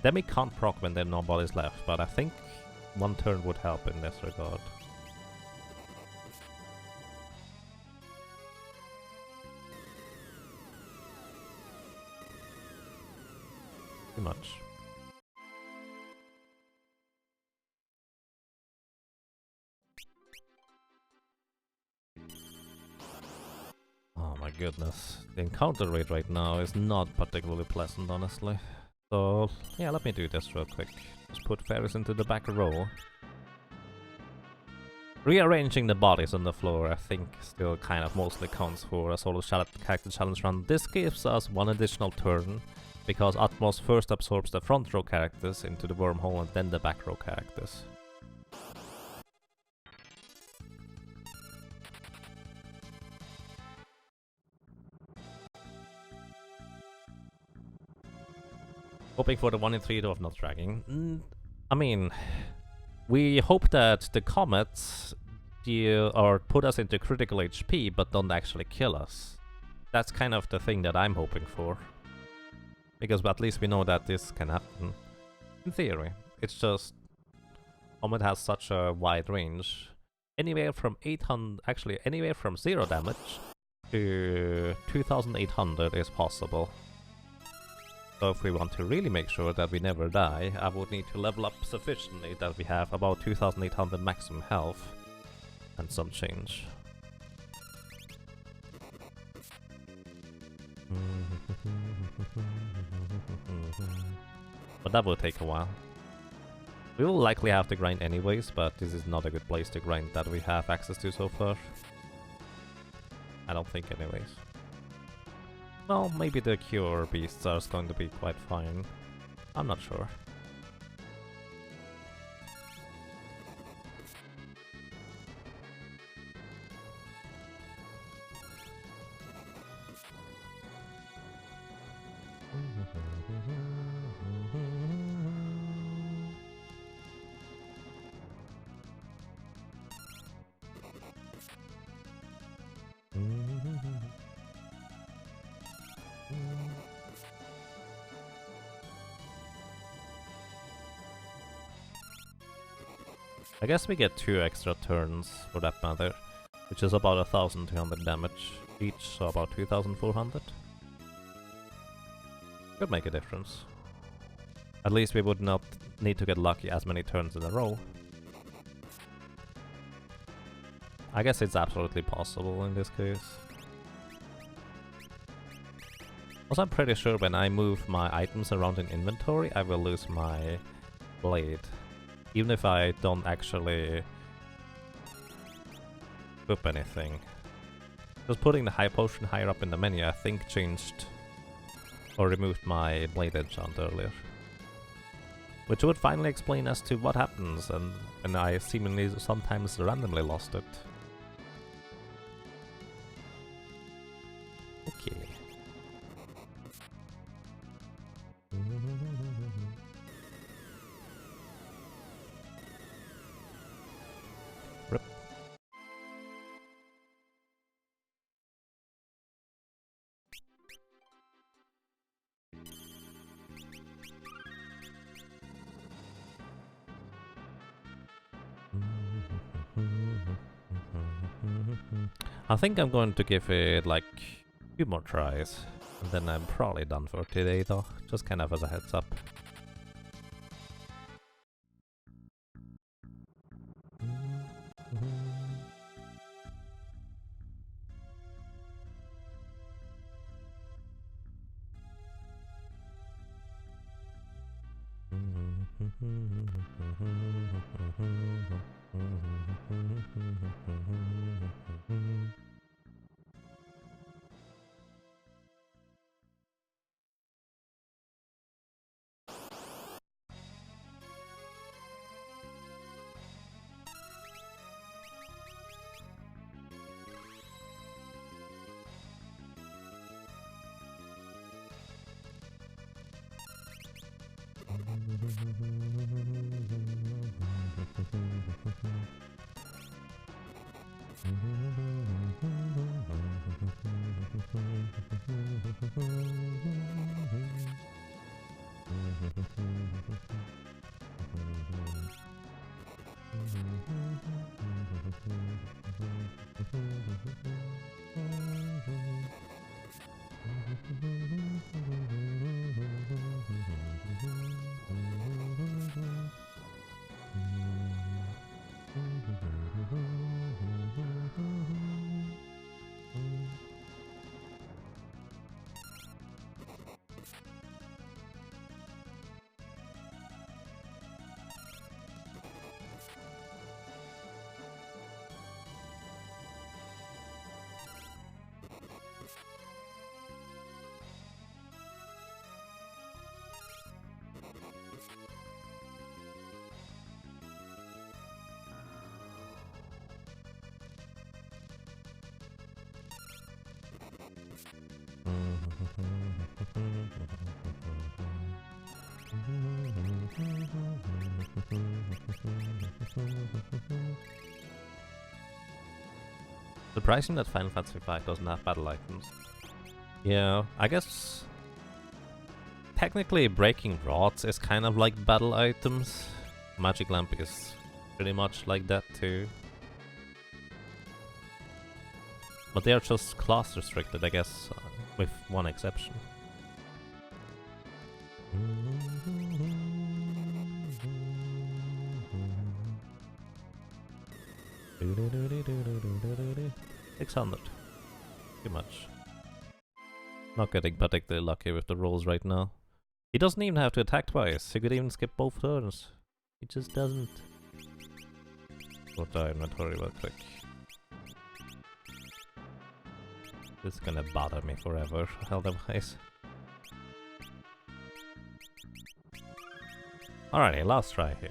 Demi can't proc when there are no bodies left, but I think one turn would help in this regard. Too much. Oh my goodness. The encounter rate right now is not particularly pleasant, honestly. So, yeah, let me do this real quick. Just put fairies into the back row. Rearranging the bodies on the floor, I think, still kind of mostly counts for a solo character challenge run. This gives us one additional turn, because Atmos first absorbs the front row characters into the wormhole and then the back row characters. Hoping for the 1 in 3 of not dragging. I mean, we hope that the comets deal or put us into critical HP but don't actually kill us. That's kind of the thing that I'm hoping for. Because at least we know that this can happen. In theory. It's just... Comet has such a wide range anywhere from 800, actually anywhere from 0 damage to 2800 is possible. So if we want to really make sure that we never die, I would need to level up sufficiently that we have about 2800 maximum health and some change. But that will take a while. We will likely have to grind anyways, but this is not a good place to grind that we have access to so far. I don't think anyways. Well, maybe the cure beasts are going to be quite fine. I'm not sure. I guess we get 2 extra turns for that matter, which is about 1200 damage each, so about 2400. Could make a difference. At least we would not need to get lucky as many turns in a row. I guess it's absolutely possible in this case. Also, I'm pretty sure when I move my items around in inventory, I will lose my blade. Even if I don't actually equip anything. Just putting the high potion higher up in the menu, I think changed or removed my blade enchant earlier. Which would finally explain as to what happens and I seemingly sometimes randomly lost it. Okay. Rip. I think I'm going to give it like a few more tries, and then I'm probably done for today though, just kind of as a heads up. Surprising that Final Fantasy V doesn't have battle items. Yeah, I guess technically breaking rods is kind of like battle items. Magic Lamp is pretty much like that too. But they are just class restricted, I guess, with one exception. $600. Too much. Not getting particularly lucky with the rolls right now. He doesn't even have to attack twice. He could even skip both turns. He just doesn't. Sort our inventory real quick. This is gonna bother me forever, otherwise. Alrighty, last try here.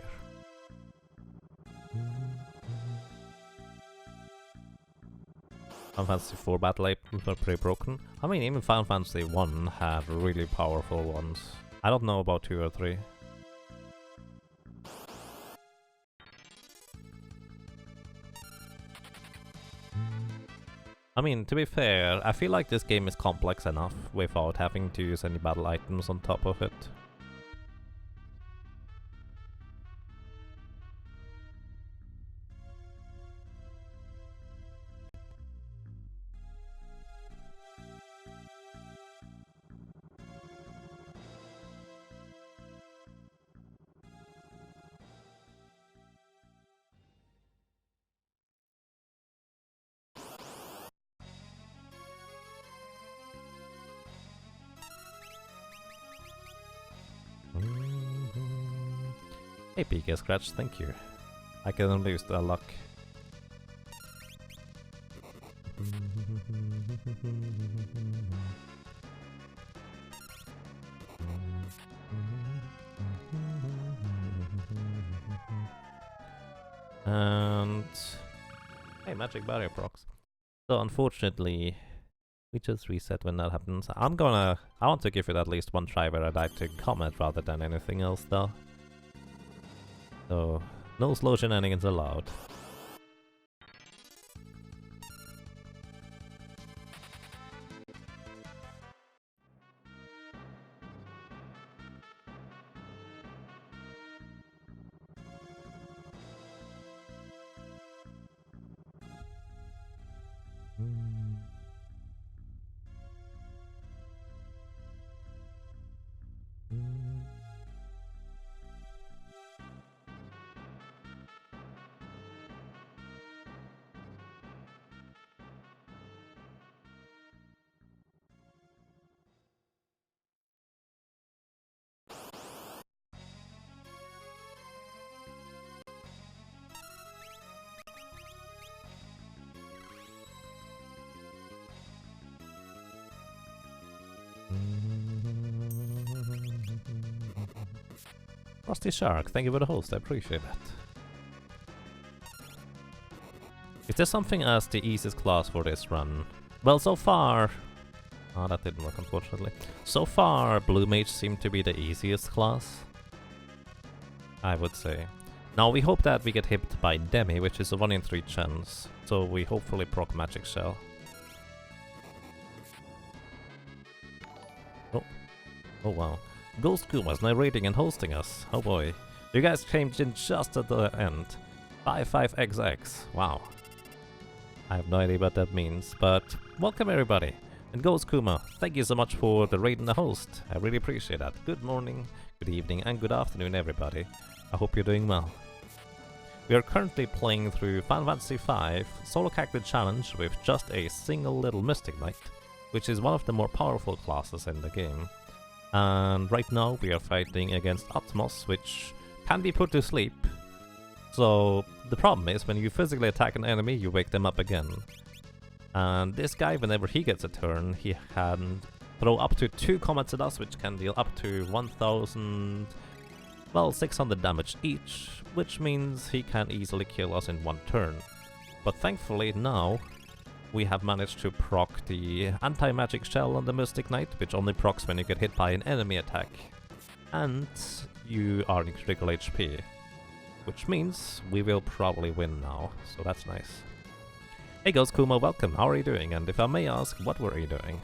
Final Fantasy 4 battle items are pretty broken. I mean, even Final Fantasy 1 had really powerful ones. I don't know about 2 or 3. I mean, to be fair, I feel like this game is complex enough without having to use any battle items on top of it. Hey PK Scratch, thank you. I can lose the luck. And hey, magic barrier procs. So unfortunately, we just reset when that happens. I want to give it at least one try where I'd like to comment rather than anything else though. So, no slow shenanigans allowed. Rusty Shark, thank you for the host, I appreciate that. Is there something as the easiest class for this run? Well, so far... Oh, that didn't work, unfortunately. So far, Blue Mage seemed to be the easiest class, I would say. Now, we hope that we get hit by Demi, which is a 1 in 3 chance, so we hopefully proc Magic Shell. Oh wow. Ghost Kuma's narrating and hosting us. Oh boy. You guys came in just at the end. 55XX. Wow. I have no idea what that means, but welcome everybody. And Ghost Kuma, thank you so much for the raid and the host. I really appreciate that. Good morning, good evening, and good afternoon everybody. I hope you're doing well. We are currently playing through Final Fantasy 5 Solo Character Challenge with just a single little Mystic Knight, which is one of the more powerful classes in the game. And right now we are fighting against Atmos, which can be put to sleep. So the problem is when you physically attack an enemy, you wake them up again. And this guy, whenever he gets a turn, he can throw up to 2 comets at us, which can deal up to 1,600 damage each, which means he can easily kill us in 1 turn. But thankfully now, we have managed to proc the anti-magic shell on the Mystic Knight, which only procs when you get hit by an enemy attack. And you are in critical HP. Which means we will probably win now, so that's nice. Hey Ghost Kuma, welcome, how are you doing? And if I may ask, what were you doing?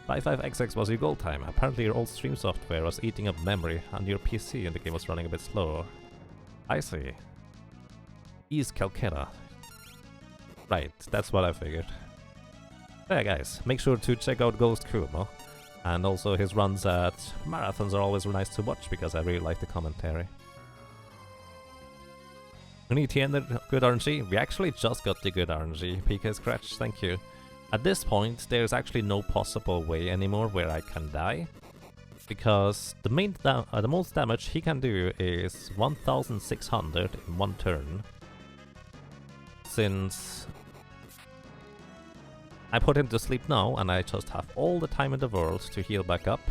55XX was your goal time. Apparently your old stream software was eating up memory and your PC and the game was running a bit slower. I see. East Calcutta. Right, that's what I figured. Yeah, guys, make sure to check out Ghost Kumo. And also his runs at marathons are always nice to watch because I really like the commentary. We need to end the good RNG. We actually just got the good RNG. PK Scratch, thank you. At this point, there's actually no possible way anymore where I can die. Because the most damage he can do is 1600 in one turn. Since I put him to sleep now, and I just have all the time in the world to heal back up.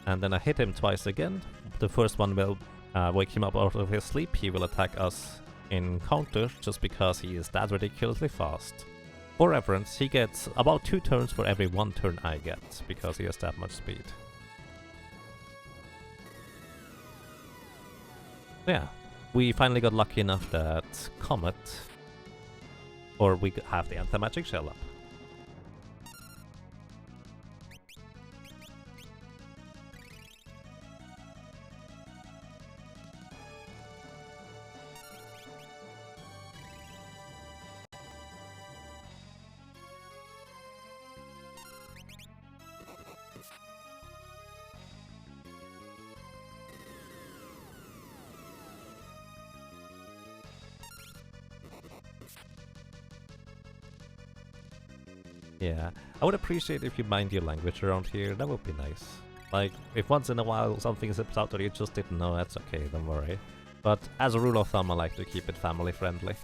And then I hit him twice again. The first one will wake him up out of his sleep. He will attack us in counter, just because he is that ridiculously fast. For reference, he gets about 2 turns for every 1 turn I get, because he has that much speed. Yeah, we finally got lucky enough that Comet, or we have the anti-magic shell up. Yeah, I would appreciate if you mind your language around here, that would be nice. Like, if once in a while something slips out that you just didn't know, that's okay, don't worry. But as a rule of thumb, I like to keep it family friendly.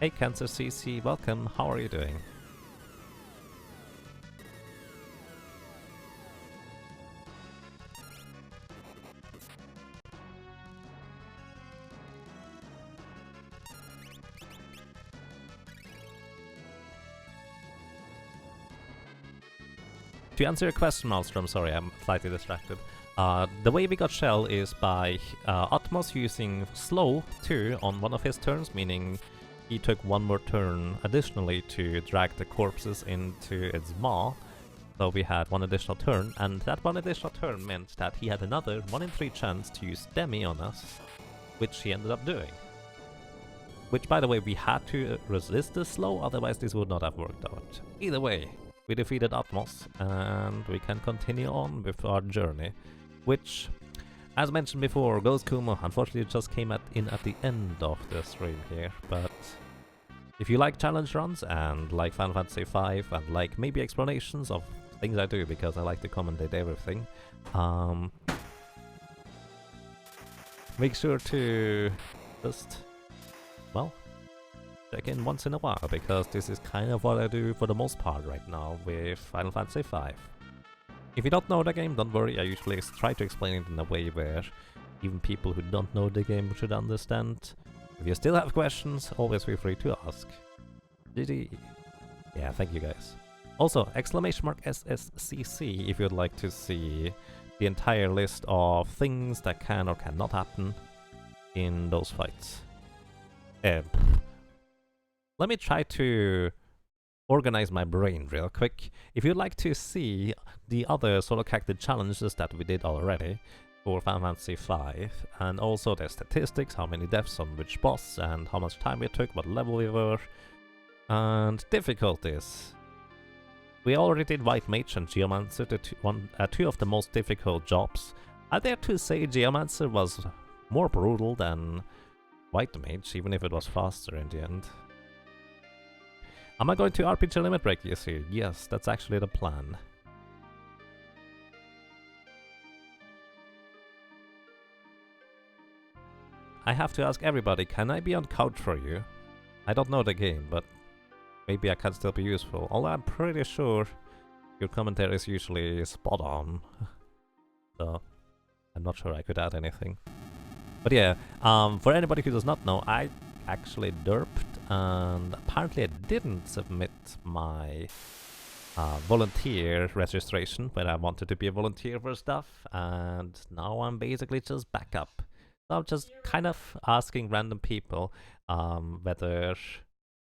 Hey Cancer CC, welcome, how are you doing? To answer your question, Maelstrom, sorry, I'm slightly distracted. The way we got Shell is by Atmos using Slow 2 on one of his turns, meaning he took 1 more turn additionally to drag the corpses into its maw. So we had 1 additional turn, and that 1 additional turn meant that he had another 1 in 3 chance to use Demi on us, which he ended up doing. Which, by the way, we had to resist the slow, otherwise this would not have worked out. Either way, we defeated Atmos, and we can continue on with our journey, which, as mentioned before, Ghost Kumo unfortunately just came in at the end of the stream here, but if you like challenge runs and like Final Fantasy V and like maybe explanations of things I do, because I like to commentate everything, make sure to just, well, check in once in a while, because this is kind of what I do for the most part right now with Final Fantasy V. If you don't know the game, don't worry, I usually try to explain it in a way where even people who don't know the game should understand. If you still have questions, always feel free to ask. GG. Yeah, thank you guys. Also, !SSCC if you'd like to see the entire list of things that can or cannot happen in those fights. Let me try to organize my brain real quick. If you'd like to see the other solo character challenges that we did already for Final Fantasy V, and also the statistics, how many deaths on which boss, and how much time it took, what level we were, and difficulties. We already did White Mage and Geomancer, two of the most difficult jobs. I dare to say Geomancer was more brutal than white mage, even if it was faster in the end. Am I going to RPG limit break this year? Yes, that's actually the plan. I have to ask everybody, can I be on couch for you? I don't know the game, but maybe I can still be useful. Although I'm pretty sure your commentary is usually spot on. So I'm not sure I could add anything. But yeah, for anybody who does not know, I actually derped, and apparently I didn't submit my volunteer registration when I wanted to be a volunteer for stuff, and now I'm basically just back up. So I'm just kind of asking random people whether...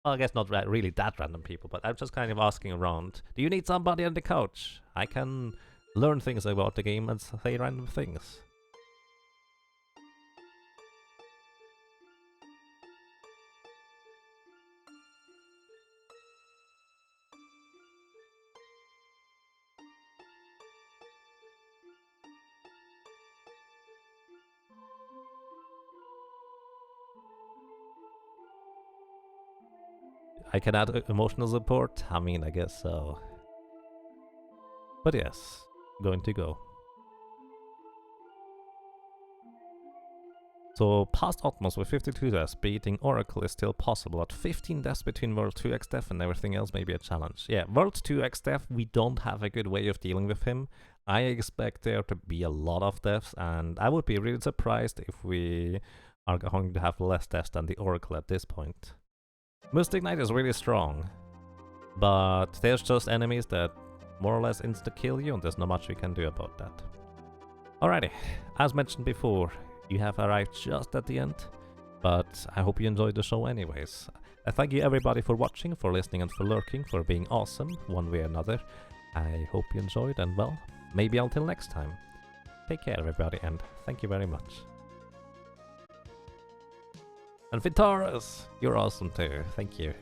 Well, I guess not really that random people, but I'm just kind of asking around. Do you need somebody on the couch? I can learn things about the game and say random things. I can add emotional support? I mean, I guess so. But yes, going to go. So, past Atmos with 52 deaths, beating Oracle is still possible. At 15 deaths between World 2x death and everything else may be a challenge. Yeah, World 2x death, we don't have a good way of dealing with him. I expect there to be a lot of deaths, and I would be really surprised if we are going to have less deaths than the Oracle at this point. Mystic Knight is really strong, but there's just enemies that more or less insta-kill you, and there's not much we can do about that. Alrighty, as mentioned before, you have arrived just at the end, but I hope you enjoyed the show anyways. I thank you everybody for watching, for listening and for lurking, for being awesome one way or another. I hope you enjoyed, and well, maybe until next time. Take care everybody, and thank you very much. And Vitaris, you're awesome too, thank you.